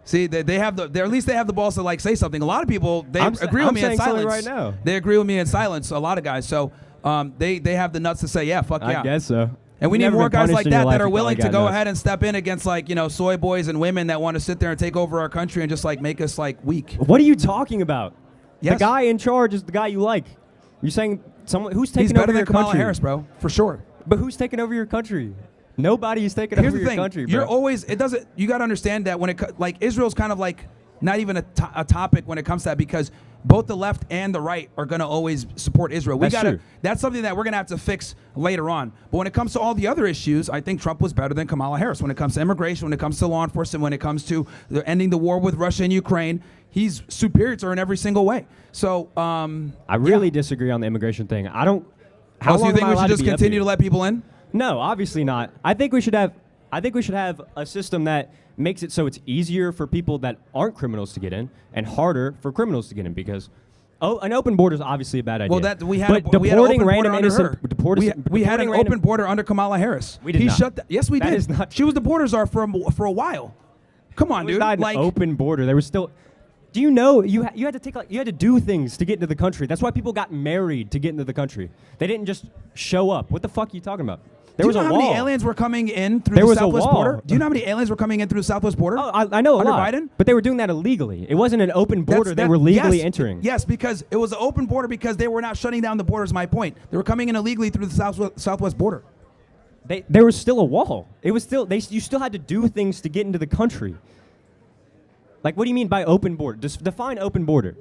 see, they have at least they have the balls to like say something. A lot of people agree with me in silence. Right now. They agree with me in silence. A lot of guys, so they have the nuts to say, yeah, fuck yeah. I guess so. And we need Never more been guys like punished in your that life that are if you willing got to go nuts. ahead and step in against like soy boys and women that want to sit there and take over our country and just like make us like weak. What are you talking about? Yes. The guy in charge is the guy you like. You're saying someone who's taking He's better over than your Kamala country. Harris, bro, for sure. But who's taking over your country? Nobody's taking Here's over the your thing. country, bro. You're always. It doesn't. You got to understand that when like Israel's kind of like not even a topic when it comes to that, because both the left and the right are going to always support Israel. That's true. That's something that we're going to have to fix later on. But when it comes to all the other issues, I think Trump was better than Kamala Harris. When it comes to immigration, when it comes to law enforcement, when it comes to ending the war with Russia and Ukraine, he's superior to her in every single way. So I really disagree on the immigration thing. I don't. So you think we should just continue to let people in? No, obviously not. I think we should have a system that makes it so it's easier for people that aren't criminals to get in and harder for criminals to get in, because an open border is obviously a bad idea. Well, we had but we had an open border under her. innocent. We had an open border under Kamala Harris. We did not. Yes, we That did. is not She was the border czar for a while. Come on, It was dude. not an open border. There was still. Do you know you had to you had to do things to get into the country? That's why people got married to get into the country. They didn't just show up. What the fuck are you talking about? There was Do you a know how wall. many aliens were coming in through There the was a southwest wall. border? Do you know how many aliens were coming in through the southwest border? Oh, I know a under lot. Biden? But they were doing that illegally. It wasn't an open border. They were legally entering. Yes, because it was an open border because they were not shutting down the border, is my point. They were coming in illegally through the southwest border. There was still a wall. It was still you still had to do things to get into the country. Like, what do you mean by open border? Just define open border.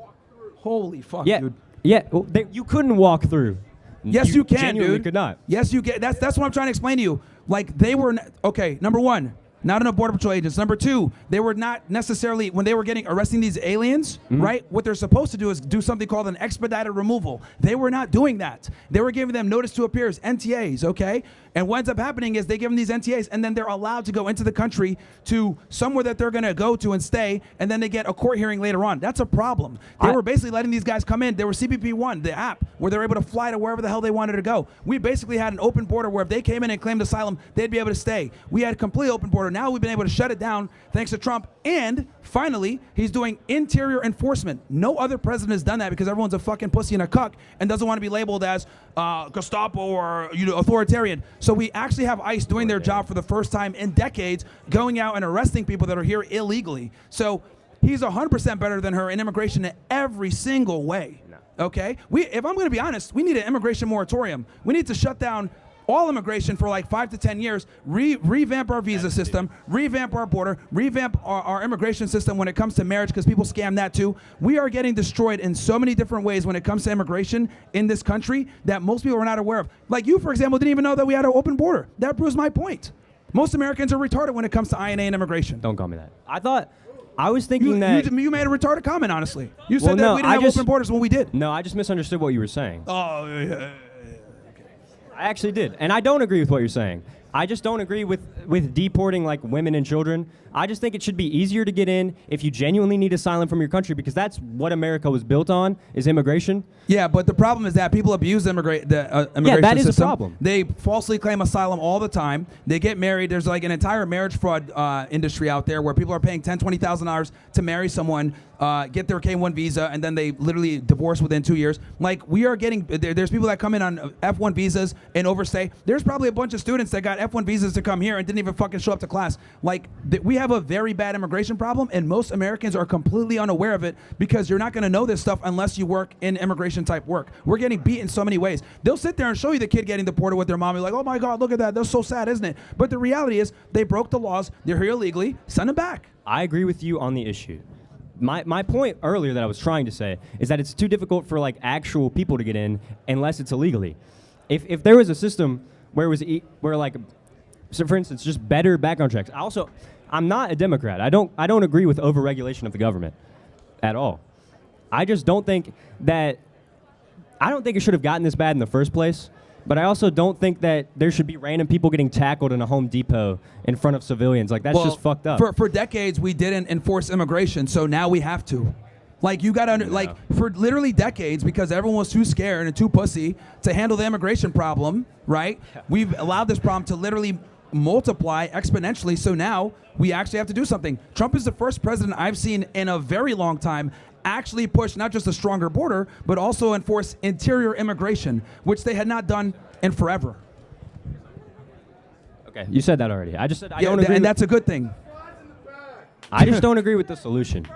Holy fuck, Yeah, dude. yeah. Well, you couldn't walk through. Yes, you can, genuinely dude. could not. Yes, you can. That's what I'm trying to explain to you. Like, they were okay. Number one, not enough border patrol agents. Number two, they were not necessarily, when they were arresting these aliens, right? What they're supposed to do is do something called an expedited removal. They were not doing that. They were giving them notice to appear, NTAs, okay? And what ends up happening is they give them these NTAs, and then they're allowed to go into the country to somewhere that they're going to go to and stay, and then they get a court hearing later on. That's a problem. They were basically letting these guys come in. They were CBP-1, the app, where they're able to fly to wherever the hell they wanted to go. We basically had an open border where if they came in and claimed asylum, they'd be able to stay. We had a completely open border. Now we've been able to shut it down thanks to Trump. And finally, he's doing interior enforcement. No other president has done that because everyone's a fucking pussy and a cuck and doesn't want to be labeled as Gestapo or authoritarian. So we actually have ICE doing their job for the first time in decades, going out and arresting people that are here illegally. So he's 100% better than her in immigration in every single way. Okay? If I'm going to be honest, we need an immigration moratorium. We need to shut down all immigration for like 5 to 10 years, revamp our visa system, revamp our border, revamp our immigration system when it comes to marriage, because people scam that too. We are getting destroyed in so many different ways when it comes to immigration in this country that most people are not aware of. Like you, for example, didn't even know that we had an open border. That proves my point. Most Americans are retarded when it comes to INA and immigration. Don't call me that. I was thinking that... You made a retarded comment, honestly. You said that we didn't have open borders when we did. No, I just misunderstood what you were saying. Oh, yeah. I actually did. And I don't agree with what you're saying. I just don't agree with deporting like women and children. I just think it should be easier to get in if you genuinely need asylum from your country, because that's what America was built on, is immigration. Yeah, but the problem is that people abuse the immigration system. Yeah, that is a problem. They falsely claim asylum all the time. They get married. There's like an entire marriage fraud industry out there where people are paying $10,000, $20,000 to marry someone, get their K-1 visa, and then they literally divorce within 2 years. Like, we are getting, there's people that come in on F1 visas and overstay. There's probably a bunch of students that got F1 visas to come here and didn't even fucking show up to class. Like, we have a very bad immigration problem, and most Americans are completely unaware of it because you're not going to know this stuff unless you work in immigration type work. We're getting beat in so many ways. They'll sit there and show you the kid getting deported with their mom. You're like, oh my God, look at that. That's so sad, isn't it? But the reality is they broke the laws. They're here illegally. Send them back. I agree with you on the issue. My point earlier that I was trying to say is that it's too difficult for like actual people to get in unless it's illegally. If there was a system where it was where like, so for instance, just better background checks. I'm not a Democrat. I don't agree with overregulation of the government at all. I just don't think that, I don't think it should have gotten this bad in the first place, but I also don't think that there should be random people getting tackled in a Home Depot in front of civilians. Like, that's just fucked up. For decades, we didn't enforce immigration, so now we have to. Like, you gotta, like, for literally decades, because everyone was too scared and too pussy to handle the immigration problem, right? We've allowed this problem to literally multiply exponentially, so now we actually have to do something. Trump is the first president I've seen in a very long time actually push not just a stronger border, but also enforce interior immigration, which they had not done in forever. Okay, you said that already. I just said I don't agree. And that's a good thing. I just don't agree with the solution.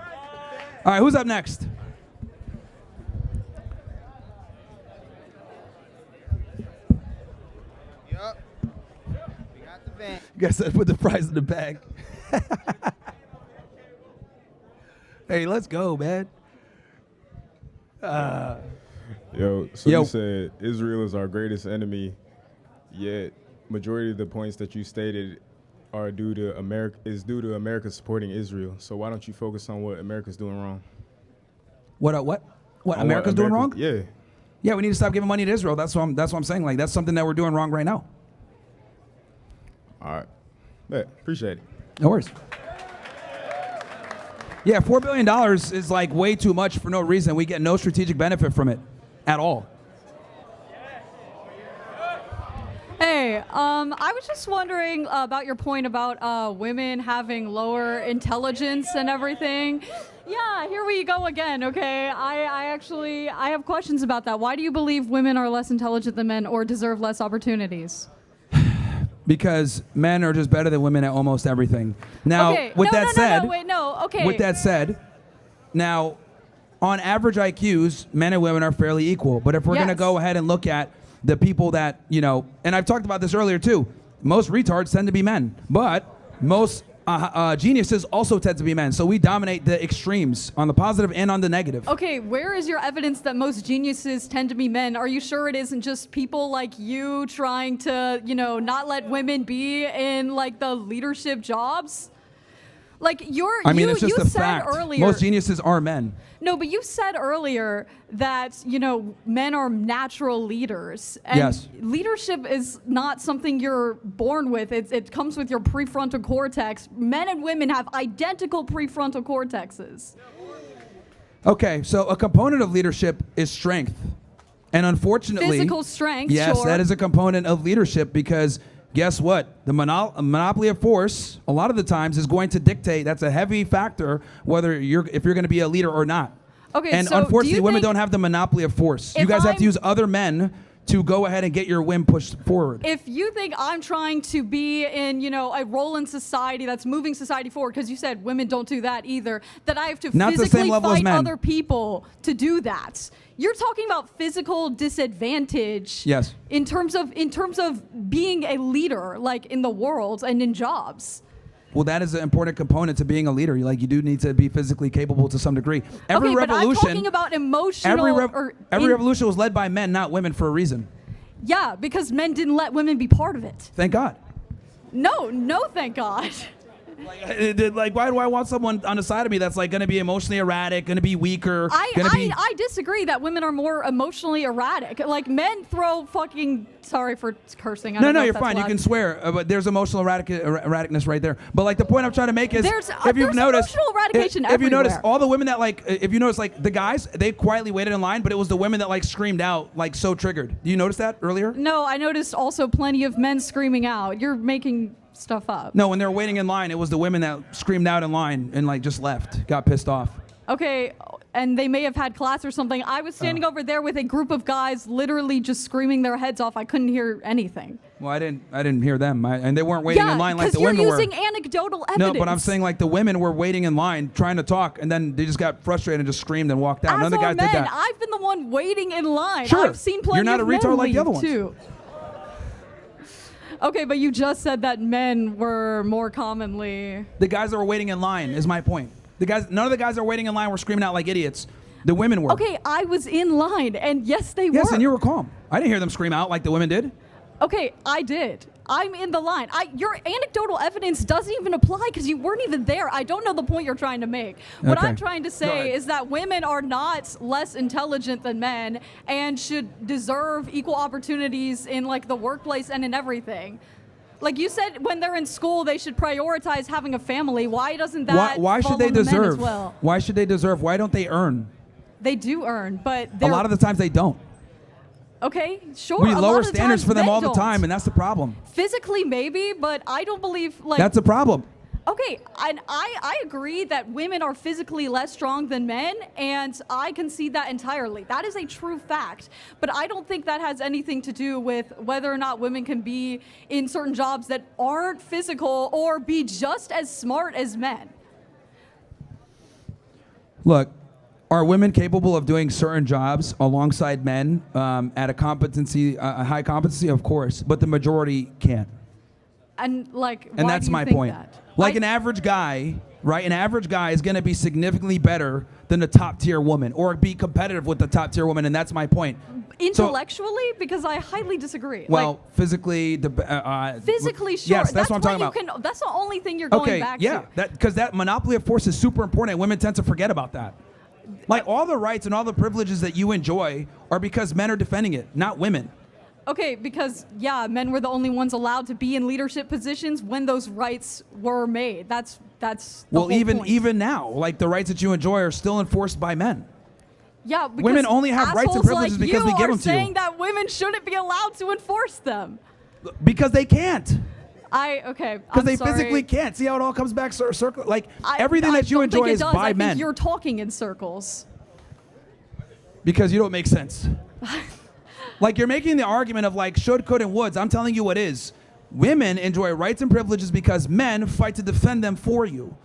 All right, who's up next? Yup. We got the van. You guys said put the prize in the bag. Hey, let's go, man. You said Israel is our greatest enemy, yet majority of the points that you stated are due to America supporting Israel. So why don't you focus on what America's doing wrong? What America's doing wrong? Yeah. Yeah, we need to stop giving money to Israel. That's what I'm saying. Like, that's something that we're doing wrong right now. All right. Appreciate it. No worries. Yeah, $4 billion is like way too much for no reason. We get no strategic benefit from it at all. Hey, I was just wondering about your point about women having lower intelligence and everything. Yeah, here we go again, okay? I have questions about that. Why do you believe women are less intelligent than men or deserve less opportunities? Because men are just better than women at almost everything. Now, okay. with that said, okay. With that said, now, on average IQs, men and women are fairly equal. But if we're going to go ahead and look at the people that, and I've talked about this earlier too, most retards tend to be men, but most geniuses also tend to be men. So we dominate the extremes on the positive and on the negative. Okay, where is your evidence that most geniuses tend to be men? Are you sure it isn't just people like you trying to, not let women be in like the leadership jobs? Like it's just you a said fact. earlier. Most geniuses are men. No, but you said earlier that, men are natural leaders. And yes. Leadership is not something you're born with. It comes with your prefrontal cortex. Men and women have identical prefrontal cortexes. Okay, so a component of leadership is strength. And unfortunately... Physical strength, yes, sure. that is a component of leadership because guess what? The monopoly of force, a lot of the times, is going to dictate. That's a heavy factor whether if you're going to be a leader or not. Okay, and so unfortunately, women don't have the monopoly of force. You guys have to use other men to go ahead and get your whim pushed forward. If you think I'm trying to be in, a role in society that's moving society forward, because you said women don't do that either, that I have to Not the physically same level as fight men. other people to do that. You're talking about physical disadvantage. Yes. In terms of being a leader, like in the world and in jobs. Well, that is an important component to being a leader. Like, you do need to be physically capable to some degree. Every okay, revolution, but I'm talking about emotional. every revolution was led by men, not women, for a reason. Yeah, because men didn't let women be part of it. Thank God. No, thank God. Like, why do I want someone on the side of me that's like going to be emotionally erratic, going to be weaker? I disagree that women are more emotionally erratic. Like, men throw fucking. Sorry for cursing. I don't know No, if you're that's fine. You loud. can swear, but there's emotional erraticness right there. But like, the point I'm trying to make is, There's if you've noticed, emotional eradication if you notice, everywhere. all the women that if you notice, like the guys, they quietly waited in line, but it was the women that like screamed out, like so triggered. You notice that earlier? No, I noticed also plenty of men screaming out. You're making stuff up. No, when they were waiting in line, it was the women that screamed out in line and like just left, got pissed off. Okay, and they may have had class or something. I was standing over there with a group of guys literally just screaming their heads off. I couldn't hear anything. Well, I didn't hear them, and they weren't waiting in line like the you're women were. using anecdotal evidence. No, but I'm saying like the women were waiting in line trying to talk, and then they just got frustrated and just screamed and walked out. As None of the are guys men. did that. I've been the one waiting in line. Sure. I've seen plenty You're not of a retard men like the other leave, ones. too. Okay, but you just said that men were more commonly. The guys that were waiting in line is my point. None of the guys that were waiting in line were screaming out like idiots. The women were. Okay, I was in line, and yes, they were. Yes, and you were calm. I didn't hear them scream out like the women did. Okay, I did. I'm in the line. Your anecdotal evidence doesn't even apply because you weren't even there. I don't know the point you're trying to make. What Okay. I'm trying to Go say ahead. is that women are not less intelligent than men and should deserve equal opportunities in like the workplace and in everything. Like you said, when they're in school, they should prioritize having a family. Why doesn't that Why fall should they on the men as deserve? well? Why should they deserve? Why don't they earn? They do earn, but A lot of the times they don't. okay, sure. We a lower lot of the standards times for them men all the don't. time, and that's the problem. Physically, maybe, but I don't believe like That's a problem. Okay, and I agree that women are physically less strong than men, and I concede that entirely. That is a true fact. But I don't think that has anything to do with whether or not women can be in certain jobs that aren't physical or be just as smart as men. Look, are women capable of doing certain jobs alongside men at a high competency? Of course, but the majority can't. And like, And why that's do you my think point. that? Like an average guy, right? An average guy is going to be significantly better than a top tier woman, or be competitive with the top tier woman, and that's my point. Intellectually, because I highly disagree. Well, physically, physically, sure. Yes, that's what I'm talking about. That's the only thing you're going back to. because that monopoly of force is super important, and women tend to forget about that. Like, all the rights and all the privileges that you enjoy are because men are defending it, not women. Okay, because men were the only ones allowed to be in leadership positions when those rights were made. That's the Well, whole point. even now, like, the rights that you enjoy are still enforced by men. Yeah, because women only have rights and assholes privileges like because we you give are them to you. saying that women shouldn't be allowed to enforce them. Because they can't. Okay. Because they sorry. physically can't. See how it all comes back circle? Like, I- everything I that you don't think enjoy it is does. by I think men. you're talking in circles. Because you don't make sense. Like, you're making the argument of like should, could, and woulds. I'm telling you what is. Women enjoy rights and privileges because men fight to defend them for you.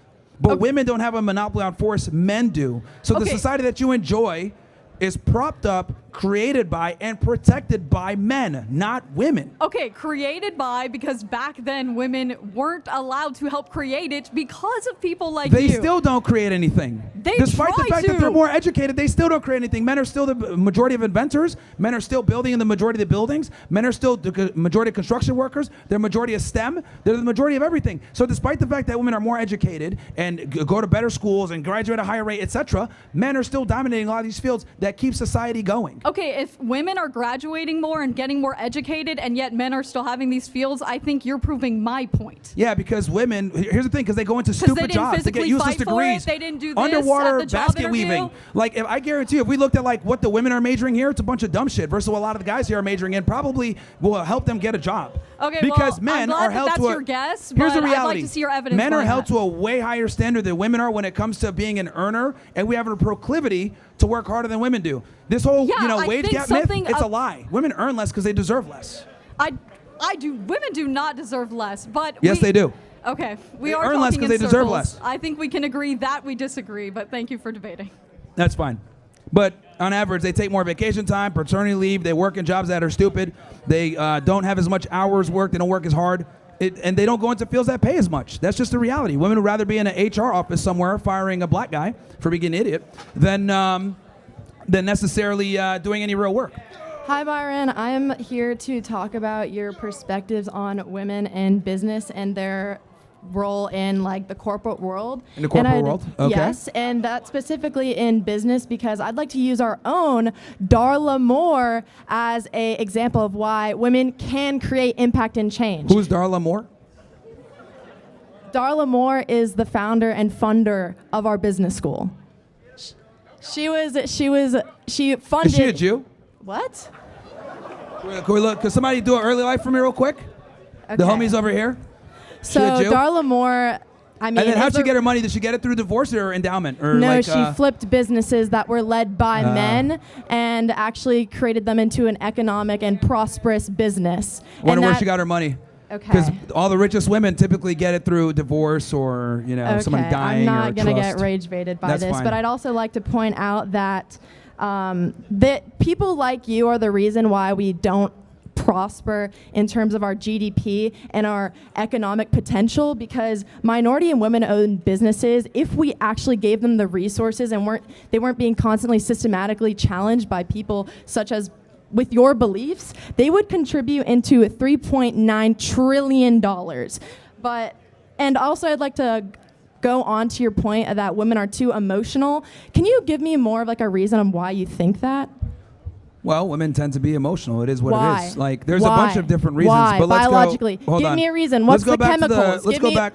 But women don't have a monopoly on force, men do. So the society that you enjoy is propped up, created by, and protected by men, not women. Okay, created by, because back then women weren't allowed to help create it because of people like They you. still don't create anything. They Despite the try fact that to. they're more educated, they still don't create anything. Men are still the majority of inventors. Men are still building in the majority of the buildings. Men are still the majority of construction workers. They're majority of STEM. They're the majority of everything. So despite the fact that women are more educated and go to better schools and graduate at a higher rate, etc., men are still dominating a lot of these fields that that keeps society going. Okay, if women are graduating more and getting more educated and yet men are still having these fields, I think you're proving my point. Yeah, because women, here's the thing, because they go into stupid jobs, they get useless degrees. They didn't do this underwater at the job basket interview. weaving. Like, I guarantee you, if we looked at like what the women are majoring here, it's a bunch of dumb shit versus what a lot of the guys here are majoring in. Probably will help them get a job. Okay, because well, men I'm glad are held that's to a, your guess, here's the but reality. I'd like to see your evidence Men are behind held that. to a way higher standard than women are when it comes to being an earner, and we have a proclivity to work harder than women do. This whole I wage think gap myth, something it's a lie. Women earn less because they deserve less. I do. Women do not deserve less, but Yes, they do. Okay, we They are earn less talking 'cause in they deserve circles. less. I think we can agree that we disagree, but thank you for debating. That's fine. But on average, they take more vacation time, paternity leave, they work in jobs that are stupid, they don't have as much hours worked, they don't work as hard, and they don't go into fields that pay as much. That's just the reality. Women would rather be in an HR office somewhere firing a black guy for being an idiot than necessarily doing any real work. Hi, Myron. I'm here to talk about your perspectives on women in business and their role in like the corporate world. In the corporate world? Okay. Yes, and that specifically in business because I'd like to use our own Darla Moore as a example of why women can create impact and change. Who's Darla Moore? Darla Moore is the founder and funder of our business school. She funded. Is she a Jew? What? Can we look? Could somebody do an early life for me real quick? The Okay. homies over here. So She a Jew? Darla Moore, I mean, and then how'd is she the- get her money? Did she get it through divorce or endowment? Or No, like, she flipped businesses that were led by men and actually created them into an economic and prosperous business. I wonder And where that- she got her money. Okay. Because all the richest women typically get it through divorce or somebody dying. I'm or not gonna trust. get rage baited by That's this, fine. but I'd also like to point out that that people like you are the reason why we don't prosper in terms of our GDP and our economic potential, because minority and women-owned businesses, if we actually gave them the resources and they weren't being constantly systematically challenged by people such as with your beliefs, they would contribute into $3.9 trillion. And also I'd like to go on to your point that women are too emotional. Can you give me more of like a reason on why you think that? Well, women tend to be emotional. It is what Why? it is. Like, there's Why? a bunch of different reasons. Why? But let's Biologically. go. Hold Give on. me a reason. Let's What's go the back to chemicals? let's Give go me- back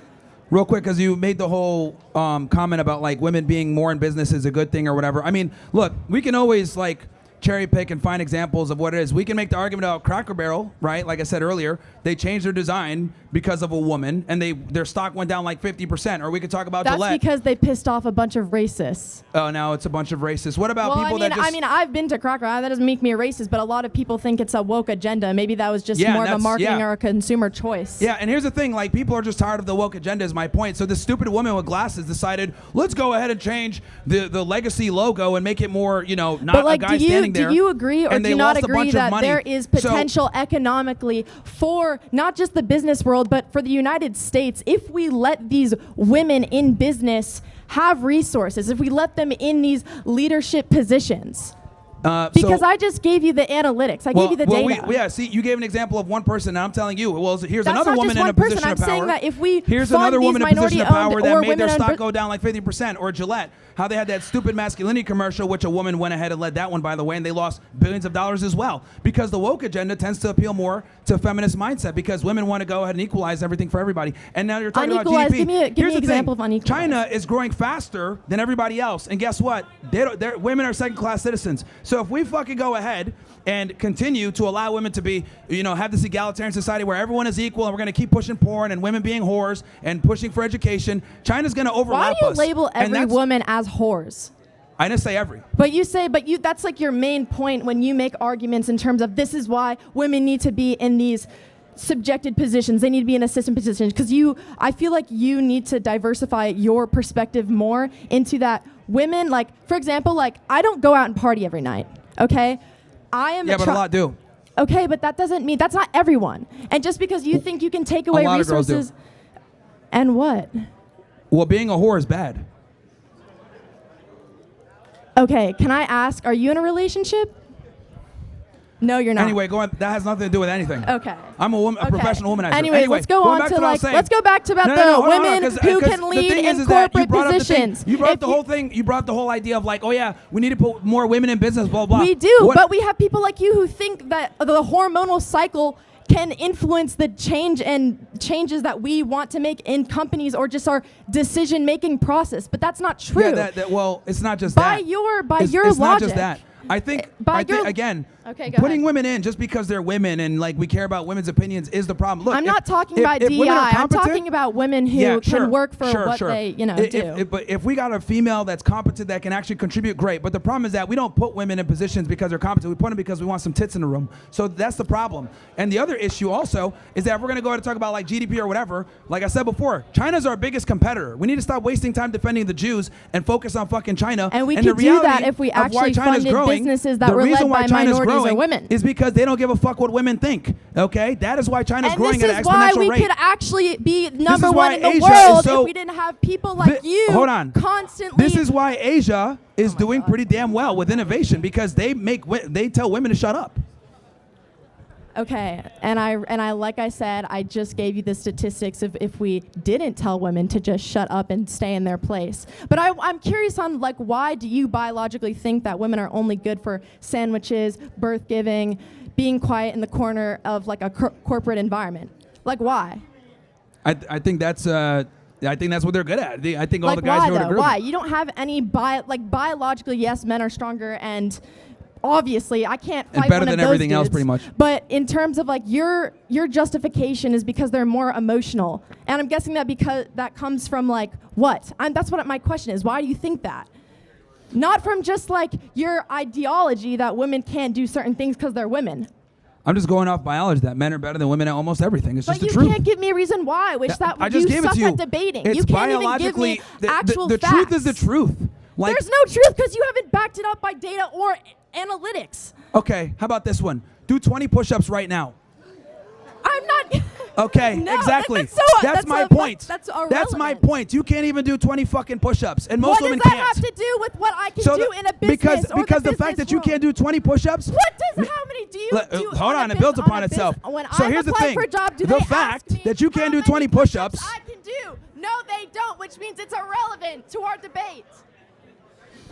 real quick because you made the whole comment about like women being more in business is a good thing or whatever. I mean, look, we can always like cherry pick and find examples of what it is. We can make the argument about Cracker Barrel, right? Like I said earlier, they changed their design because of a woman, and their stock went down like 50%. Or we could talk about That's Gillette. because they pissed off a bunch of racists. Oh, now it's a bunch of racists. What about Well, people that just... I mean, I've been to Cracker. That doesn't make me a racist, but a lot of people think it's a woke agenda. Maybe that was just Yeah, more of a that's- marketing yeah. or a consumer choice. Yeah, and here's the thing, like, people are just tired of the woke agenda is my point. So this stupid woman with glasses decided, let's go ahead and change the legacy logo and make it more, not But like, a guy standing there. do you agree or and do they you not lost a agree bunch of that money. there is So- potential economically for not just the business world, but for the United States if we let these women in business have resources, if we let them in these leadership positions? Because I just gave you the analytics. I gave you the data. See, you gave an example of one person, and I'm telling you, well, here's That's another not woman just in one a person. position I'm of power. saying that if we Here's fund another these woman in a position of minority-owned power that or made their women-owned stock go down like 50%. Or Gillette, how they had that stupid masculinity commercial, which a woman went ahead and led that one, by the way, and they lost billions of dollars as well. Because the woke agenda tends to appeal more to a feminist mindset, because women want to go ahead and equalize everything for everybody. And now you're talking about Unequalized. GDP. Give me Here's an the example thing. of unequalized. China is growing faster than everybody else, and guess what? Women are second-class citizens. So if we fucking go ahead and continue to allow women to be, have this egalitarian society where everyone is equal, and we're going to keep pushing porn and women being whores and pushing for education, China's going to overlap Why do you us. label And every that's- woman as whores? I didn't say every. But that's like your main point when you make arguments in terms of this is why women need to be in these subjected positions. They need to be in assistant positions because I feel like you need to diversify your perspective more into that women, like, for example, like I don't go out and party every night, okay? I am Yeah, but a lot do. Okay, but that doesn't mean, that's not everyone. And just because you think you can take away lot of girls do. resources, and what? Well, being a whore is bad. Okay, can I ask, are you in a relationship? No, you're not. Anyway, that has nothing to do with anything. Okay. I'm a woman, a professional womanizer. Anyways, anyway, let's go going on back to what I was like, saying. let's go back to about No, the hold on, women 'cause who the can lead thing in is that corporate positions. You brought If up the whole thing. You brought up the whole idea of like, oh yeah, we need to put more women in business, blah blah. We do, What- but we have people like you who think that the hormonal cycle can influence the changes that we want to make in companies or just our decision-making process. But that's not true. Yeah, well, it's not just By that. your it's logic. not just that. I think your- again, Okay, go putting ahead. women in just because they're women and like we care about women's opinions is the problem. Look, I'm not talking if about if DEI. women are I'm competent- talking about women who Yeah, can work for sure, what sure. they, do. But if we got a female that's competent that can actually contribute, great. But the problem is that we don't put women in positions because they're competent. We put them because we want some tits in the room. So that's the problem. And the other issue also is that if we're going to go ahead and talk about like GDP or whatever, like I said before, China's our biggest competitor. We need to stop wasting time defending the Jews and focus on fucking China. And we the could do that reality if we of why actually China's funded growing, businesses that the were reason led why by China's minorities or growing women. is because they don't give a fuck what women think. Okay, that is why China's And growing this at is an why exponential we rate. could actually be number is one why in the Asia is world so- if we didn't have people like you Hold on. constantly. This is why Asia is doing pretty damn well with innovation because they tell women to shut up. Okay, and I like I said, I just gave you the statistics of if we didn't tell women to just shut up and stay in their place. But I'm curious on like why do you biologically think that women are only good for sandwiches, birth giving, being quiet in the corner of like a corporate environment? Like why? I think that's what they're good at. I think all Like the guys why here would though? agree. Why? You don't have any biologically, yes, men are stronger and obviously I can't fight better one of than those everything else dudes. pretty much. But in terms of like your justification is because they're more emotional. And I'm guessing that because that comes from like what? That's what my question is. Why do you think that? Not from just like your ideology that women can't do certain things because they're women. I'm just going off biology that men are better than women at almost everything. It's But just you the truth. can't give me a reason why, which that I just you gave it suck to you. at debating. It's You can't even give me biologically actual the facts. truth is the truth. Like, There's no truth because you haven't backed it up by data or analytics. okay, how about this one? Do 20 push-ups right now. I'm not. Okay, No, exactly. that's my so- point. that's That's my irrelevant. point. You can't even do 20 fucking push-ups, and most What women does that can't. have to do with what I can So do the- in a business because the fact that you can't do 20 push-ups. What does how many do you do? Hold on, it builds upon itself. When So I'm here's the applying thing: for a job, do the they fact ask me that you can't do 20 push-ups. I can do? No, they don't, which means it's irrelevant to our debate.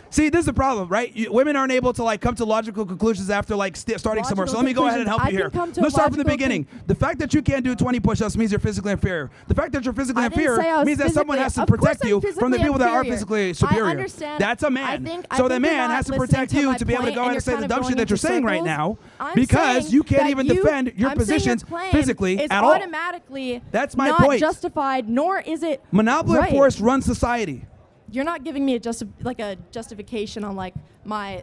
See, this is the problem, right? Women aren't able to like come to logical conclusions after like starting somewhere. So let me go ahead and help you here. Let's start from the beginning. The fact that you can't do 20 push-ups means you're physically inferior. The fact that you're physically I didn't inferior say I was means that someone physically- has to of course protect I'm you from the physically people that are inferior. physically I superior. understand. That's a man. I think So the you're man not has to listening protect to you my to be able to point, go and ahead and you're say the kind of dumb going shit that you're into saying right circles. now I'm because saying you can't that even you- defend your I'm saying positions claim physically is at all. automatically That's my not point. justified, nor is it Monopoly right. of force runs society. You're not giving me a justification on like my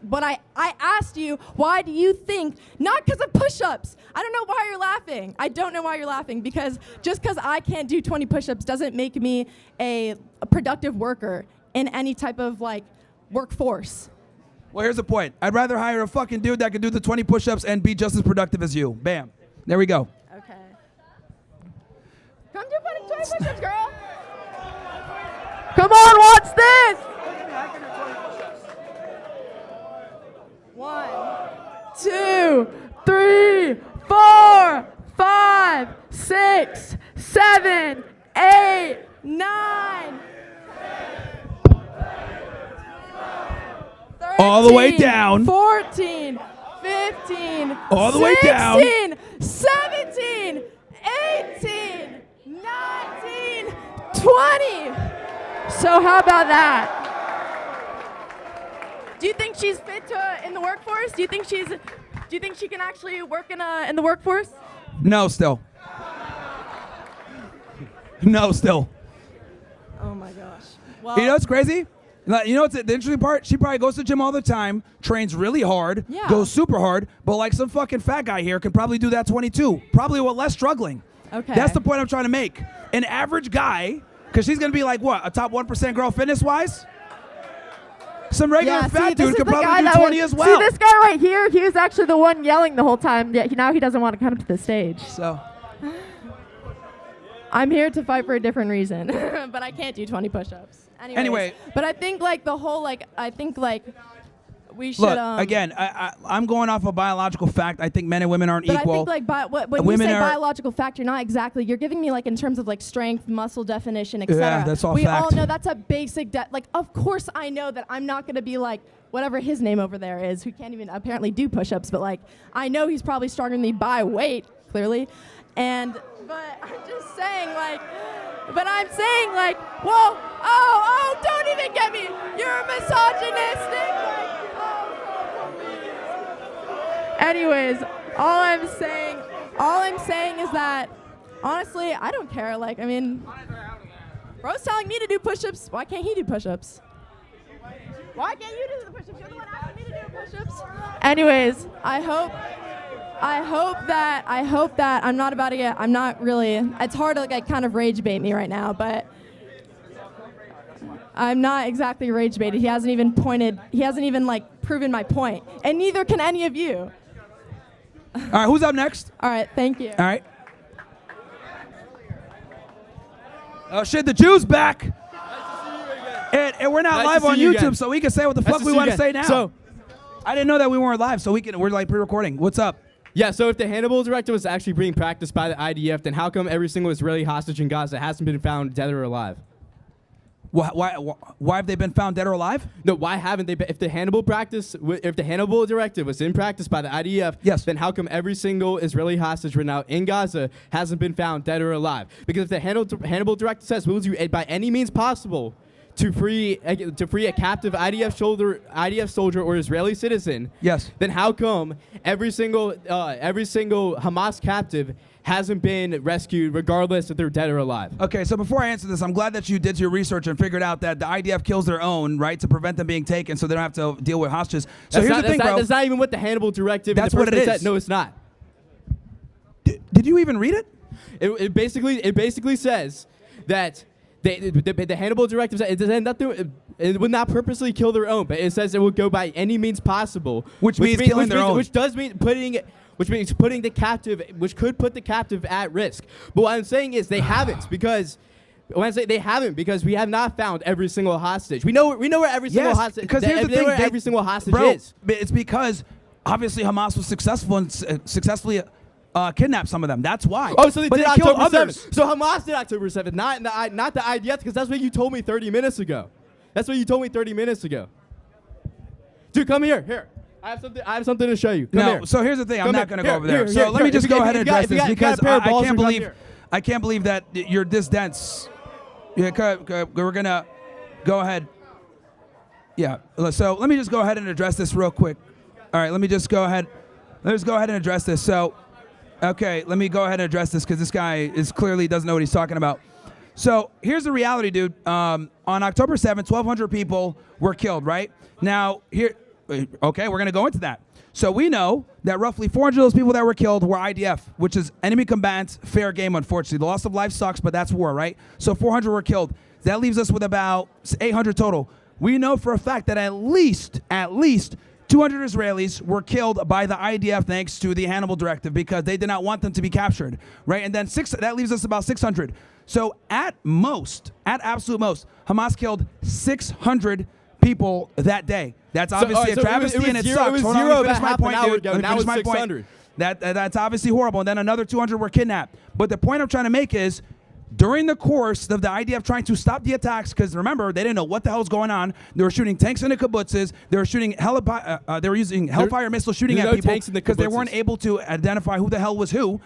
but I asked you, why do you think, not because of push-ups. I don't know why you're laughing. I don't know why you're laughing because just because I can't do 20 push-ups doesn't make me a productive worker in any type of like workforce. Well, here's the point. I'd rather hire a fucking dude that can do the 20 push-ups and be just as productive as you. Bam. There we go. Okay. Come do 20 push-ups, girl. Come on, watch this. 1, 2, 3, 4, 5, 6, 7, 8, 9. All the way down. 14, 15, All the way down. 16, 17, 18, 19, 20. So how about that? Do you think she's fit in the workforce? Do you think she can actually work in the workforce? No, still. No, still. Oh my gosh. Well, You know what's crazy? Like, you know what's the interesting part? She probably goes to the gym all the time, trains really hard, Yeah. goes super hard, but like some fucking fat guy here could probably do that 22, probably with less struggling. Okay. That's the point I'm trying to make. An average guy, because she's going to be like, what, a top 1% girl fitness-wise? Some regular fat dude could probably do 20 as well. See this guy right here? He was actually the one yelling the whole time. Yeah, now he doesn't want to come to the stage. So I'm here to fight for a different reason, but I can't do 20 push-ups. Anyways, Anyway. but I think like the whole like we should. Look, again, I'm going off of biological fact. I think men and women aren't But equal. I think like when you say biological fact, you're not exactly. You're giving me like in terms of like strength, muscle definition, etc. Yeah, that's all we fact. all know that's a basic. Like, of course, I know that I'm not going to be like whatever his name over there is, who can't even apparently do push-ups. But like, I know he's probably stronger than me by weight, clearly. But I'm just saying like. But I'm saying like, whoa, oh, don't even get me. You're misogynistic. Like, anyways, all I'm saying is that honestly, I don't care. Like, I mean, bro's telling me to do push-ups. Why can't he do push-ups? Why can't you do the push-ups? You're the one asking me to do push-ups. Anyways, I hope that I'm not about to get. I'm not really. It's hard to like kind of rage bait me right now, but I'm not exactly rage baited. He hasn't even like proven my point, and neither can any of you. All right, who's up next? All right, thank you. All right. Oh shit, the Jew's back. And we're not live on YouTube, so we can say what the fuck we want to say now. So, I didn't know that we weren't live, so we're like pre-recording. What's up? Yeah, so if the Hannibal directive was actually being practiced by the IDF, then how come every single Israeli hostage in Gaza hasn't been found dead or alive? Why have they been found dead or alive? No, why haven't they? If the Hannibal directive was in practice by the IDF, yes, then how come every single Israeli hostage right now in Gaza hasn't been found dead or alive? Because if the Hannibal directive says we will do by any means possible to free a captive IDF soldier or Israeli citizen, yes, then how come every single Hamas captive hasn't been rescued regardless if they're dead or alive? Okay, so before I answer this, I'm glad that you did your research and figured out that the IDF kills their own, right, to prevent them being taken so they don't have to deal with hostages. So here's the thing, bro. That's not even what the Hannibal directive. That's what it is. Said. No, it's not. Did you even read it? It basically says that the Hannibal directive says it would not purposely kill their own, but it says it will go by any means possible, which means killing their own, which could put the captive at risk. But what I'm saying is they haven't, because when I say they haven't, because we have not found every single hostage. We know where every single hostage. Because here's the thing, every single hostage bro, is. It's because obviously Hamas was successful and successfully kidnapped some of them. That's why. Oh, so they did killed October others. 7th. So Hamas did October 7th, not the IDF, because that's what you told me 30 minutes ago. Dude, come here. Here. I have something to show you. Come here. So here's the thing. I'm not going to go over there. Here, So let me just go ahead and address this, because I can't believe that you're this dense. Yeah, we're going to go ahead. Yeah. So let me just go ahead and address this real quick. All right. Let me just go ahead and address this. So, okay, let me go ahead and address this, because this guy clearly doesn't know what he's talking about. So here's the reality, dude. On October 7th, 1,200 people were killed, right? Now, okay, we're going to go into that. So we know that roughly 400 of those people that were killed were IDF, which is enemy combatants, fair game, unfortunately. The loss of life sucks, but that's war, right? So 400 were killed. That leaves us with about 800 total. We know for a fact that at least 200 Israelis were killed by the IDF thanks to the Hannibal directive, because they did not want them to be captured, right? And then that leaves us about 600. So at absolute most, Hamas killed 600 people that day. That's obviously a travesty, and it sucks. It was Hold on, zero let me finish about my half point, an hour dude. ago. Let me Now finish it's my 600. point. That's obviously horrible. And then another 200 were kidnapped. But the point I'm trying to make is, during the course of the IDF trying to stop the attacks, because remember, they didn't know what the hell was going on. They were shooting tanks into kibbutzes. They were shooting they were using Hellfire missiles shooting at people because they weren't able to identify who the hell was who.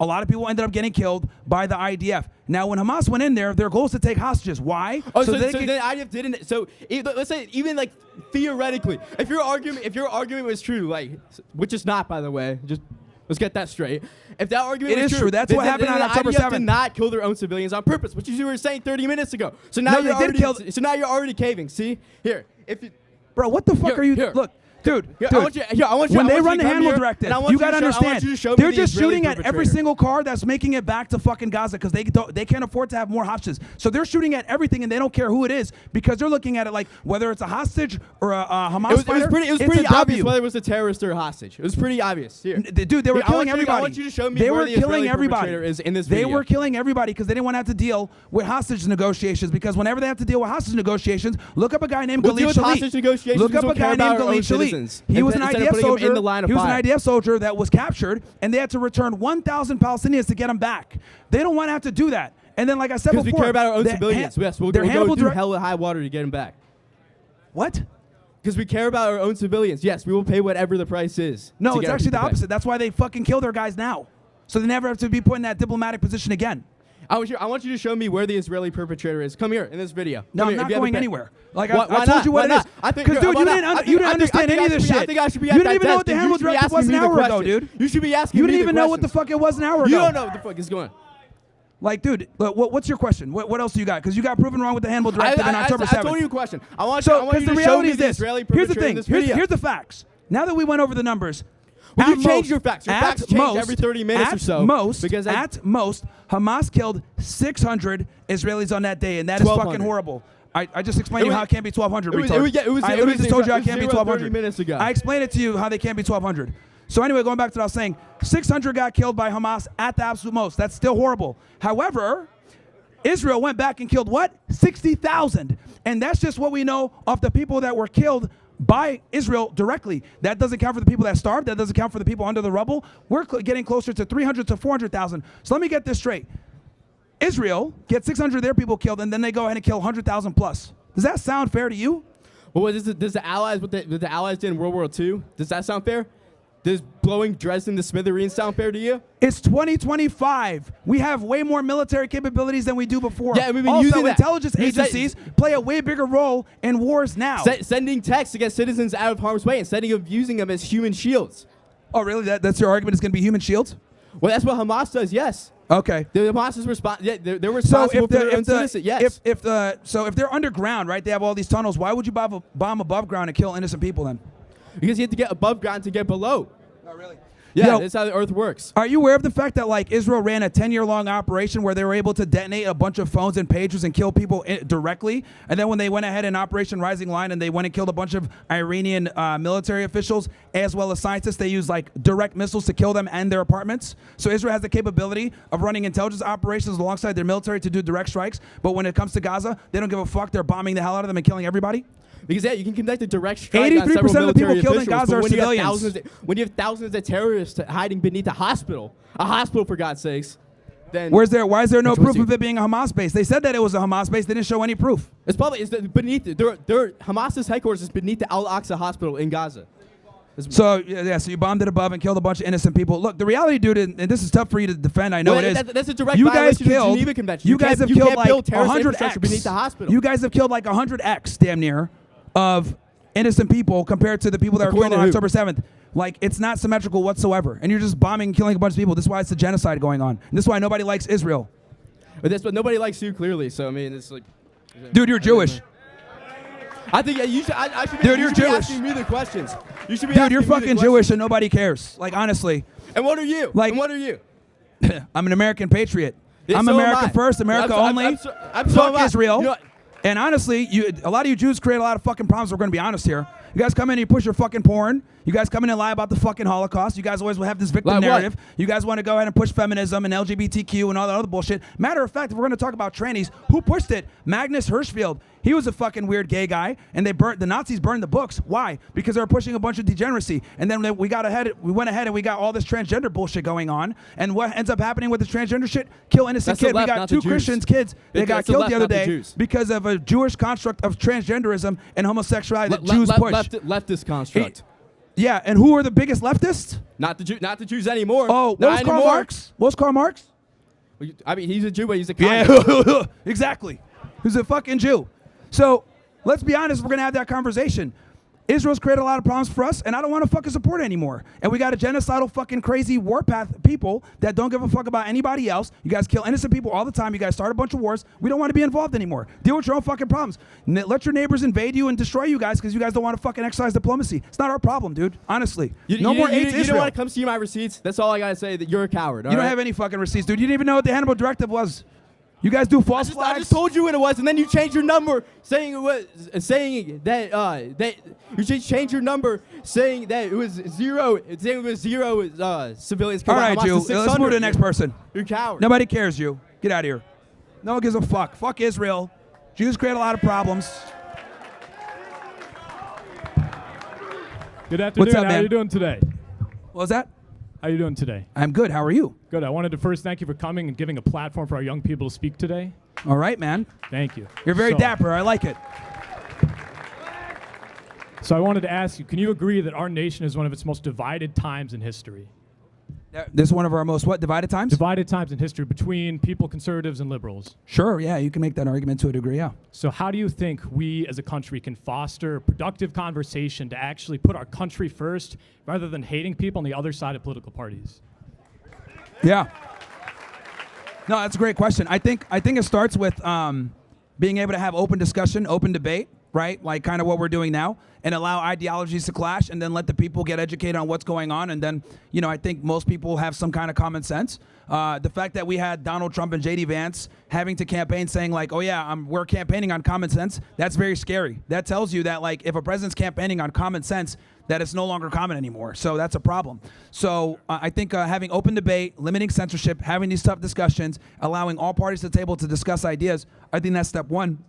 A lot of people ended up getting killed by the IDF. Now, when Hamas went in there, their goal is to take hostages. Why? Oh, so the IDF didn't. So let's say even like theoretically, if your argument was true, like, which is not, by the way, just let's get that straight. If that argument is true, that's what happened on October 7th. The IDF did not kill their own civilians on purpose, which you were saying 30 minutes ago. So now you're already caving. See here, bro, what the fuck are you? Look. Dude, I want you. when I they want run you the to come handle here, directive, and I want you gotta to show- I want understand. you to show me They're the just Israeli shooting at every perpetrator. single car that's making it back to fucking Gaza because they can't afford to have more hostages. So they're shooting at everything, and they don't care who it is because they're looking at it like whether it's a hostage or a Hamas fighter. It was it's pretty a obvious W. whether it was a terrorist or a hostage. It was pretty obvious. Here. Dude, they were Here, killing I everybody. want you to show me they where were the killing Israeli everybody. perpetrator is in this they video. were killing everybody because they didn't want to have to deal with hostage negotiations. Because whenever they have to deal with hostage negotiations, look up a guy named We'll deal Khalid with Shalit. hostage negotiations Look because up we'll a guy care about named our own Khalid Shalit. citizens. He was an Instead of IDF putting him soldier. in the line of He was an fire. IDF soldier that was captured, and they had to return 1,000 Palestinians to get him back. They don't want to have to do that. And then, like I said Because before, we care about our own the civilians. Yes, we'll their go Hannibal through direct- hell and high water to get him back. What? Because we care about our own civilians. Yes, we will pay whatever the price is. No, to it's get our actually the people back. opposite. That's why they fucking kill their guys now. So they never have to be put in that diplomatic position again. I want you to show me where the Israeli perpetrator is. Come here in this video. No, Come I'm here, not if you have a going pen. anywhere. Like Why I told you what it is. Because Because dude, you didn't understand any of this shit. I think I should be You didn't even know what the Hannibal directive was an hour ago, dude. You should be asking You me didn't the even know what the questions. fuck it was an hour ago. You don't know what the fuck is going on. Like, dude, what's your question? What else do you got? Because you got proven wrong with the Hannibal directive on October 7th. I told you a question. I want So, you because the to show reality me is the this. Israeli Here's the perpetrator in thing. this video. Here's the facts. Now that we went over the numbers, Well, at you change most- your facts. Your at facts change most- every 30 minutes or so. At most, Hamas killed 600 Israelis on that day, and that is fucking 1,200. horrible. I just explained to you how it can't be 1,200, it was- retard. it was- yeah, it was- I it literally was- just told you it how it was can't be 0 30 1,200. minutes ago. I explained it to you how they can't be 1,200. So anyway, going back to what I was saying, 600 got killed by Hamas at the absolute most. That's still horrible. However, Israel went back and killed what? 60,000. And that's just what we know of the people that were killed by Israel directly. That doesn't count for the people that starved. That doesn't count for the people under the rubble. We're getting closer to 300 to 400,000. So let me get this straight. Israel gets 600 of their people killed, and then they go ahead and kill 100,000 plus. Does that sound fair to you? Well, does the Allies what the Allies did in World War II? Does that sound fair? Does blowing Dresden to smithereens sound fair to you? It's 2025. We have way more military capabilities than we do before. Yeah, we've been also, using that. intelligence We said- agencies play a way bigger role in wars now. Sending texts to get citizens out of harm's way and using them as human shields. Oh, really? That's your argument? It's going to be human shields? Well, that's what Hamas does. Yes. Okay. The Hamas is they're responsible for their own citizens. Yes. If they're underground, right? They have all these tunnels. Why would you bomb above ground and kill innocent people then? Because you have to get above ground to get below. Oh, really? Yeah, that's how the Earth works. Are you aware of the fact that like Israel ran a 10-year-long operation where they were able to detonate a bunch of phones and pagers and kill people directly? And then when they went ahead in Operation Rising Lion and they went and killed a bunch of Iranian military officials as well as scientists, they used like direct missiles to kill them and their apartments. So Israel has the capability of running intelligence operations alongside their military to do direct strikes. But when it comes to Gaza, they don't give a fuck. They're bombing the hell out of them and killing everybody. Because yeah, you can conduct a direct strike 83% on several of the people military killed in officials, Gaza but are when you have civilians. when you have thousands of terrorists hiding beneath a hospital for God's sakes, then Why is there no It's proof risky. of it being a Hamas base? They said that it was a Hamas base. They didn't show any proof. It's probably beneath Hamas's headquarters is beneath the Al-Aqsa hospital in Gaza. So you bombed it above and killed a bunch of innocent people. Look, the reality, dude, and this is tough for you to defend. I know Well, it is. that's a direct you guys violation of the killed. Geneva Convention. You You guys can't- have you killed can't like build terrorist 100 infrastructure X. beneath the hospital. You guys have killed like 100 X, damn near, of innocent people compared to the people that were According killed on to who? October 7th. Like, it's not symmetrical whatsoever. And you're just bombing and killing a bunch of people. This is why it's a genocide going on. And this is why nobody likes Israel. But nobody likes you clearly. So I mean, it's like, Dude, you're Jewish. I think you should. I should be, Dude, you you're should be Jewish. asking me the questions. You should be. Dude, asking you're me the fucking questions. Jewish and nobody cares. Like, honestly. And what are you? Like, and what are you? I'm an American patriot. Yeah, I'm so am America I. first, America I'm only. so am Fuck I. Israel. You know, and honestly, a lot of you Jews create a lot of fucking problems. We're going to be honest here. You guys come in and you push your fucking porn. You guys come in and lie about the fucking Holocaust. You guys always will have this victim Like what? narrative. You guys want to go ahead and push feminism and LGBTQ and all that other bullshit. Matter of fact, if we're going to talk about trannies, who pushed it? Magnus Hirschfeld. He was a fucking weird gay guy, and the Nazis burned the books. Why? Because they were pushing a bunch of degeneracy. And then we went ahead and we got all this transgender bullshit going on. And what ends up happening with this transgender shit? Kill innocent That's the kids. left, We got not the 2 Jews. Christians kids that got That's the killed left, the other not the day Jews. because of a Jewish construct of transgenderism and homosexuality that Jews push. Leftist construct. Yeah, and who are the biggest leftists? Not the Jews anymore. Oh, what Not was Karl anymore. Marx? What was Karl Marx? I mean, he's a Jew, but he's a communist. Yeah, exactly. He's a fucking Jew. So let's be honest, we're going to have that conversation. Israel's created a lot of problems for us, and I don't want to fucking support it anymore. And we got a genocidal fucking crazy warpath people that don't give a fuck about anybody else. You guys kill innocent people all the time. You guys start a bunch of wars. We don't want to be involved anymore. Deal with your own fucking problems. Let your neighbors invade you and destroy you guys because you guys don't want to fucking exercise diplomacy. It's not our problem, dude. Honestly. No more aid to Israel. You don't want to come see my receipts? That's all I got to say, that you're a coward. You don't have any fucking receipts, dude. You didn't even know what the Hannibal directive was. You guys do false flags? I just told you what it was, and then you changed your number, saying that you just changed your number, saying that it was zero, civilians. All right, Jew. Let's move to the next person. You're a coward. Nobody cares, you. Get out of here. No one gives a fuck. Fuck Israel. Jews create a lot of problems. Good afternoon. What's up, How man? are you doing today? What was that? How are you doing today? I'm good. How are you? Good. I wanted to first thank you for coming and giving a platform for our young people to speak today. All right, man. Thank you. You're very dapper. I like it. So I wanted to ask you, can you agree that our nation is one of its most divided times in history? This is one of our most divided times? Divided times in history between people, conservatives and liberals. Sure, yeah, you can make that argument to a degree, yeah. So how do you think we as a country can foster productive conversation to actually put our country first rather than hating people on the other side of political parties? Yeah. No, that's a great question. I think it starts with being able to have open discussion, open debate, right? Like kind of what we're doing now, and allow ideologies to clash, and then let the people get educated on what's going on. And then, I think most people have some kind of common sense. The fact that we had Donald Trump and J.D. Vance having to campaign saying like, oh yeah, we're campaigning on common sense, that's very scary. That tells you that like if a president's campaigning on common sense, that it's no longer common anymore. So that's a problem. So I think having open debate, limiting censorship, having these tough discussions, allowing all parties to the table to discuss ideas, I think that's step one.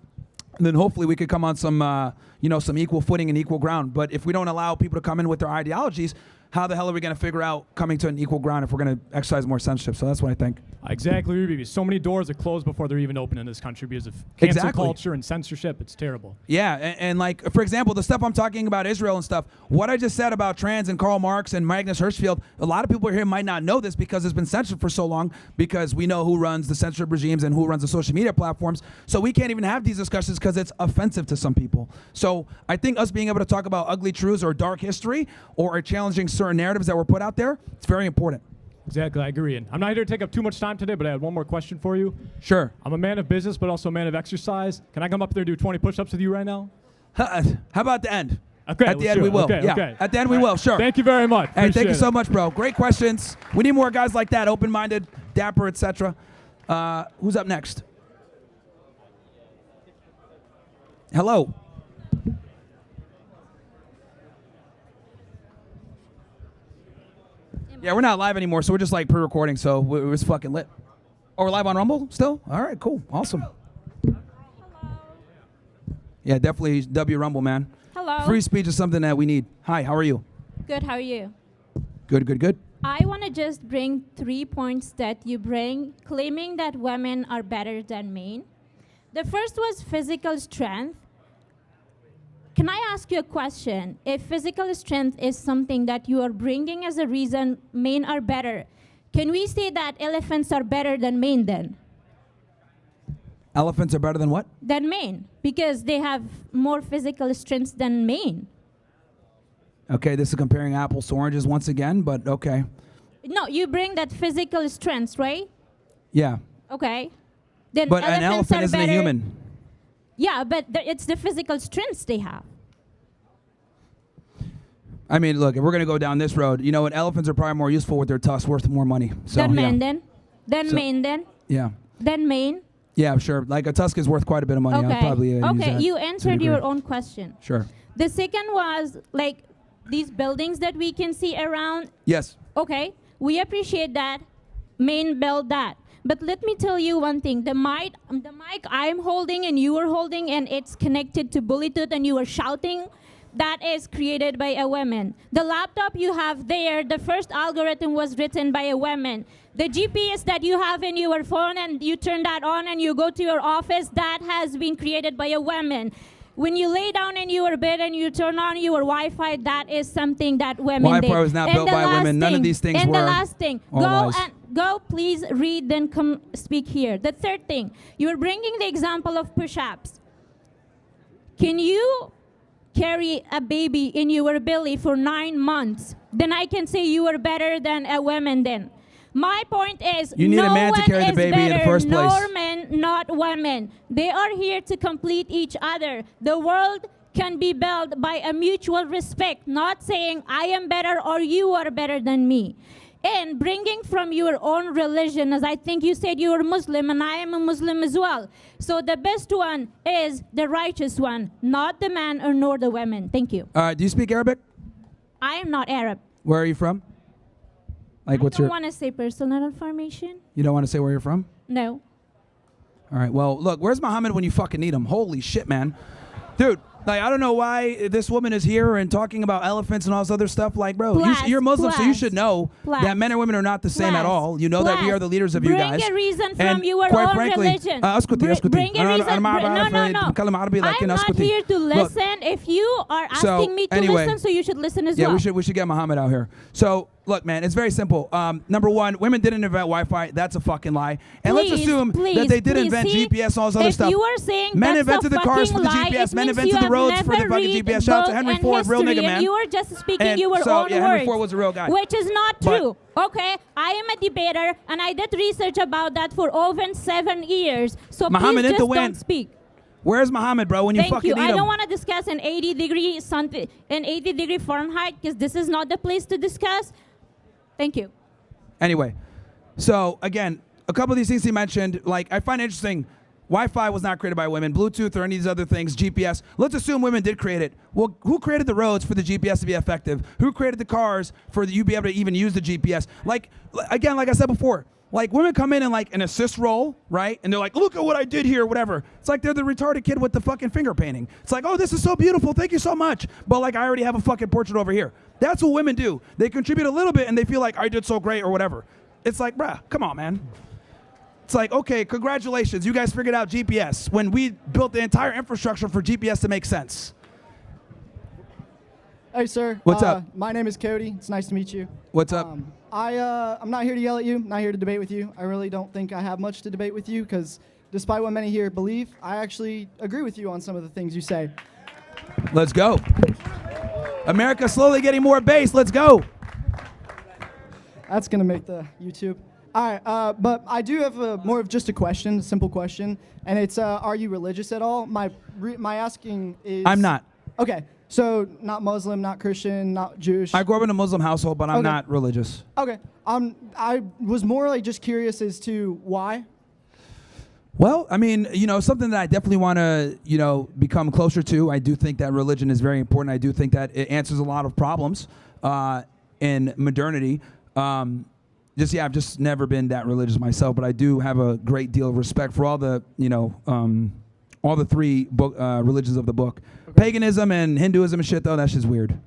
And then hopefully we could come on some, some equal footing and equal ground. But if we don't allow people to come in with their ideologies, how the hell are we going to figure out coming to an equal ground if we're going to exercise more censorship? So that's what I think. Exactly, Ruby. So many doors are closed before they're even open in this country because of cancel culture and censorship. It's terrible. Yeah, and like, for example, the stuff I'm talking about Israel and stuff, what I just said about trans and Karl Marx and Magnus Hirschfeld, a lot of people here might not know this because it's been censored for so long because we know who runs the censorship regimes and who runs the social media platforms. So we can't even have these discussions because it's offensive to some people. So I think us being able to talk about ugly truths or dark history or challenging certain narratives that were put out there, it's very important. Exactly, I agree. And I'm not here to take up too much time today, but I had one more question for you. Sure. I'm a man of business, but also a man of exercise. Can I come up there and do 20 push-ups with you right now? How about the end? Okay, at the end we will. Okay, yeah. okay. At the end we will, sure. Thank you very much. Hey, thank you Appreciate so it. much, bro. Great questions. We need more guys like that, open-minded, dapper, etc. Who's up next? Hello. Yeah, we're not live anymore, so we're just like pre-recording, so we're just fucking lit. Oh, we're live on Rumble still? All right, cool, awesome. Yeah, definitely W Rumble, man. Hello. Free speech is something that we need. Hi, how are you? Good, how are you? Good, good, good. I want to just bring 3 points that you bring, claiming that women are better than men. The first was physical strength. Can I ask you a question? If physical strength is something that you are bringing as a reason men are better, can we say that elephants are better than men then? Elephants are better than what? Than men, because they have more physical strength than men. Okay, this is comparing apples to oranges once again, but okay. No, you bring that physical strength, right? Yeah. Okay. Then But an elephants elephant are isn't better. a human. Yeah, but it's the physical strengths they have. I mean, look, if we're going to go down this road, you know what? Elephants are probably more useful with their tusks, worth more money. So, Then yeah. men then? Then So- men then? Yeah. Then men? Yeah, sure. Like a tusk is worth quite a bit of money. Okay. I'd probably use Okay, that you to a answered degree. your own question. Sure. The second was like these buildings that we can see around. Yes. Okay, we appreciate that. Men build that. But let me tell you one thing. The mic I'm holding and you are holding and it's connected to Bluetooth and you are shouting, that is created by a woman. The laptop you have there, the first algorithm was written by a woman. The GPS that you have in your phone and you turn that on and you go to your office, that has been created by a woman. When you lay down in your bed and you turn on your Wi-Fi, that is something that women did. Wi-Fi was not And built the by last women. None of thing- these things and were the last thing, all lies. go please read, then come speak here. The third thing, you're bringing the example of push-ups. Can you carry a baby in your belly for 9 months, then I can say you are better than a woman then. My point is, You need no a man to one carry the is baby in the better, first place. nor men, not women. They are here to complete each other. The world can be built by a mutual respect, not saying I am better or you are better than me. And bringing from your own religion, as I think you said you are Muslim, and I am a Muslim as well. So the best one is the righteous one, not the man or nor the women. Thank you. Do you speak Arabic? I am not Arab. Where are you from? Like, I what's don't your? want to say personal information. You don't want to say where you're from? No. All right. Well, look, where's Muhammad when you fucking need him? Holy shit, man, dude. Like, I don't know why this woman is here and talking about elephants and all this other stuff. Like, bro, you're Muslim, so you should know that men and women are not the same at all. You know that we are the leaders of you guys. Bring a reason and from your quite own frankly, religion. Bring a reason. No. I'm not here to listen. If you are asking me to listen, so you should listen as well. Yeah, we should get Muhammad out here. So, look, man, it's very simple. Number one, women didn't invent Wi-Fi. That's a fucking lie. And let's assume that they did invent GPS and all this other stuff. If you are saying men that's invented a the cars for the fucking lie, GPS. it Men means invented you the have roads for the never fucking read GPS. Shout out to book Henry and Ford, real history, nigga, man. and you are just speaking And your so, own yeah, words. Henry Ford was a real guy. Which is not true. Okay, I am a debater, and I did research about that for over 7 years. So Muhammad please just Intawin. don't speak. Where's Muhammad, bro? When you Thank fucking you. need I him. don't want to discuss an 80-degree Fahrenheit because this is not the place to discuss. Thank you. Anyway, so again, a couple of these things he mentioned, like I find interesting. Wi-Fi was not created by women. Bluetooth or any of these other things, GPS. Let's assume women did create it. Well, who created the roads for the GPS to be effective? Who created the cars for you to be able to even use the GPS? Like, again, like I said before, like women come in like an assist role, right? And they're like, look at what I did here, whatever. It's like they're the retarded kid with the fucking finger painting. It's like, oh, this is so beautiful. Thank you so much. But like, I already have a fucking portrait over here. That's what women do. They contribute a little bit and they feel like I did so great or whatever. It's like, bruh, come on, man. It's like, okay, congratulations. You guys figured out GPS when we built the entire infrastructure for GPS to make sense. Hey, sir. What's up? My name is Cody. It's nice to meet you. What's up? I'm not here to yell at you. I'm not here to debate with you. I really don't think I have much to debate with you because despite what many here believe, I actually agree with you on some of the things you say. Let's go. America slowly getting more base. Let's go. That's going to make the YouTube. All right, but I do have more of just a question, a simple question, and it's, are you religious at all? My asking is... I'm not. Okay, so not Muslim, not Christian, not Jewish. I grew up in a Muslim household, but I'm not religious. Okay, I was more like just curious as to why. Well, I mean, you know, something that I definitely want to, you know, become closer to. I do think that religion is very important. I do think that it answers a lot of problems in modernity. I've just never been that religious myself, but I do have a great deal of respect for all the, you know, all the three religions of the book. Paganism and Hinduism and shit, though, that's just weird.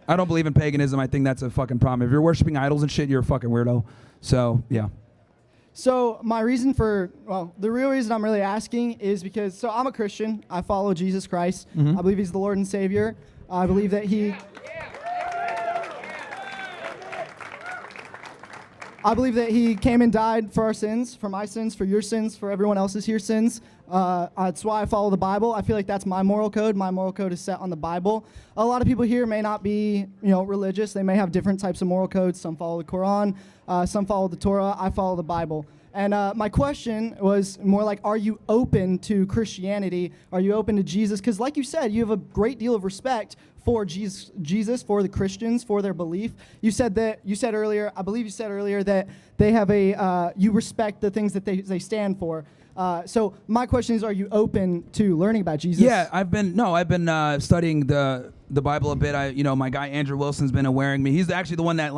I don't believe in paganism. I think that's a fucking problem. If you're worshiping idols and shit, you're a fucking weirdo. So, yeah. So my reason for, the real reason I'm really asking is because, so I'm a Christian. I follow Jesus Christ. Mhm. I believe he's the Lord and Savior. I believe that he... I believe that he came and died for our sins, for my sins, for your sins, for everyone else's here sins. That's why I follow the Bible. I feel like that's my moral code. My moral code is set on the Bible. A lot of people here may not be, religious. They may have different types of moral codes. Some follow the Quran, some follow the Torah. I follow the Bible. And my question was more like, are you open to Christianity? Are you open to Jesus? Because like you said, you have a great deal of respect for Jesus, for the Christians, for their belief. I believe you said earlier that they have you respect the things that they stand for. So my question is, are you open to learning about Jesus? Yeah, I've been studying the Bible a bit. My guy Andrew Wilson's been awareing me. He's actually the one that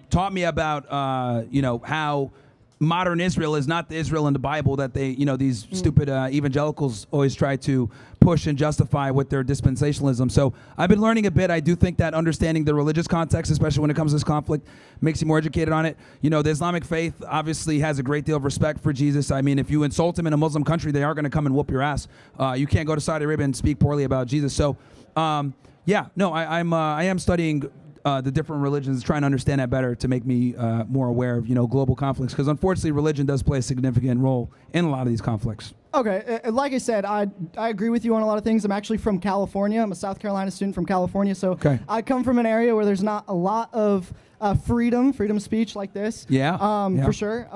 taught me about how modern Israel is not the Israel in the Bible that they, these stupid evangelicals always try to push and justify with their dispensationalism. So I've been learning a bit. I do think that understanding the religious context, especially when it comes to this conflict, makes you more educated on it. The Islamic faith obviously has a great deal of respect for Jesus. I mean, if you insult him in a Muslim country, they are going to come and whoop your ass. You can't go to Saudi Arabia and speak poorly about Jesus. So, I am studying the different religions, trying to understand that better to make me more aware of global conflicts, because unfortunately religion does play a significant role in a lot of these conflicts. Okay, like I said, I agree with you on a lot of things. I'm actually from California. I'm a South Carolina student from California, so Okay. I come from an area where there's not a lot of freedom of speech like this. Yeah, yeah. For sure.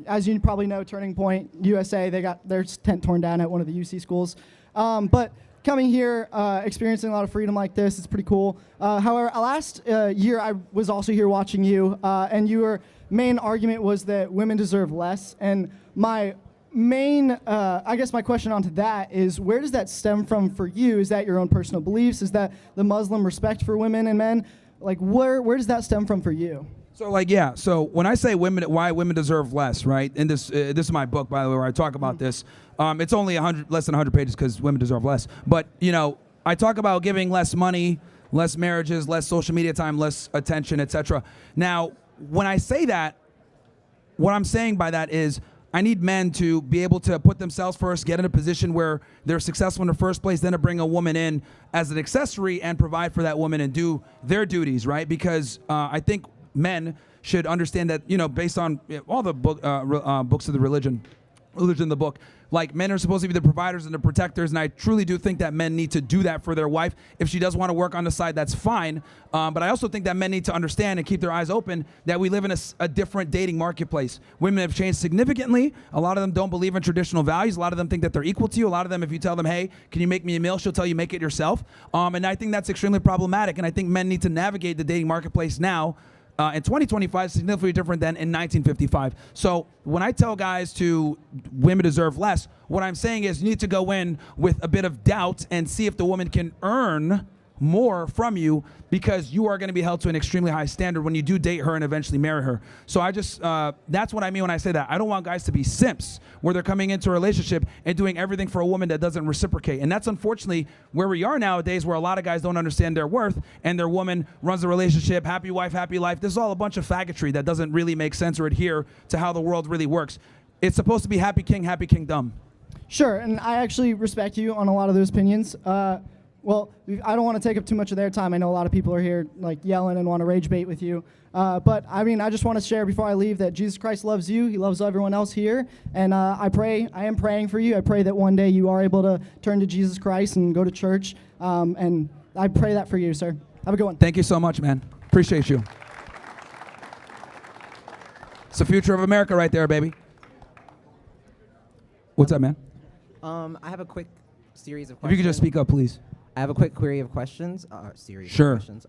As you probably know, Turning Point USA, they got their tent torn down at one of the UC schools. But coming here, experiencing a lot of freedom like this, it's pretty cool. However, last year I was also here watching you, and your main argument was that women deserve less. And my I guess my question onto that is, where does that stem from for you? Is that your own personal beliefs? Is that the Muslim respect for women and men? Like, where does that stem from for you? So like, yeah, so when I say why women deserve less, right? And this is my book, by the way, where I talk about this. It's only less than 100 pages because women deserve less. But, you know, I talk about giving less money, less marriages, less social media time, less attention, etc. Now, when I say that, what I'm saying by that is I need men to be able to put themselves first, get in a position where they're successful in the first place, then to bring a woman in as an accessory and provide for that woman and do their duties, right? Because I think men should understand that, you know, based on all the books of the religion in the book, like, men are supposed to be the providers and the protectors, and I truly do think that men need to do that for their wife. If she does want to work on the side, that's fine. But I also think that men need to understand and keep their eyes open that we live in a different dating marketplace. Women have changed significantly. A lot of them don't believe in traditional values. A lot of them think that they're equal to you. A lot of them, if you tell them, hey, can you make me a meal, she'll tell you, make it yourself. And I think that's extremely problematic, and I think men need to navigate the dating marketplace now. In 2025 is significantly different than in 1955. So when I tell guys women deserve less, what I'm saying is you need to go in with a bit of doubt and see if the woman can earn more from you, because you are going to be held to an extremely high standard when you do date her and eventually marry her. So I just, that's what I mean when I say that. I don't want guys to be simps where they're coming into a relationship and doing everything for a woman that doesn't reciprocate. And that's unfortunately where we are nowadays, where a lot of guys don't understand their worth and their woman runs the relationship, happy wife, happy life. This is all a bunch of faggotry that doesn't really make sense or adhere to how the world really works. It's supposed to be happy kingdom. Sure, and I actually respect you on a lot of those opinions. Well, I don't want to take up too much of their time. I know a lot of people are here like yelling and want to rage bait with you. But I mean, I just want to share before I leave that Jesus Christ loves you. He loves everyone else here. And I am praying for you. I pray that one day you are able to turn to Jesus Christ and go to church. And I pray that for you, sir. Have a good one. Thank you so much, man. Appreciate you. It's the future of America right there, baby. What's up, man? I have a quick series of questions. If you could just speak up, please. I have a quick query of questions. Series Sure. of questions.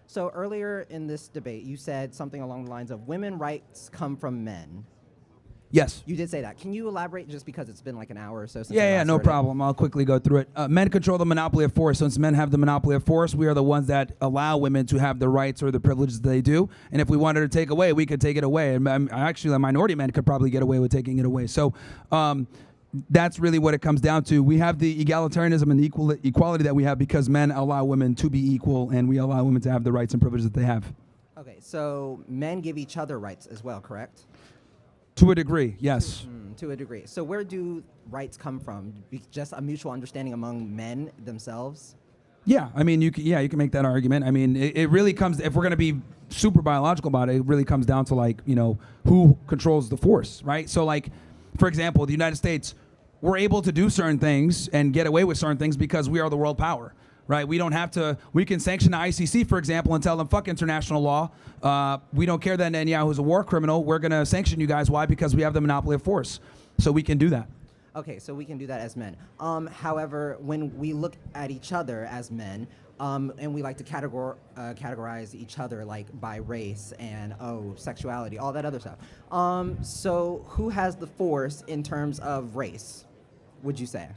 So earlier in this debate, you said something along the lines of women rights come from men. Yes. You did say that. Can you elaborate, just because it's been like an hour or so since Yeah, no problem. I'll quickly go through it. Men control the monopoly of force. Since men have the monopoly of force, we are the ones that allow women to have the rights or the privileges that they do. And if we wanted to take away, we could take it away. And actually, a minority man could probably get away with taking it away. So that's really what it comes down to. We have the egalitarianism and the equality that we have because men allow women to be equal, and we allow women to have the rights and privileges that they have. Okay, so men give each other rights as well, correct? To a degree, yes. To a degree. So where do rights come from? Just a mutual understanding among men themselves? Yeah, I mean, you can make that argument. I mean, it really comes, if we're going to be super biological about it, it really comes down to, like, you know, who controls the force, right? So, like, for example, the United States, we're able to do certain things and get away with certain things because we are the world power, right? We don't have to, we can sanction the ICC, for example, and tell them, fuck international law. We don't care that Netanyahu's a war criminal. We're going to sanction you guys. Why? Because we have the monopoly of force. So we can do that. Okay, so we can do that as men. However, when we look at each other as men, and we like to categorize each other like by race and sexuality, all that other stuff. So who has the force in terms of race, would you say?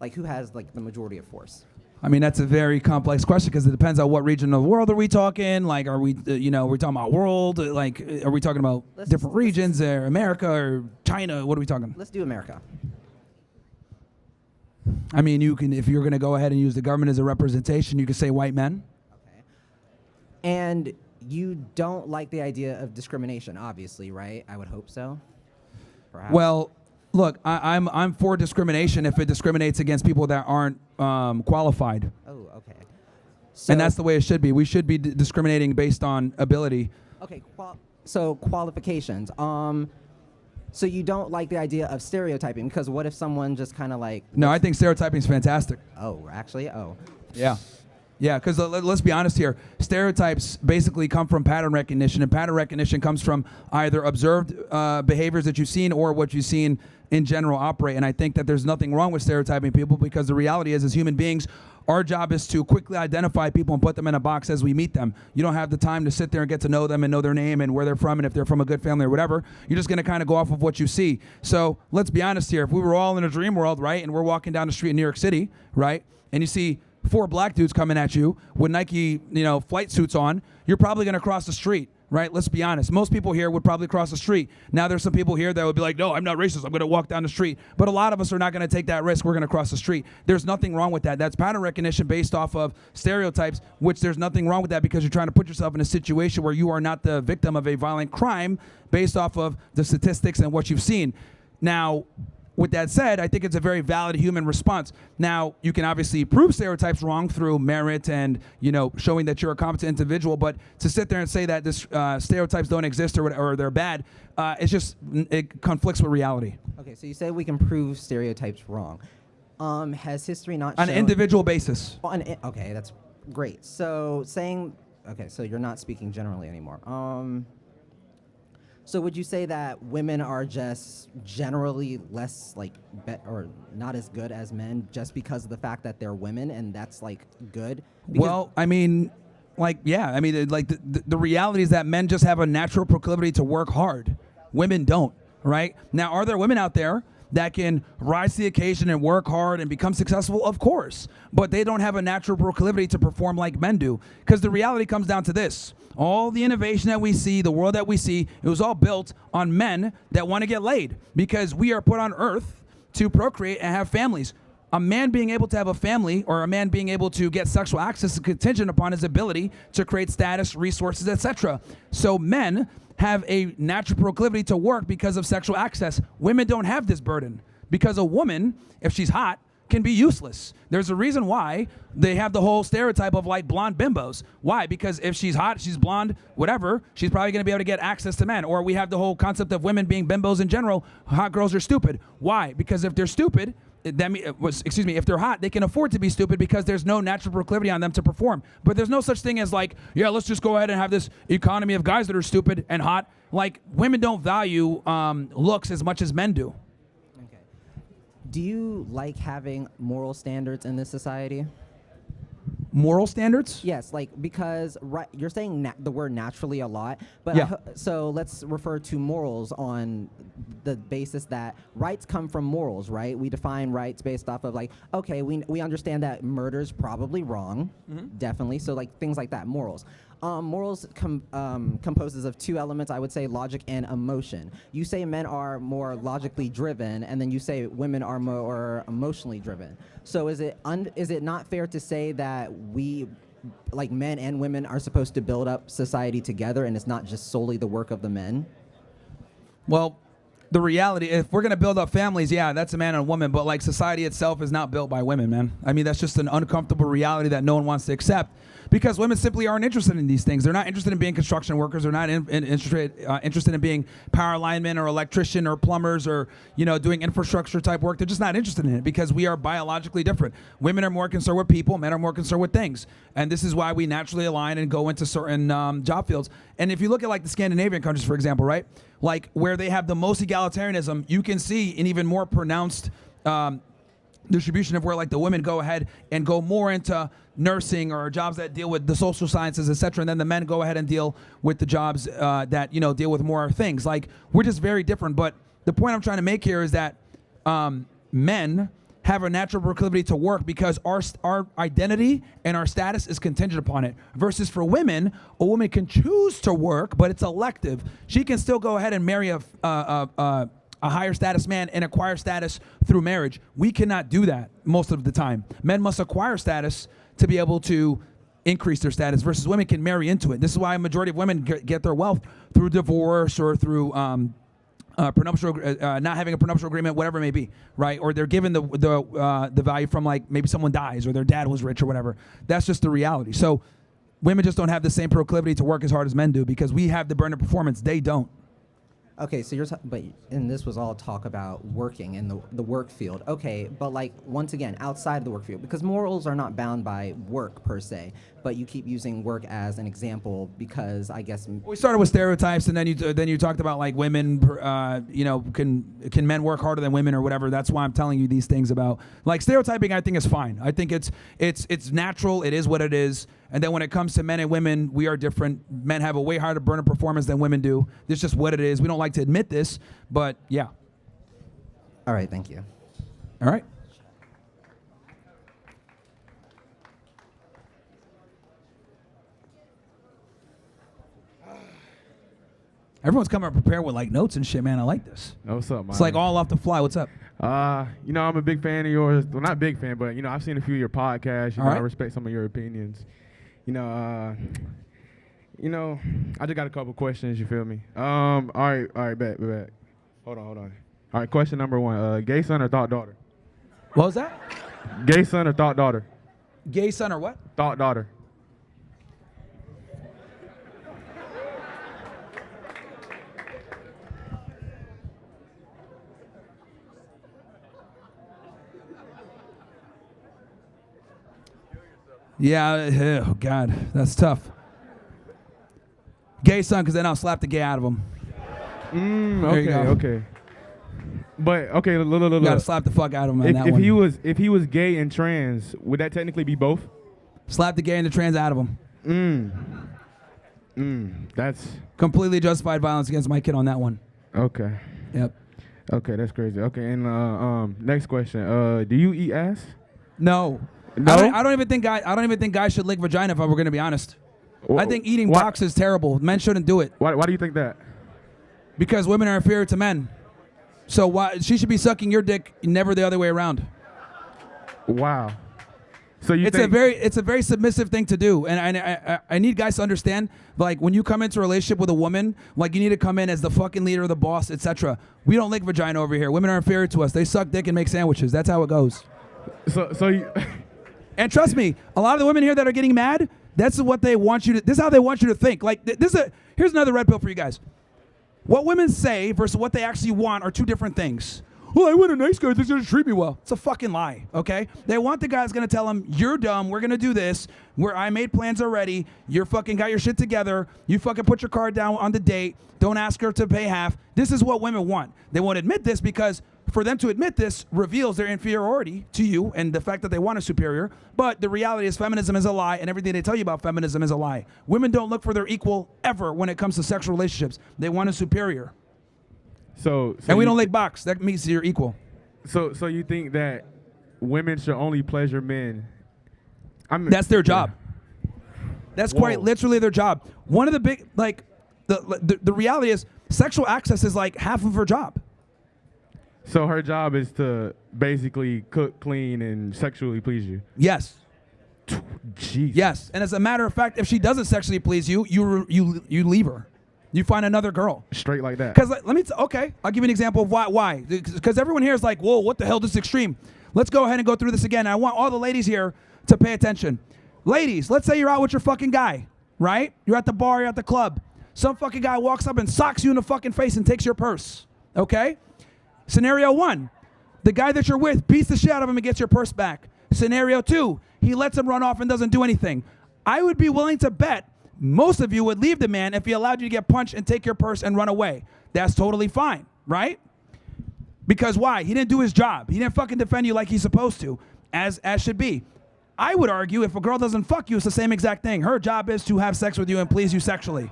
Like, who has like the majority of force? I mean, that's a very complex question because it depends on what region of the world are we talking. Like, are we, we're talking about world? Like, are we talking about different regions or America or China? What are we talking? Let's do America. I mean, you can, if you're going to go ahead and use the government as a representation, you can say white men. Okay. And you don't like the idea of discrimination, obviously, right? I would hope so. Perhaps. Well, look, I'm for discrimination if it discriminates against people that aren't qualified. Oh, okay. And that's the way it should be. We should be discriminating based on ability. Okay. So qualifications. So you don't like the idea of stereotyping, because what if someone just kind of like... No, I think stereotyping is fantastic. Oh, actually? Oh. Yeah. Yeah, because let's be honest here. Stereotypes basically come from pattern recognition, and pattern recognition comes from either observed behaviors that you've seen or what you've seen in general operate. And I think that there's nothing wrong with stereotyping people, because the reality is, as human beings, our job is to quickly identify people and put them in a box as we meet them. You don't have the time to sit there and get to know them and know their name and where they're from and if they're from a good family or whatever. You're just going to kind of go off of what you see. So let's be honest here. If we were all in a dream world, right, and we're walking down the street in New York City, right, and you see 4 black dudes coming at you with Nike, flight suits on, you're probably going to cross the street, right? Let's be honest. Most people here would probably cross the street. Now there's some people here that would be like, no, I'm not racist. I'm going to walk down the street. But a lot of us are not going to take that risk. We're going to cross the street. There's nothing wrong with that. That's pattern recognition based off of stereotypes, which there's nothing wrong with that, because you're trying to put yourself in a situation where you are not the victim of a violent crime based off of the statistics and what you've seen. Now, with that said, I think it's a very valid human response. Now, you can obviously prove stereotypes wrong through merit and, showing that you're a competent individual, but to sit there and say that this stereotypes don't exist or they're bad, it conflicts with reality. Okay, so you say we can prove stereotypes wrong. Has history not On shown... an individual basis. Okay, that's great. So so you're not speaking generally anymore. So would you say that women are just generally less or not as good as men just because of the fact that they're women, and that's good? Well, I mean, the reality is that men just have a natural proclivity to work hard. Women don't, right? Now, are there women out there that can rise to the occasion and work hard and become successful? Of course, but they don't have a natural proclivity to perform like men do, because the reality comes down to this. All the innovation that we see, the world that we see, it was all built on men that want to get laid, because we are put on earth to procreate and have families. A man being able to have a family, or a man being able to get sexual access, is contingent upon his ability to create status, resources, etc. So men have a natural proclivity to work because of sexual access. Women don't have this burden, because a woman, if she's hot, can be useless. There's a reason why they have the whole stereotype of blonde bimbos. Why? Because if she's hot, she's blonde, whatever, she's probably going to be able to get access to men. Or we have the whole concept of women being bimbos in general. Hot girls are stupid. Why? Because if they're stupid, if they're hot, they can afford to be stupid, because there's no natural proclivity on them to perform. But there's no such thing as let's just go ahead and have this economy of guys that are stupid and hot. Women don't value looks as much as men do. Do you like having moral standards in this society? Moral standards? Yes, because you're saying the word naturally a lot, but yeah. So let's refer to morals on the basis that rights come from morals, right? We define rights based off of okay, we understand that murder is probably wrong, definitely. So things like that, morals. Morals composes of 2 elements, I would say, logic and emotion. You say men are more logically driven, and then you say women are more emotionally driven. So is it not fair to say that we, men and women, are supposed to build up society together, and it's not just solely the work of the men? Well, the reality, if we're going to build up families, yeah, that's a man and a woman, but society itself is not built by women, man. I mean, that's just an uncomfortable reality that no one wants to accept, because women simply aren't interested in these things. They're not interested in being construction workers. They're not interested in being power linemen or electrician or plumbers or, doing infrastructure type work. They're just not interested in it, because we are biologically different. Women are more concerned with people. Men are more concerned with things. And this is why we naturally align and go into certain job fields. And if you look at the Scandinavian countries, for example, right? Where they have the most egalitarianism, you can see an even more pronounced distribution of where the women go ahead and go more into nursing or jobs that deal with the social sciences, etc., and then the men go ahead and deal with the jobs that deal with more things. We're just very different. But the point I'm trying to make here is that men have a natural proclivity to work because our identity and our status is contingent upon it. Versus for women, a woman can choose to work, but it's elective. She can still go ahead and marry a higher status man and acquire status through marriage. We cannot do that most of the time. Men must acquire status to be able to increase their status, versus women can marry into it. This is why a majority of women get their wealth through divorce or through prenuptial, not having a prenuptial agreement, whatever it may be, right? Or they're given the value from maybe someone dies or their dad was rich or whatever. That's just the reality. So women just don't have the same proclivity to work as hard as men do, because we have the burden of performance. They don't. Okay, so and this was all talk about working in the work field. Okay, but like once again, outside of the work field, because morals are not bound by work per se, but you keep using work as an example because I guess We started with stereotypes, and then you talked about like women, can men work harder than women or whatever. That's why I'm telling you these things about like stereotyping. I think is fine. I think it's natural. It is what it is. And then when it comes to men and women, we are different. Men have a way higher burner performance than women do. It's just what it is. We don't like to admit this, but yeah. All right, thank you. All right. Everyone's coming prepared with like notes and shit, man. I like this. What's up, man? It's like all off the fly. What's up? I'm a big fan of yours. Well, not big fan, but I've seen a few of your podcasts. I respect some of your opinions. I just got a couple questions. You feel me? All right, bet. Hold on. All right, question number 1. Gay son or thought daughter? What was that? Gay son or thought daughter? Gay son or what? Thought daughter. Yeah, oh God, that's tough. Gay son, because then I'll slap the gay out of him. Okay. But okay, look. You gotta slap the fuck out of him on that one. If he was gay and trans, would that technically be both? Slap the gay and the trans out of him. That's completely justified violence against my kid on that one. Okay. Yep. Okay, that's crazy. Okay, and next question. Do you eat ass? No. No? I don't even think guys should lick vagina if we're gonna be honest. I think eating box is terrible. Men shouldn't do it. Why do you think that? Because women are inferior to men. So why she should be sucking your dick, never the other way around. Wow. So it's a very submissive thing to do, and I need guys to understand. Like when you come into a relationship with a woman, like you need to come in as the fucking leader, the boss, etc. We don't lick vagina over here. Women are inferior to us. They suck dick and make sandwiches. That's how it goes. So you and trust me, a lot of the women here that are getting mad, that's what they want you to. This is how they want you to think. Like here's another red pill for you guys. What women say versus what they actually want are two different things. Well, I want a nice guy that's going to treat me well. It's a fucking lie, okay? They want the guy that's going to tell them, you're dumb, we're going to do this, I made plans already, you're fucking got your shit together, you fucking put your card down on the date, don't ask her to pay half. This is what women want. They won't admit this because for them to admit this reveals their inferiority to you and the fact that they want a superior. But the reality is feminism is a lie, and everything they tell you about feminism is a lie. Women don't look for their equal ever when it comes to sexual relationships. They want a superior. And we don't lick box. That means you're equal. So you think that women should only pleasure men? That's their job. That's quite literally their job. One of the big, like, the reality is sexual access is like half of her job. So her job is to basically cook, clean, and sexually please you? Yes. Jeez. Yes. And as a matter of fact, if she doesn't sexually please you, you leave her. You find another girl. Straight like that. Because okay, I'll give you an example of why. Because everyone here is like, whoa, what the hell, this is extreme. Let's go ahead and go through this again. I want all the ladies here to pay attention. Ladies, let's say you're out with your fucking guy, right? You're at the bar, you're at the club. Some fucking guy walks up and socks you in the fucking face and takes your purse, okay? Scenario 1, the guy that you're with beats the shit out of him and gets your purse back. Scenario 2, he lets him run off and doesn't do anything. I would be willing to bet most of you would leave the man if he allowed you to get punched and take your purse and run away. That's totally fine, right? Because why? He didn't do his job. He didn't fucking defend you like he's supposed to, as should be. I would argue if a girl doesn't fuck you, it's the same exact thing. Her job is to have sex with you and please you sexually.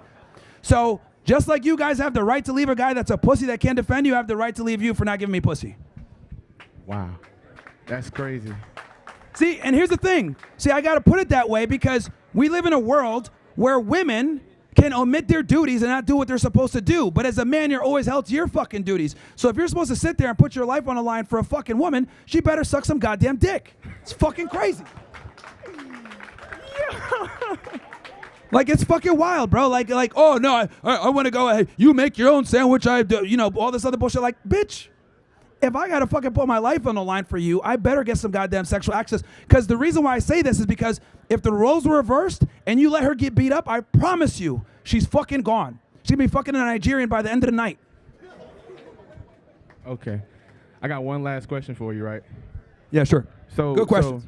So just like you guys have the right to leave a guy that's a pussy that can't defend you, have the right to leave you for not giving me pussy. Wow. That's crazy. See, and here's the thing. See, I got to put it that way because we live in a world where women can omit their duties and not do what they're supposed to do. But as a man, you're always held to your fucking duties. So if you're supposed to sit there and put your life on the line for a fucking woman, she better suck some goddamn dick. It's fucking crazy. Like, it's fucking wild, bro. Like, oh, no, I want to go, hey, you make your own sandwich, I do, all this other bullshit. Like, bitch, if I got to fucking put my life on the line for you, I better get some goddamn sexual access. Because the reason why I say this is because if the roles were reversed and you let her get beat up, I promise you, she's fucking gone. She's going to be fucking a Nigerian by the end of the night. Okay. I got one last question for you, right? Yeah, sure. So Good questions.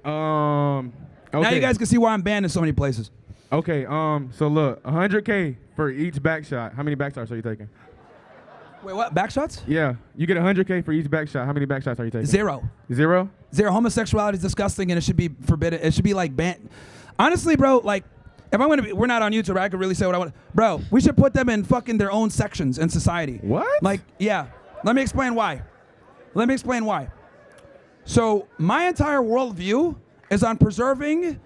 Okay. Now you guys can see why I'm banned in so many places. Okay. So look, 100K for each back shot. How many back shots are you taking? Wait, what? Back shots? Yeah. You get 100K for each back shot. How many back shots are you taking? 0. 0? 0. Homosexuality is disgusting, and it should be forbidden. It should be like banned. Honestly, bro, like, if I'm gonna be, we're not on YouTube, I could really say what I want. Bro, we should put them in fucking their own sections in society. What? Like, yeah. Let me explain why. So, my entire worldview is on preserving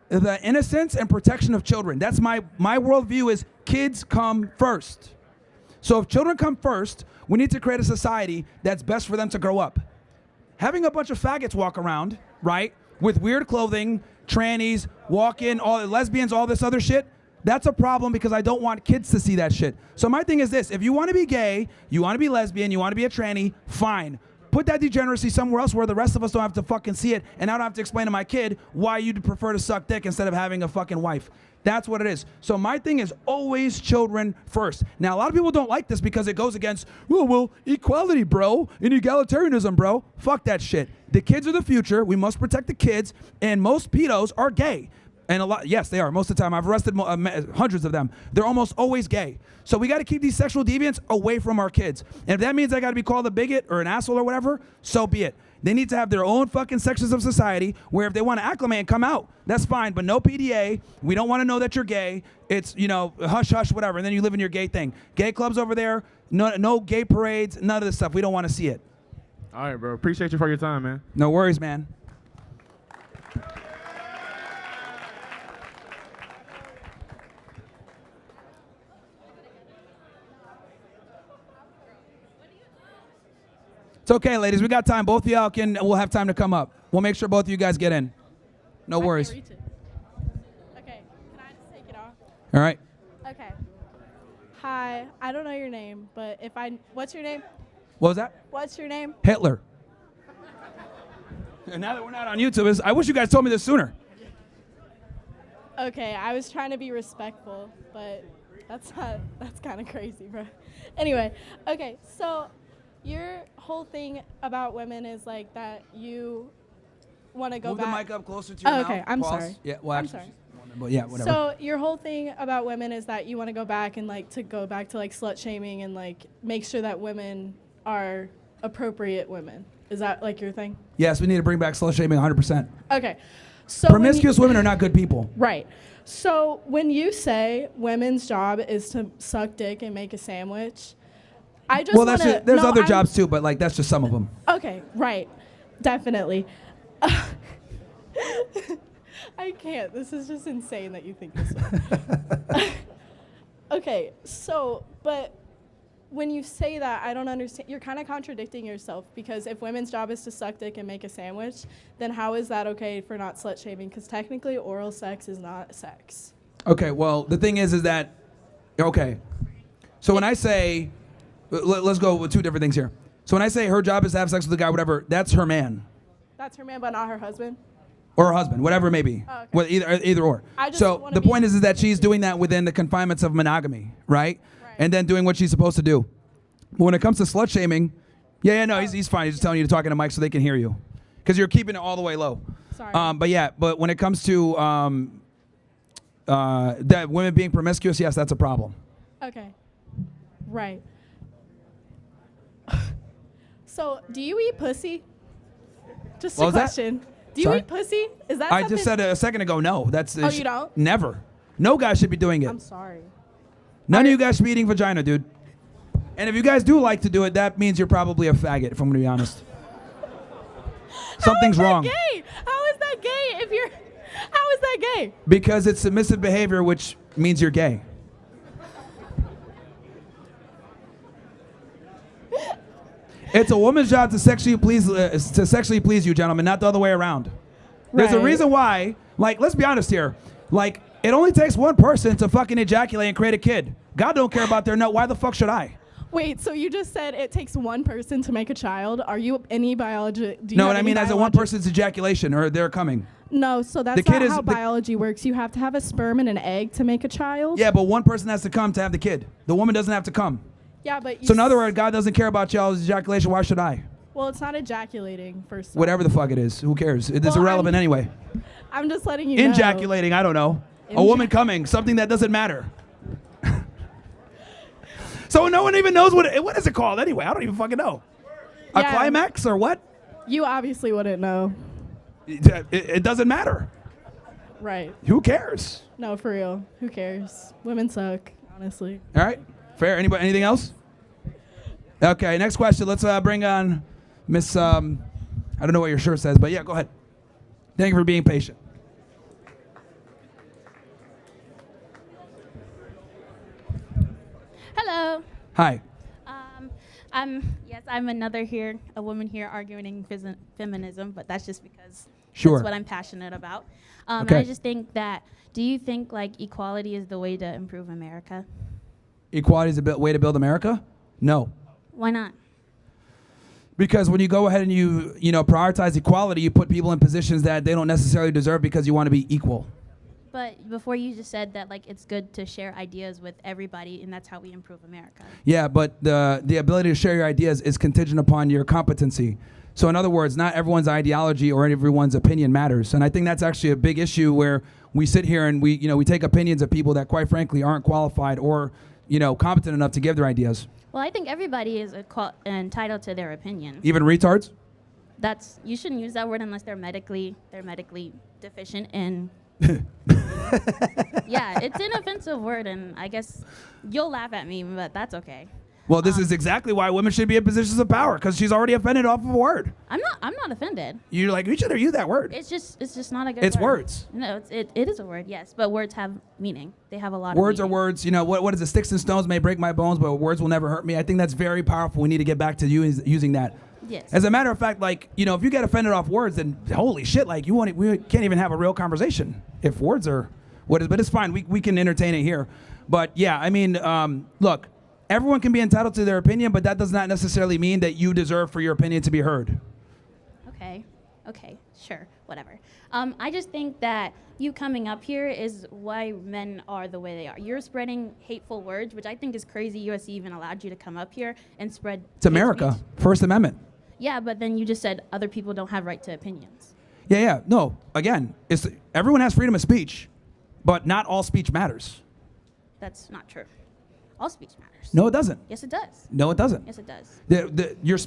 the innocence and protection of children. That's my worldview is kids come first. So if children come first, we need to create a society that's best for them to grow up. Having a bunch of faggots walk around, right, with weird clothing, trannies, walk-in, all lesbians, all this other shit, that's a problem because I don't want kids to see that shit. So my thing is this, if you want to be gay, you want to be lesbian, you want to be a tranny, fine. Put that degeneracy somewhere else where the rest of us don't have to fucking see it, and I don't have to explain to my kid why you'd prefer to suck dick instead of having a fucking wife. That's what it is. So my thing is always children first. Now, a lot of people don't like this because it goes against, oh, well, equality, bro, and egalitarianism, bro. Fuck that shit. The kids are the future. We must protect the kids, and most pedos are gay. And a lot, yes, they are. Most of the time, I've arrested hundreds of them. They're almost always gay. So we got to keep these sexual deviants away from our kids. And if that means I got to be called a bigot or an asshole or whatever, so be it. They need to have their own fucking sections of society where if they want to acclimate and come out, that's fine. But no PDA. We don't want to know that you're gay. It's, you know, hush, hush, whatever. And then you live in your gay thing. Gay clubs over there. No gay parades. None of this stuff. We don't want to see it. All right, bro. Appreciate you for your time, man. No worries, man. It's okay, ladies. We got time. Both of y'all we'll have time to come up. We'll make sure both of you guys get in. No worries. Okay, can I just take it off? All right. Okay. Hi, I don't know your name, but what's your name? What was that? What's your name? Hitler. And now that we're not on YouTube, I wish you guys told me this sooner. Okay, I was trying to be respectful, but that's kind of crazy, bro. Anyway, okay, so your whole thing about women is like that you want to go Move back. the mic up closer to your mouth. Okay, I'm Pause. sorry. Yeah, well, I'm actually, sorry. But yeah, whatever. So your whole thing about women is that you want to go back and like to go back to like slut shaming and like make sure that women are appropriate women. Is that like your thing? Yes, we need to bring back slut shaming 100%. Okay. So Promiscuous women are not good people. Right. So when you say women's job is to suck dick and make a sandwich, I just Well, there's other jobs too, but like that's just some of them. Okay, right. Definitely. I can't. This is just insane that you think this way. Okay, so, but when you say that, I don't understand. You're kind of contradicting yourself because if women's job is to suck dick and make a sandwich, then how is that okay for not slut shaming? Because technically oral sex is not sex. Okay, well, the thing is that, okay. So when I say, let's go with two different things here. So when I say her job is to have sex with the guy, whatever, that's her man. That's her man, but not her husband? Or her husband, whatever it may be. Oh, okay. Well, either or. So the point is that she's doing that within the confinements of monogamy, right? And then doing what she's supposed to do. But when it comes to slut shaming, no, he's fine. He's just telling you to talk in a mic so they can hear you. Because you're keeping it all the way low. Sorry. But when it comes to that women being promiscuous, yes, that's a problem. Okay. Right. So, do you eat pussy? Just What a was that? question. Do you Sorry? eat pussy? Is that I something? just said a second ago, no. That's Oh, you don't? Never. No guy should be doing it. I'm sorry. None of you guys should be eating vagina, dude. And if you guys do like to do it, that means you're probably a faggot, if I'm gonna be honest. Something's wrong. Gay? How is that gay if you're... How is that gay? Because it's submissive behavior, which means you're gay. It's a woman's job to sexually please you, gentlemen, not the other way around. There's a Right. reason why, like, let's be honest here. Like, it only takes one person to fucking ejaculate and create a kid. God don't care about their nut. Why the fuck should I? Wait, so you just said it takes one person to make a child. Are you any biology? Do you No, have what I any mean as a one biologi- person's ejaculation or they're coming. No, so that's The kid not is- how the- biology works. You have to have a sperm and an egg to make a child. Yeah, but one person has to come to have the kid. The woman doesn't have to come. Yeah, but So in other words, God doesn't care about y'all's ejaculation. Why should I? Well, it's not ejaculating, first of all. Whatever the fuck it is. Who cares? It's Well, irrelevant anyway. I'm just letting you know. Injaculating, I don't know. A woman coming, something that doesn't matter. So no one even knows what is it called anyway? I don't even fucking know. A Yeah. climax or what? You obviously wouldn't know. It doesn't matter. Right. Who cares? No, for real. Who cares? Women suck, honestly. All right, fair. Anybody? Anything else? Okay, next question. Let's bring on Miss. I don't know what your shirt says, but yeah, go ahead. Thank you for being patient. Hello. Hi. I'm a woman here arguing feminism, but that's just because Sure. that's what I'm passionate about. Okay. I just think that, do you think like equality is the way to improve America? Equality is a way to build America? No. Why not? Because when you go ahead and you prioritize equality, you put people in positions that they don't necessarily deserve because you want to be equal. But before you just said that like it's good to share ideas with everybody, and that's how we improve America. Yeah, but the ability to share your ideas is contingent upon your competency. So in other words, not everyone's ideology or everyone's opinion matters. And I think that's actually a big issue where we sit here and we take opinions of people that quite frankly aren't qualified or competent enough to give their ideas. Well, I think everybody is entitled to their opinion. Even retards? You shouldn't use that word unless they're medically deficient in. Yeah, it's an offensive word, and I guess you'll laugh at me, but that's okay. Well, this is exactly why women should be in positions of power, because she's already offended off of a word. I'm not offended. You're like, we should have used that word. It's just not a good. It's word. words. No, it is a word, yes, but words have meaning. They have a lot Words of are meaning. words. What is it? Sticks and stones may break my bones, but words will never hurt me. I think that's very powerful. We need to get back to using that. Yes. As a matter of fact, if you get offended off words, then holy shit, we can't even have a real conversation if words are what is. But it's fine. We can entertain it here. But yeah, I mean, look, everyone can be entitled to their opinion, but that does not necessarily mean that you deserve for your opinion to be heard. Okay, sure, whatever. I just think that you coming up here is why men are the way they are. You're spreading hateful words, which I think is crazy. USC even allowed you to come up here and spread. It's America. First Amendment. Yeah, but then you just said other people don't have right to opinions. Yeah. No, again, everyone has freedom of speech, but not all speech matters. That's not true. All speech matters. No, it doesn't. Yes, it does. No, it doesn't. Yes, it does. Your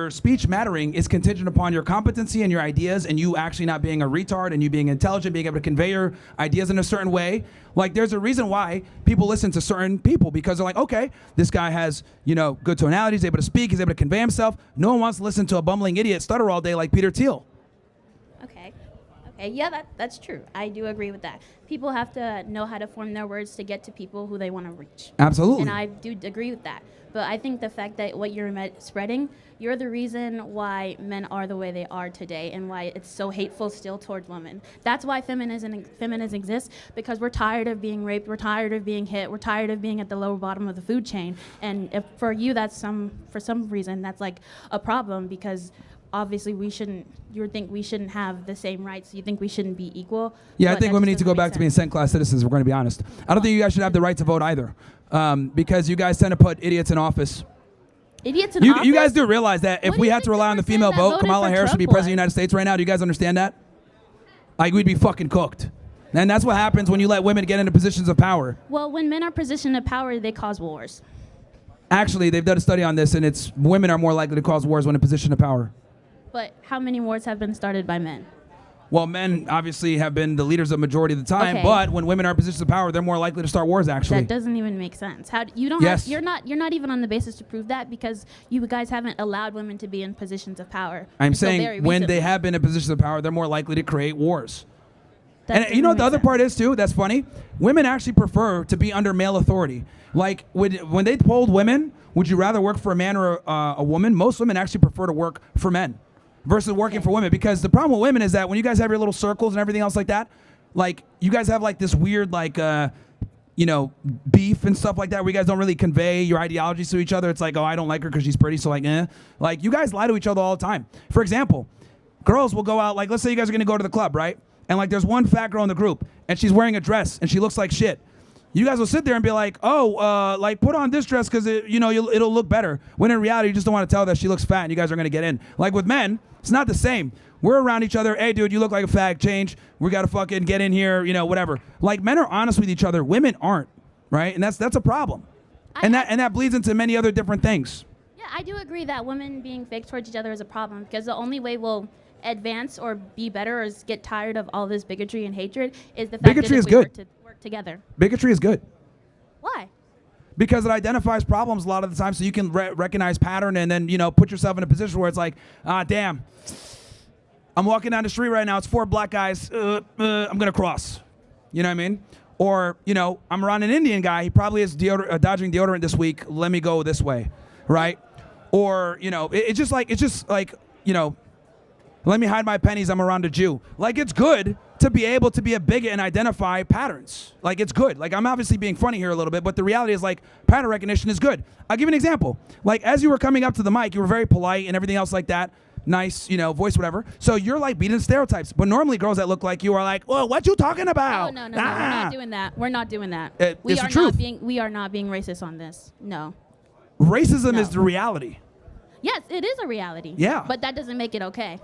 speech mattering is contingent upon your competency and your ideas, and you actually not being a retard, and you being intelligent, being able to convey your ideas in a certain way. Like, there's a reason why people listen to certain people, because they're like, okay, this guy has good tonality, he's able to speak, he's able to convey himself. No one wants to listen to a bumbling idiot stutter all day like Peter Thiel. Okay, yeah, that's true. I do agree with that. People have to know how to form their words to get to people who they want to reach. Absolutely. And I do agree with that. But I think the fact that what you're spreading, you're the reason why men are the way they are today and why it's so hateful still towards women. That's why feminism exists, because we're tired of being raped, we're tired of being hit, we're tired of being at the lower bottom of the food chain. And if for you for some reason that's like a problem, because obviously you think we shouldn't have the same rights, you think we shouldn't be equal. Yeah, I think women need to go back to being second-class citizens, we're going to be honest. I don't think you guys should have the right to vote either, because you guys tend to put idiots in office. Idiots in office? You guys do realize that if we had to rely on the female vote, Kamala Harris would be president of the United States right now. Do you guys understand that? Like, we'd be fucking cooked. And that's what happens when you let women get into positions of power. Well, when men are positioned of power, they cause wars. Actually, they've done a study on this, and it's women are more likely to cause wars when in a position of power. But how many wars have been started by men? Well, men obviously have been the leaders of the majority of the time, Okay. but when women are in positions of power, they're more likely to start wars, actually. That doesn't even make sense. Yes. You're not even on the basis to prove that, because you guys haven't allowed women to be in positions of power. I'm until very saying when recently. they have been in positions of power, they're more likely to create wars. That And you know what doesn't the make other part is, too, that's funny? Women actually prefer to be under male authority. Like, when they polled women, would you rather work for a man or a woman? Most women actually prefer to work for men versus working for women, because the problem with women is that when you guys have your little circles and everything else like that, like, you guys have like this weird beef and stuff like that where you guys don't really convey your ideologies to each other. It's like, oh, I don't like her because she's pretty, so like, eh. Like, you guys lie to each other all the time. For example, girls will go out, like, let's say you guys are going to go to the club, right? And like, there's one fat girl in the group and she's wearing a dress and she looks like shit. You guys will sit there and be like, oh, like put on this dress because it'll look better. When in reality, you just don't want to tell her that she looks fat and you guys are going to get in. Like with men, it's not the same. We're around each other. Hey, dude, you look like a fag. Change. We got to fucking get in here, whatever. Like men are honest with each other. Women aren't, right? And that's a problem. And that bleeds into many other different things. Yeah, I do agree that women being fake towards each other is a problem because the only way we'll advance or be better or get tired of all this bigotry and hatred is the fact Bigotry that is if we good. work together. Bigotry is good. Why? Because it identifies problems a lot of the time so you can recognize pattern and then, put yourself in a position where it's like, damn, I'm walking down the street right now. It's 4 black guys. I'm going to cross. You know what I mean? Or, I'm around an Indian guy. He probably is dodging deodorant this week. Let me go this way. Right? Or, it's just like, let me hide my pennies. I'm around a Jew. Like, it's good to be able to be a bigot and identify patterns. Like, it's good. Like, I'm obviously being funny here a little bit, but the reality is, like, pattern recognition is good. I'll give you an example. Like, as you were coming up to the mic, you were very polite and everything else like that. Nice, voice, whatever. So you're, like, beating stereotypes. But normally girls that look like you are like, well, what you talking about? Oh, no, we're not doing that. We're not doing that. It's the truth. We are not being racist on this. No. Racism is the reality. Yes, it is a reality. Yeah. But that doesn't make it okay.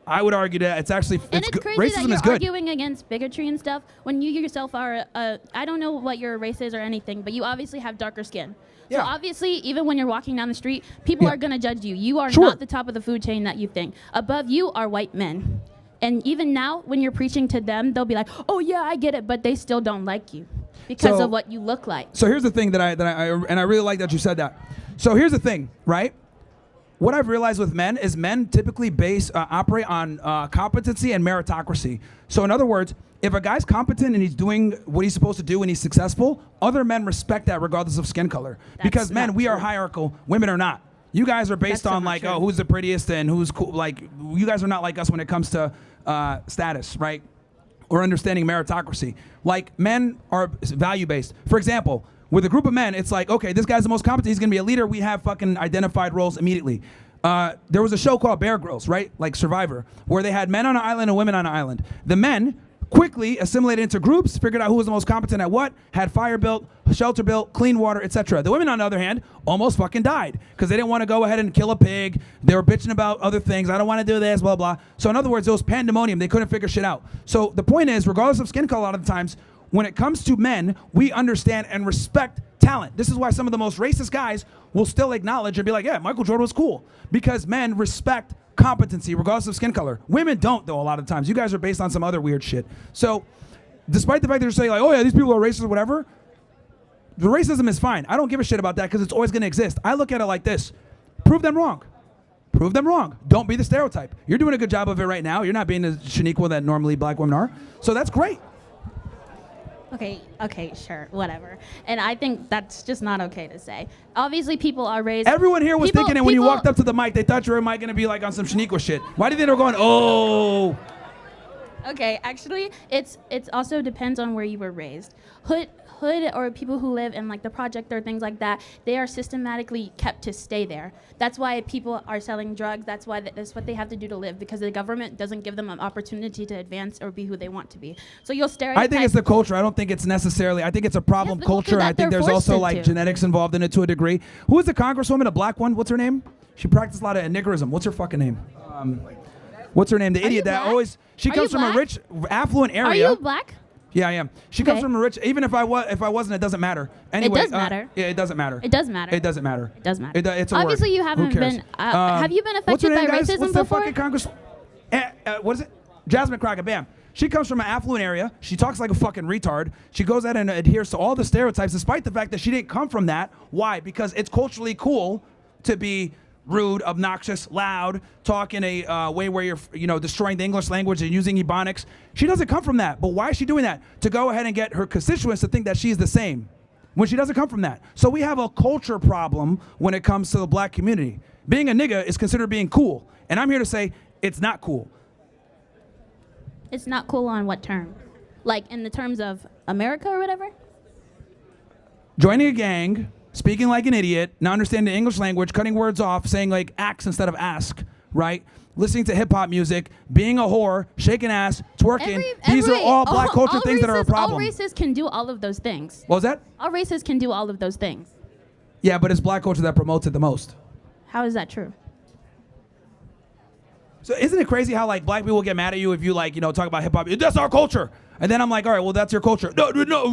I would argue that it's actually And it's crazy racism that you're is good. arguing against bigotry and stuff when you yourself are, I don't know what your race is or anything, but you obviously have darker skin. Yeah. So obviously, even when you're walking down the street, people are going to judge you. You are Sure. not the top of the food chain that you think. Above you are white men. And even now, when you're preaching to them, they'll be like, oh yeah, I get it, but they still don't like you because So- of what you look like. So here's the thing that I really like that you said that. So here's the thing, right? What I've realized with men is men typically operate on competency and meritocracy. So in other words, if a guy's competent and he's doing what he's supposed to do and he's successful, other men respect that regardless of skin color. Because men, we are hierarchical, women are not. You guys are based on like, oh, who's the prettiest and who's cool. Like, you guys are not like us when it comes to status, right? Or understanding meritocracy. Like, men are value-based. For example, with a group of men, it's like, okay, this guy's the most competent. He's going to be a leader. We have fucking identified roles immediately. There was a show called Bear Grylls, right? Like Survivor, where they had men on an island and women on an island. The men quickly assimilated into groups, figured out who was the most competent at what, had fire built, shelter built, clean water, etc. The women, on the other hand, almost fucking died because they didn't want to go ahead and kill a pig. They were bitching about other things. I don't want to do this, blah, blah. So in other words, it was pandemonium. They couldn't figure shit out. So the point is, regardless of skin color, a lot of the times, when it comes to men, we understand and respect talent. This is why some of the most racist guys will still acknowledge and be like, yeah, Michael Jordan was cool. Because men respect competency regardless of skin color. Women don't, though, a lot of the times. You guys are based on some other weird shit. So despite the fact that you're saying like, oh yeah, these people are racist or whatever, the racism is fine. I don't give a shit about that because it's always going to exist. I look at it like this. Prove them wrong. Prove them wrong. Don't be the stereotype. You're doing a good job of it right now. You're not being the Shaniqua that normally black women are. So that's great. Okay, sure, whatever. And I think that's just not okay to say. Obviously, people are raised. Everyone here was thinking it when you walked up to the mic. They thought your mic going to be like on some Shaniqua shit. Why do you think they were going, oh? Okay, actually, it's also depends on where you were raised. Hood or people who live in like the project or things like that, they are systematically kept to stay there. That's why people are selling drugs. That's why that's what they have to do to live because the government doesn't give them an opportunity to advance or be who they want to be. So you'll stereotype. I think it's the culture. I don't think it's necessarily. I think it's a problem culture. And I think there's also like genetics involved in it to a degree. Who is the congresswoman, a black one? What's her name? She practiced a lot of niggerism. What's her fucking name? What's her name? The idiot that always. She comes from a rich, affluent area. Are you black? Yeah, I am. She comes from a rich. Even if I wasn't, it doesn't matter. Anyway, it does matter. Yeah, it doesn't matter. It does matter. It doesn't matter. It does matter. It's a Obviously, word. you haven't Who cares? been. Have you been what's her affected name, by guys? racism What's before? the fucking Congress? What is it? Jasmine Crockett. Bam. She comes from an affluent area. She talks like a fucking retard. She goes out and adheres to all the stereotypes, despite the fact that she didn't come from that. Why? Because it's culturally cool to be rude, obnoxious, loud, talk in a way where you're, destroying the English language and using Ebonics. She doesn't come from that. But why is she doing that? To go ahead and get her constituents to think that she's the same, when she doesn't come from that. So we have a culture problem when it comes to the black community. Being a nigga is considered being cool. And I'm here to say it's not cool. It's not cool on what term? Like in the terms of America or whatever? Joining a gang, speaking like an idiot, not understanding the English language, cutting words off, saying like ax instead of ask, right? Listening to hip hop music, being a whore, shaking ass, twerking. These are all black culture things that are a problem. All races can do all of those things. What was that? All races can do all of those things. Yeah, but it's black culture that promotes it the most. How is that true? So isn't it crazy how like black people get mad at you if you like, talk about hip hop? That's our culture. And then I'm like, all right, well, that's your culture. No,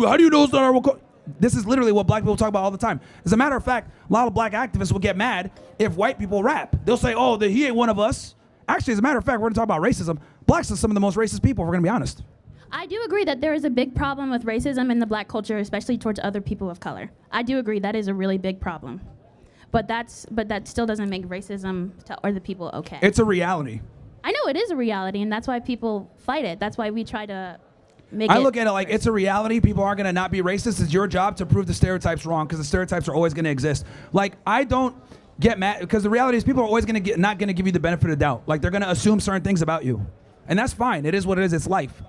how do you know it's not our culture? This is literally what black people talk about all the time. As a matter of fact, a lot of black activists will get mad if white people rap. They'll say, oh, he ain't one of us. Actually, as a matter of fact, we're gonna talk about racism. Blacks are some of the most racist people, if we're gonna be honest. I do agree that there is a big problem with racism in the black culture, especially towards other people of color. I do agree that is a really big problem. But that still doesn't make racism to other people okay. It's a reality. I know it is a reality, and that's why people fight it. That's why we try to make it. I look at it like it's a reality. People aren't going to not be racist. It's your job to prove the stereotypes wrong because the stereotypes are always going to exist. Like, I don't get mad because the reality is people are always going to not going to give you the benefit of the doubt. Like, they're going to assume certain things about you. And that's fine. It is what it is. It's life.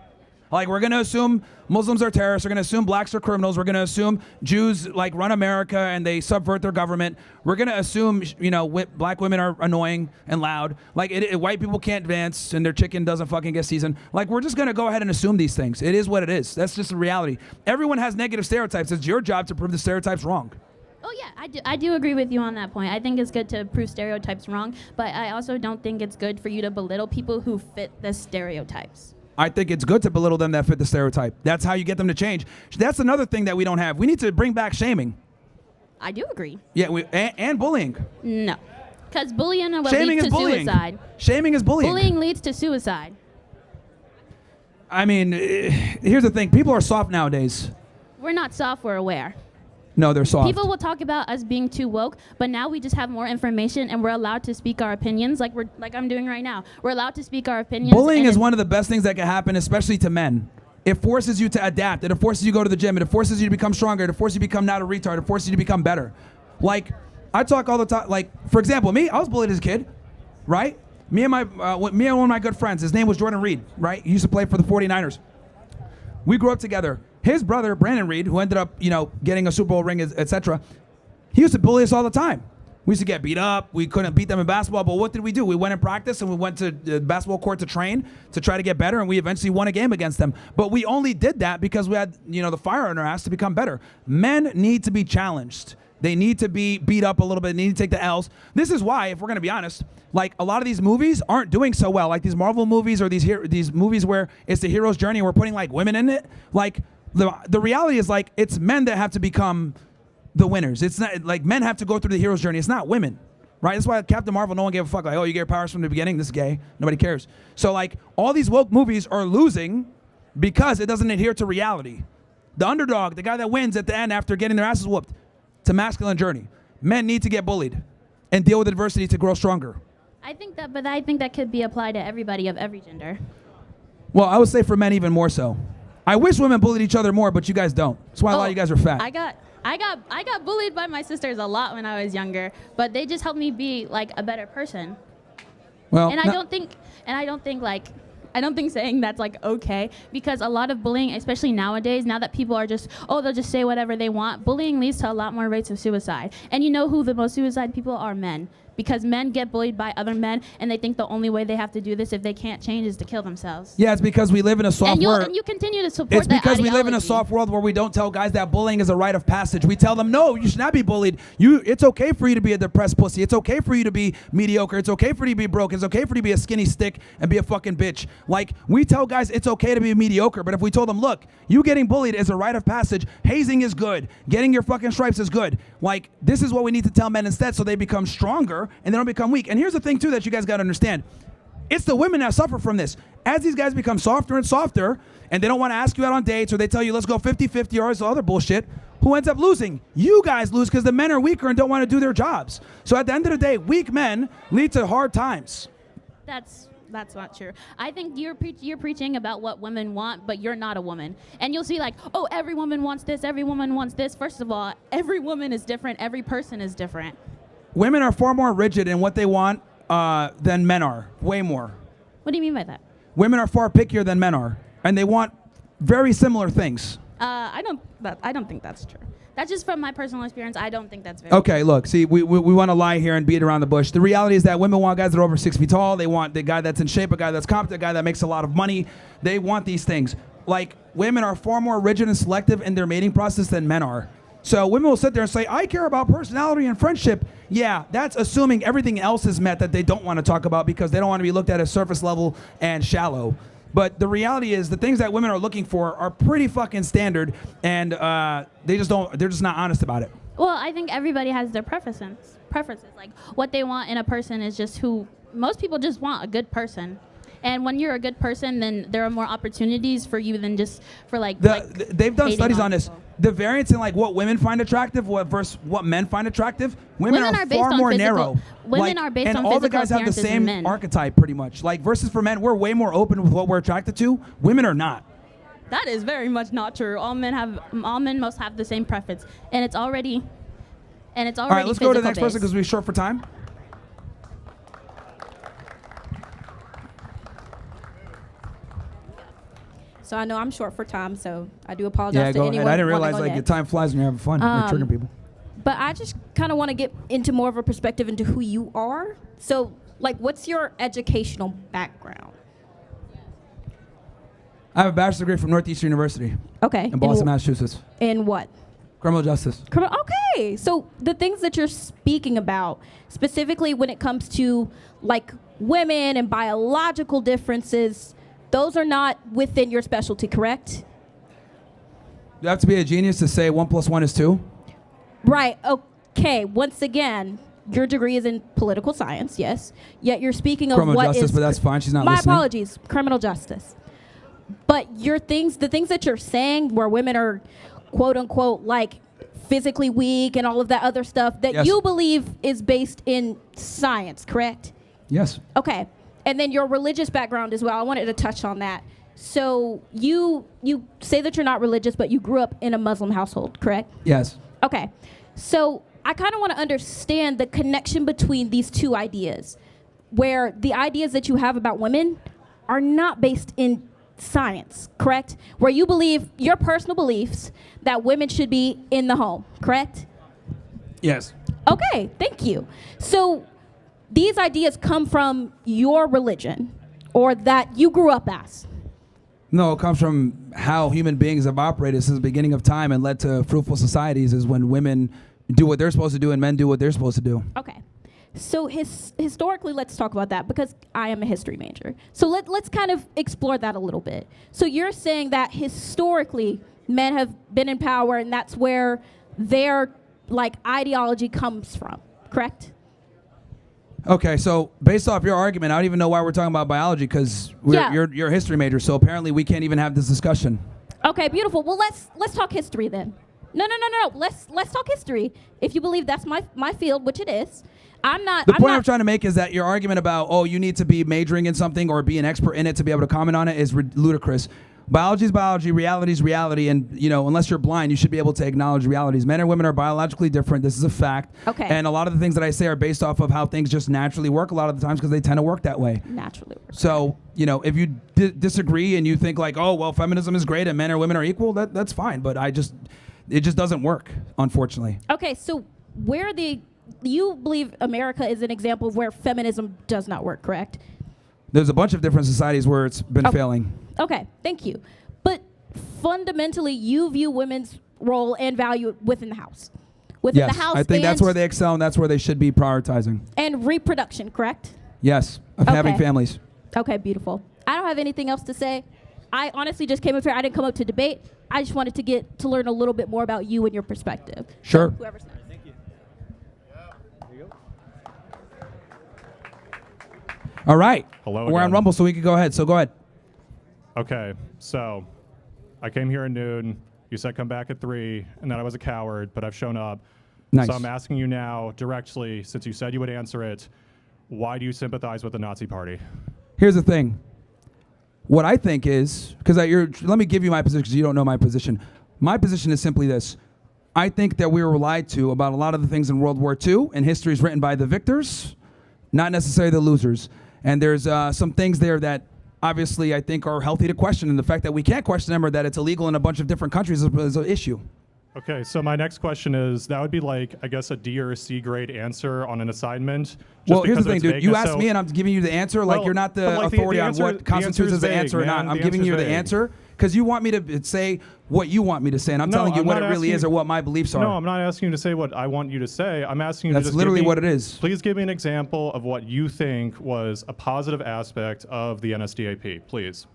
Like, we're going to assume Muslims are terrorists. We're going to assume blacks are criminals. We're going to assume Jews, like, run America and they subvert their government. We're going to assume, black women are annoying and loud. Like, white people can't dance and their chicken doesn't fucking get seasoned. Like, we're just going to go ahead and assume these things. It is what it is. That's just the reality. Everyone has negative stereotypes. It's your job to prove the stereotypes wrong. Oh, yeah, I do agree with you on that point. I think it's good to prove stereotypes wrong, but I also don't think it's good for you to belittle people who fit the stereotypes. I think it's good to belittle them that fit the stereotype. That's how you get them to change. That's another thing that we don't have. We need to bring back shaming. I do agree. Yeah, and bullying. No, because bullying will Shaming lead is to bullying. suicide. Shaming is bullying. Bullying leads to suicide. I mean, here's the thing. People are soft nowadays. We're not soft, we're aware. No, they're soft. People will talk about us being too woke, but now we just have more information and we're allowed to speak our opinions like I'm doing right now. We're allowed to speak our opinions. Bullying is one of the best things that can happen, especially to men. It forces you to adapt. It forces you to go to the gym. It forces you to become stronger. It forces you to become not a retard. It forces you to become better. Like, I talk all the time. Like, for example, me, I was bullied as a kid, right? Me and one of my good friends, his name was Jordan Reed, right? He used to play for the 49ers. We grew up together. His brother, Brandon Reed, who ended up, getting a Super Bowl ring, etc., he used to bully us all the time. We used to get beat up. We couldn't beat them in basketball, but what did we do? We went in practice and we went to the basketball court to train to try to get better, and we eventually won a game against them. But we only did that because we had, the fire in our ass to become better. Men need to be challenged. They need to be beat up a little bit. They need to take the L's. This is why, if we're going to be honest, like a lot of these movies aren't doing so well. Like these Marvel movies or these movies where it's the hero's journey and we're putting like women in it. Like the reality is like it's men that have to become the winners. It's not like men have to go through the hero's journey. It's not women, right? That's why Captain Marvel, no one gave a fuck. Like, oh, you get powers from the beginning. This is gay. Nobody cares. So like all these woke movies are losing because it doesn't adhere to reality. The underdog, the guy that wins at the end after getting their asses whooped. It's a masculine journey. Men need to get bullied and deal with adversity to grow stronger. I think that could be applied to everybody of every gender. Well, I would say for men even more so. I wish women bullied each other more, but you guys don't. That's why a lot of you guys are fat. I got bullied by my sisters a lot when I was younger, but they just helped me be like a better person. Well, I don't think saying that's like okay, because a lot of bullying, especially nowadays, now that people are just, they'll just say whatever they want, bullying leads to a lot more rates of suicide. And you know who the most suicide people are? Men. Because men get bullied by other men, and they think the only way they have to do this if they can't change is to kill themselves. Yeah, it's because we live in a soft world. And you continue to support It's because we live in a soft world where we don't tell guys that bullying is a rite of passage. We tell them, no, you should not be bullied. It's okay for you to be a depressed pussy. It's okay for you to be mediocre. It's okay for you to be broke. It's okay for you to be a skinny stick and be a fucking bitch. Like, we tell guys it's okay to be mediocre, but if we told them, look, you getting bullied is a rite of passage. Hazing is good. Getting your fucking stripes is good. Like, this is what we need to tell men instead so they become stronger and they don't become weak. And here's the thing, too, that you guys got to understand. It's the women that suffer from this. As these guys become softer and softer, and they don't want to ask you out on dates, or they tell you, let's go 50-50 or all other bullshit, who ends up losing? You guys lose because the men are weaker and don't want to do their jobs. So at the end of the day, weak men lead to hard times. That's not true. I think you're preaching about what women want, but you're not a woman. And you'll see like, every woman wants this, every woman wants this. First of all, every woman is different. Every person is different. Women are far more rigid in what they want than men are. Way more. What do you mean by that? Women are far pickier than men are, and they want very similar things. I don't think that's true. That's just from my personal experience. I don't think that's very Okay, look, see, we want to lie here and beat around the bush. The reality is that women want guys that are over 6 feet tall. They want the guy that's in shape, a guy that's competent, a guy that makes a lot of money. They want these things. Like, women are far more rigid and selective in their mating process than men are. So women will sit there and say, I care about personality and friendship. Yeah, that's assuming everything else is met that they don't want to talk about because they don't want to be looked at as surface level and shallow. But the reality is the things that women are looking for are pretty fucking standard, and they're just not honest about it. Well, I think everybody has their preferences. Like what they want in a person is just who most people just want a good person. And when you're a good person, then there are more opportunities for you than just for they've done studies on this. people. The variance in like what women find attractive versus what men find attractive, women are based far on more physical- narrow. women are based and on all the physical guys have the appearances than same men. archetype pretty much. Like versus for men, we're way more open with what we're attracted to. Women are not. That is very much not true. All men must have the same preference, and it's already. All right, let's go to the next person physical-based. because we're short for time. So I know I'm short for time, so I do apologize Yeah, to go anyone. ahead. I didn't wanting realize to go like your next. time flies when you're having fun. You're triggering people. But I just kind of want to get into more of a perspective into who you are. So, like, what's your educational background? I have a bachelor's degree from Northeastern University. Okay. In Boston, Massachusetts. In what? Criminal justice. Okay, so the things that you're speaking about, specifically when it comes to like women and biological differences, those are not within your specialty, correct? You have to be a genius to say 1 + 1 is 2. Right, okay, once again, your degree is in political science, yes, yet you're speaking of Criminal what justice, is but that's fine. She's not my listening. apologies, criminal justice. But the things that you're saying where women are quote unquote like physically weak and all of that other stuff that Yes. you believe is based in science, correct? Yes. Okay. And then your religious background as well. I wanted to touch on that. So you say that you're not religious, but you grew up in a Muslim household, correct? Yes. Okay. So I kind of want to understand the connection between these two ideas, where the ideas that you have about women are not based in science, correct? Where you believe your personal beliefs that women should be in the home, correct? Yes. Okay, thank you. So these ideas come from your religion or that you grew up as? No, it comes from how human beings have operated since the beginning of time and led to fruitful societies is when women do what they're supposed to do and men do what they're supposed to do. Okay. So historically, let's talk about that because I am a history major. So let's kind of explore that a little bit. So you're saying that historically men have been in power and that's where their like ideology comes from, correct? Okay, so based off your argument, I don't even know why we're talking about biology because Yeah. you're a history major, so apparently we can't even have this discussion. Okay, beautiful. Well, let's talk history then. No. Let's talk history. If you believe that's my field, which it is. The point I'm trying to make is that your argument about, oh, you need to be majoring in something or be an expert in it to be able to comment on it is ludicrous. Biology is biology, reality is reality, and unless you're blind, you should be able to acknowledge realities. Men and women are biologically different. This is a fact. Okay. And a lot of the things that I say are based off of how things just naturally work a lot of the times because they tend to work that way. Naturally work. So, if you disagree and you think like, oh, well, feminism is great and men or women are equal, that's fine. But it just doesn't work, unfortunately. Okay, so you believe America is an example of where feminism does not work, correct? There's a bunch of different societies where it's been failing. Okay, thank you. But fundamentally, you view women's role and value within the house. Within Yes, the house I think that's and- where they excel and that's where they should be prioritizing. And reproduction, correct? Yes, of having Okay. families. Okay, beautiful. I don't have anything else to say. I honestly just came up here. I didn't come up to debate. I just wanted to learn a little bit more about you and your perspective. Sure. So whoever's next. All right. Hello We're on again. Rumble, so we can go ahead. So go ahead. Okay, so I came here at noon. You said come back at 3, and that I was a coward, but I've shown up. Nice. So I'm asking you now directly, since you said you would answer it, why do you sympathize with the Nazi Party? Here's the thing. What I think is, let me give you my position because you don't know my position. My position is simply this. I think that we were lied to about a lot of the things in World War II, and history is written by the victors, not necessarily the losers. And there's some things there that obviously I think are healthy to question, and the fact that we can't question them or that it's illegal in a bunch of different countries is an issue. Okay, so my next question is, that would be like, I guess, a D or a C grade answer on an assignment. Well, here's the thing, dude. You asked me and I'm giving you the answer. Like, you're not the authority on what constitutes as the answer or not. I'm giving you the answer because you want me to say what you want me to say, and I'm telling you what it really is or what my beliefs are. No, I'm not asking you to say what I want you to say. I'm asking you to That's just literally give me, what it is. Please give me an example of what you think was a positive aspect of the NSDAP, please.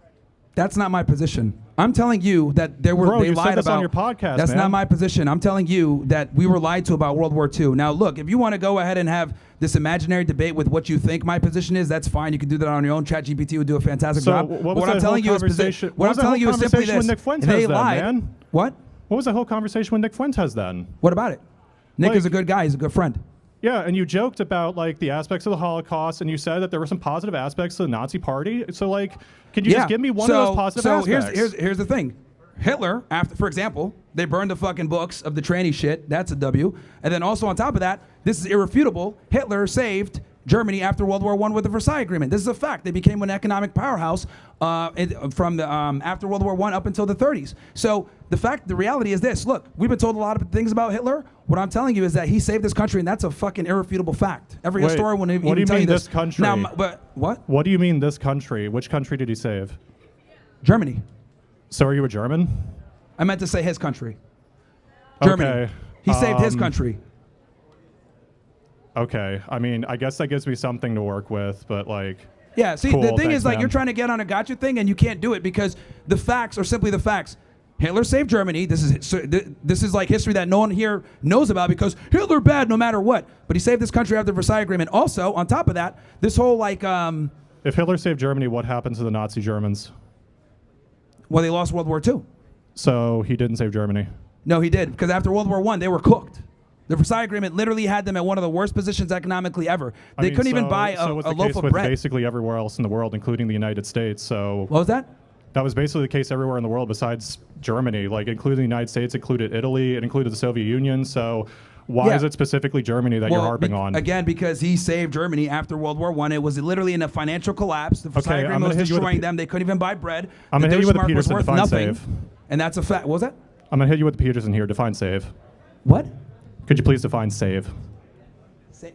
That's not my position. I'm telling you that they Bro, you lied said this about. on your podcast, That's man. not my position. I'm telling you that we were lied to about World War II. Now, look, if you want to go ahead and have this imaginary debate with what you think my position is, that's fine. You can do that on your own. ChatGPT would do a fantastic job. What I'm telling you is simply this: Nick Fuentes they then, lied. Man? What? What was the whole conversation with Nick Fuentes then? What about it? Nick is a good guy. He's a good friend. Yeah, and you joked about like the aspects of the Holocaust, and you said that there were some positive aspects to the Nazi Party. So, like, could you just give me one of those positive aspects? So here's the thing. Hitler, after, for example, they burned the fucking books of the tranny shit. That's a W. And then also on top of that, this is irrefutable. Hitler saved Germany after World War I with the Versailles Agreement. This is a fact. They became an economic powerhouse from the after World War I up until the 30s. So the reality is this. Look, we've been told a lot of things about Hitler. What I'm telling you is that he saved this country, and that's a fucking irrefutable fact. Every historian will even tell you this. What do you mean this country? Now, but what? What do you mean this country? Which country did he save? Germany. So are you a German? I meant to say his country. Germany. Okay. He saved his country. Okay. I mean, I guess that gives me something to work with, but like... Yeah, see, cool, the thing thanks, is, like, man. you're trying to get on a gotcha thing, and you can't do it because the facts are simply the facts. Hitler saved Germany. This is like history that no one here knows about because Hitler bad no matter what. But he saved this country after the Versailles Agreement. Also, on top of that, this whole like... If Hitler saved Germany, what happened to the Nazi Germans? Well, they lost World War II. So he didn't save Germany? No, he did, because after World War I, they were cooked. The Versailles Agreement literally had them at one of the worst positions economically ever. They couldn't even buy a loaf of bread. Basically everywhere else in the world, including the United States. So what was that? That was basically the case everywhere in the world besides Germany. Like, including the United States, included Italy, it included the Soviet Union. So why is it specifically Germany that you're harping on? Again, because he saved Germany after World War I. It was literally in a financial collapse. The Versailles Agreement was destroying them. They couldn't even buy bread. I'm going to hit you with the Peterson define nothing, save. And that's a fact. What was that? I'm going to hit you with the Peterson here. Define save. What? Could you please define save?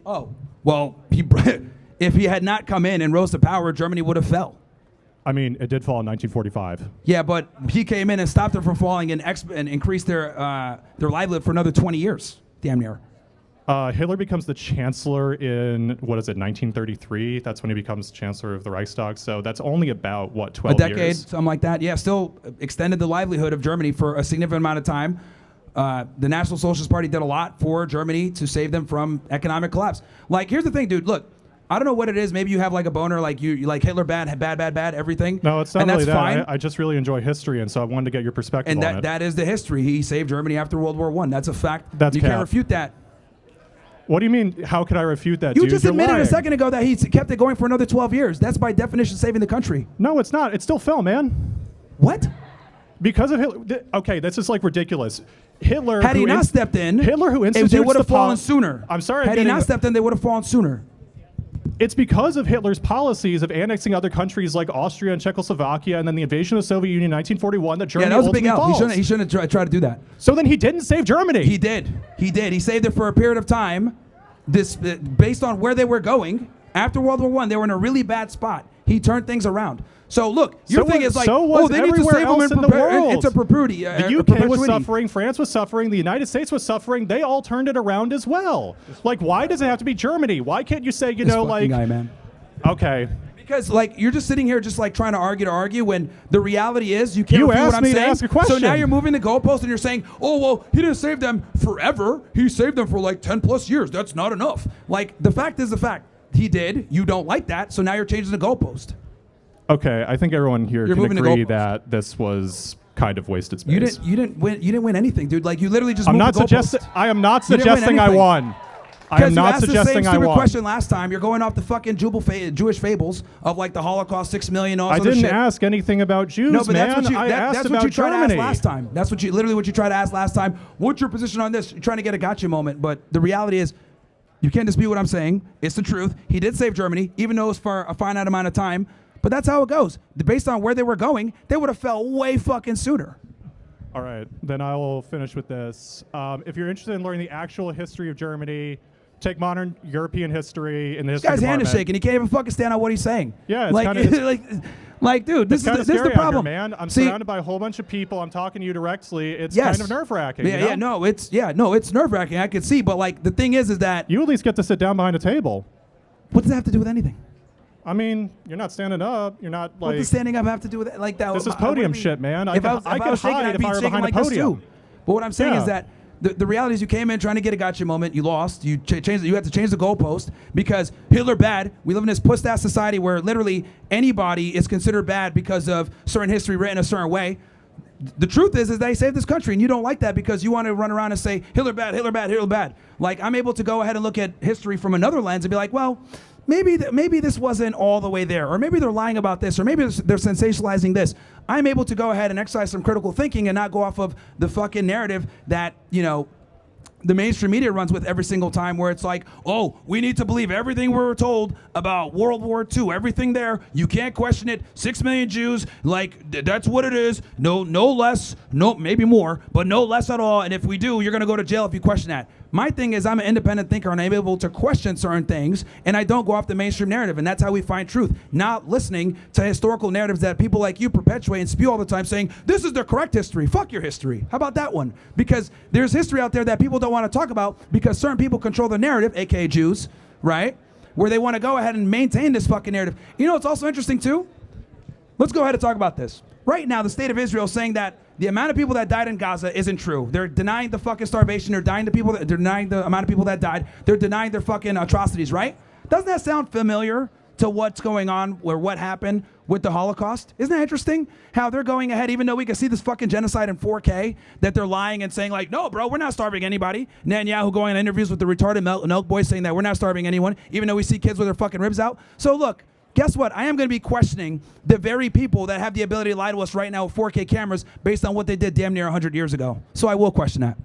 Oh, well, if he had not come in and rose to power, Germany would have fell. I mean, it did fall in 1945. Yeah, but he came in and stopped them from falling and increased their livelihood for another 20 years, damn near. Hitler becomes the chancellor in, 1933? That's when he becomes chancellor of the Reichstag. So that's only about, 12 years? A decade, something like that. Yeah, still extended the livelihood of Germany for a significant amount of time. The National Socialist Party did a lot for Germany to save them from economic collapse. Like, here's the thing, dude. Look, I don't know what it is. Maybe you have like a boner, like you like Hitler bad, everything. No, it's not and really that's that. fine. I just really enjoy history, and so I wanted to get your perspective And on it. that is the history. He saved Germany after World War I. That's a fact. That's you cap. can't refute that. What do you mean? How could I refute that? You dude? just You're admitted lying. a second ago that he kept it going for another 12 years. That's by definition saving the country. No, it's not. It still fell, man. What? Because of Hitler. Okay, this is like ridiculous. Hitler. Had he not stepped in, Hitler who institutes they would have the fallen sooner. I'm sorry. Had he not stepped in, they would have fallen sooner. It's because of Hitler's policies of annexing other countries like Austria and Czechoslovakia, and then the invasion of the Soviet Union in 1941 that Germany that was a big L. falls. He shouldn't have tried to do that. So then he didn't save Germany. He did. He saved it for a period of time. Based on where they were going after World War I, they were in a really bad spot. He turned things around. So look, your thing is like, they need to save them in the world. It's a perpetuity. The UK was suffering, France was suffering, the United States was suffering. They all turned it around as well. Like, why does it have to be Germany? Why can't you say, like, guy, man. Okay. Because like you're just sitting here just like trying to argue when the reality is you can't You refute what asked I'm me to saying. ask a question. So now you're moving the goalpost and you're saying, oh well, he didn't save them forever. He saved them for like 10 plus years. That's not enough. Like the fact is the fact. He did. You don't like that. So now you're changing the goalpost. Okay, I think everyone here You're can moving the agree goalpost. that this was kind of wasted space. You didn't win anything, dude. Like you literally just moved I am not the goalpost. suggesting I won. I am not suggesting I Because you asked the same stupid won. question last time. You're going off the fucking Jewish fables of like the Holocaust, 6 million. All I this other didn't shit. ask anything about Jews, No, but man. that's what you, I asked that's about what you tried Germany. to ask last time. That's what you literally what you tried to ask last time. What's your position on this? You're trying to get a gotcha moment, but the reality is, you can't dispute what I'm saying. It's the truth. He did save Germany, even though it was for a finite amount of time. But that's how it goes. Based on where they were going, they would have fell way fucking sooner. All right, then I will finish with this. If you're interested in learning the actual history of Germany, take modern European history in the history This guy's hand is department. shaking. He can't even fucking stand on what he's saying. Yeah, it's like, kinda, like, dude, this is the problem, man. I'm See, surrounded by a whole bunch of people. I'm talking to you directly. It's yes. kind of nerve-wracking. Yeah, you know? it's nerve-wracking. I can see, but like the thing is that you at least get to sit down behind a table. What does that have to do with anything? I mean, you're not standing up. You're not like. What does standing up have to do with it? Like that? This is podium shit, man. If I was shaking, I'd be shaking like this too. But what I'm saying is that the reality is you came in trying to get a gotcha moment. You lost. You changed. You had to change the goalpost because Hitler bad. We live in this puss-ass society where literally anybody is considered bad because of certain history written a certain way. The truth is they saved this country, and you don't like that because you want to run around and say Hitler bad, Hitler bad, Hitler bad. Like I'm able to go ahead and look at history from another lens and be like, well, maybe this wasn't all the way there, or maybe they're lying about this, or maybe they're sensationalizing this. I'm able to go ahead and exercise some critical thinking and not go off of the fucking narrative that, you know, the mainstream media runs with every single time, where it's like, oh, we need to believe everything we were told about World War II, everything there. You can't question it. 6 million Jews, like that's what it is. No less, no maybe more, but no less at all. And if we do, you're gonna go to jail if you question that. My thing is I'm an independent thinker and I'm able to question certain things, and I don't go off the mainstream narrative, and that's how we find truth. Not listening to historical narratives that people like you perpetuate and spew all the time, saying this is the correct history. Fuck your history. How about that one? Because there's history out there that people don't want to talk about because certain people control the narrative, aka Jews, right? Where they want to go ahead and maintain this fucking narrative. You know what's also interesting too? Let's go ahead and talk about this. Right now, the state of Israel is saying that the amount of people that died in Gaza isn't true. They're denying the fucking starvation. They're denying the amount of people that died. They're denying their fucking atrocities, right? Doesn't that sound familiar to what's going on or what happened with the Holocaust? Isn't that interesting? How they're going ahead, even though we can see this fucking genocide in 4K, that they're lying and saying like, no, bro, we're not starving anybody. Netanyahu going on interviews with the retarded milk boys saying that we're not starving anyone, even though we see kids with their fucking ribs out. So look, guess what? I am going to be questioning the very people that have the ability to lie to us right now with 4K cameras based on what they did damn near 100 years ago. So I will question that.